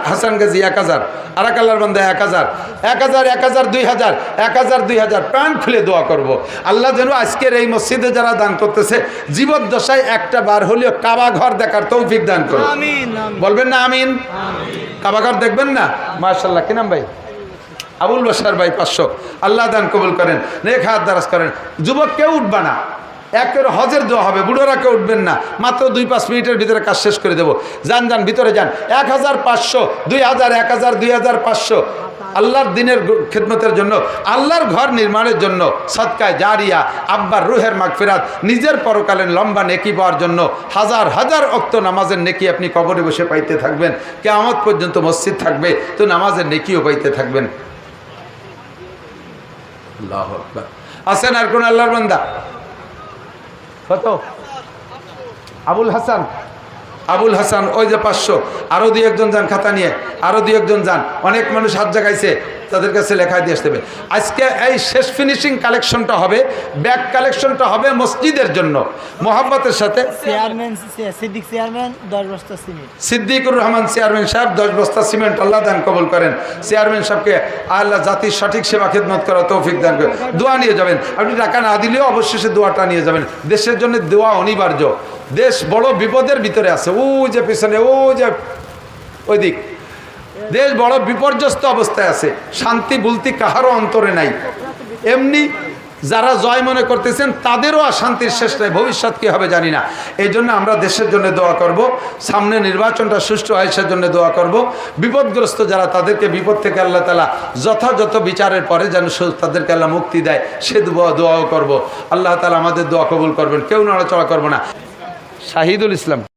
হাসান গাজী 1000, আরাকাল্লার বান্দা 1000, 1000, 2000, 2000 প্রাণ খুলে দোয়া করব। আল্লাহ যেন আজকের এই মসজিদে যারা দান করতেছে জীবদ্দশায় একটা বার হলেও কাবা ঘর দেখার তৌফিক দান করো। বলবেন না আমিন? কাবা ঘর দেখবেন না? মাশাআল্লাহ। কি নাম ভাই? আবুল বাশার ভাই 500। আল্লাহ দান কবুল করেন, নেক হাত দারাজ করেন। যুবক কেউ উঠবা না, একের হজের দোয়া হবে, বুড়োরা কেউ উঠবেন না। মাত্র 2-5 মিনিটের ভিতরে কাজ শেষ করে দেবো। যান ভিতরে যান। 1500, 2000, 1000, 2500 আল্লাহর দিনের খিদমতের জন্য, আল্লাহর ঘর নির্মাণের জন্য, সদকায় জারিয়া, আব্বার রুহের মাগফিরাত, নিজের পরকালীন লম্বা নেকি পাওয়ার জন্য হাজার হাজার ওয়াক্ত নামাজের নেকি আপনি কবরে বসে পাইতে থাকবেন। কিয়ামত পর্যন্ত মসজিদ থাকবে তো নামাজের নেকিও পাইতে থাকবেন। আল্লাহু আকবার। আছেন আর কোন আল্লাহর বান্দা? কত? আবুল হাসান ওই যে 500। আরো 2-1 যান খাতা নিয়ে, আরো 2-1 যান। অনেক মানুষ হাত জাগাইছে, তাদের কাছে লেখা দিয়ে আসতে হবে। আজকে এই শেষ ফিনিশিং কালেকশনটা হবে, ব্যাক কালেকশনটা হবে মসজিদের জন্য মোহাব্বতের সাথে। সিদ্দিকুর রহমান চেয়ারম্যান সাহেব 10 বস্তা সিমেন্ট। আল্লাহ দান কবুল করেন। চেয়ারম্যান সাহেবকে আল্লাহ জাতির সঠিক সেবা খেদমত করা তৌফিক দান করেন। দোয়া নিয়ে যাবেন, আপনি টাকা না দিলেও অবশেষে দোয়াটা নিয়ে যাবেন। দেশের জন্য দোয়া অনিবার্য। দেশ বড় বিপদের ভিতরে আছে। ও যে পিছনে, ও যে ওই দিক, দেশ বড় বিপর্যস্ত অবস্থায় আছে। শান্তি বলতে কাহারও অন্তরে নাই। এমনি যারা জয় মনে করতেছেন তাদেরও শান্তির শেষ নাই। ভবিষ্যৎ কী হবে জানি না। এই জন্য আমরা দেশের জন্য দোয়া করব। সামনে নির্বাচনটা সুষ্ঠু হয় সেজন্য দোয়া করব। বিপদগ্রস্ত যারা, তাদেরকে বিপদ থেকে আল্লাহ তাআলা যথাযথ বিচারের পরে যেন তাদেরকে আল্লাহ মুক্তি দেয়, সে দোয়াও করব। আল্লাহ তাআলা আমাদের দোয়া কবুল করবেন। কেউ নড়াচড়া করবো না। শাহিদুল ইসলাম।